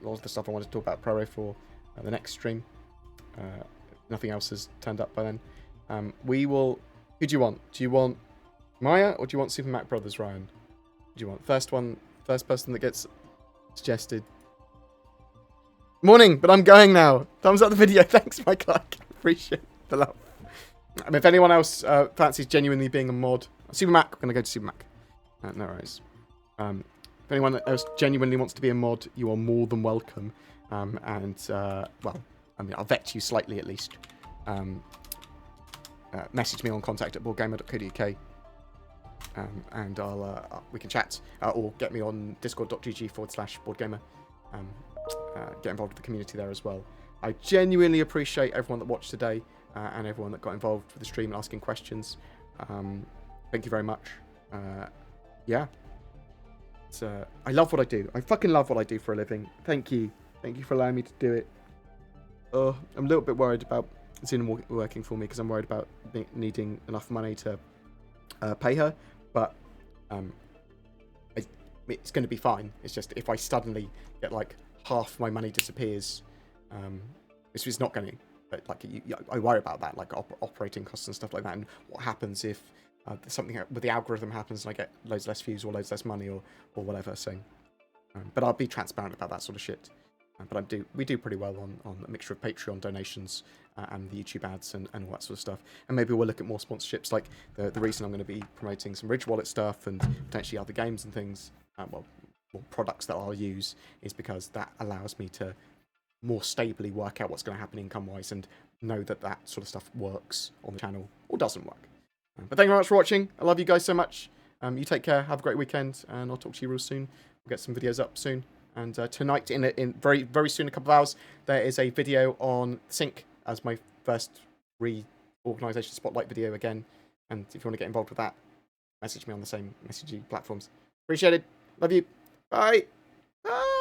lot of the stuff I wanted to talk about Pyro for the next stream. Nothing else has turned up by then. We will... Who do you want? Do you want Maya, or do you want Super Mac Brothers, Ryan? Do you want first person that gets suggested? Morning, but I'm going now. Thumbs up the video. Thanks, Mike. Appreciate the love. If anyone else fancies genuinely being a mod, Super Mac, I'm going to go to Super Mac. No worries. If anyone else genuinely wants to be a mod, you are more than welcome. Well, I mean, I'll vet you slightly at least. Message me on contact@boardgamer.co.uk. And we can chat, or get me on discord.gg/boardgamer. Get involved with the community there as well. I genuinely appreciate everyone that watched today, and everyone that got involved with the stream and asking questions. Thank you very much. Yeah. I love what I do. I fucking love what I do for a living. Thank you Thank you for allowing me to do it. I'm a little bit worried about Xena working for me because I'm worried about needing enough money to pay her. But it's going to be fine. It's just if I suddenly get like half my money disappears, it's not going to. But like I worry about that, like operating costs and stuff like that, and what happens if something with the algorithm happens and I get loads less views or loads less money or whatever. So, but I'll be transparent about that sort of shit. But we do pretty well on a mixture of Patreon donations and the YouTube ads and all that sort of stuff. And maybe we'll look at more sponsorships. Like the reason I'm going to be promoting some Ridge Wallet stuff and potentially other games and things, well, products that I'll use, is because that allows me to more stably work out what's going to happen income-wise and know that sort of stuff works on the channel or doesn't work. But thank you very much for watching. I love you guys so much. You take care. Have a great weekend, and I'll talk to you real soon. We'll get some videos up soon. And tonight, in very, very soon, a couple of hours, there is a video on Sync as my first reorganisation spotlight video again. And if you want to get involved with that, message me on the same messaging platforms. Appreciate it. Love you. Bye. Bye.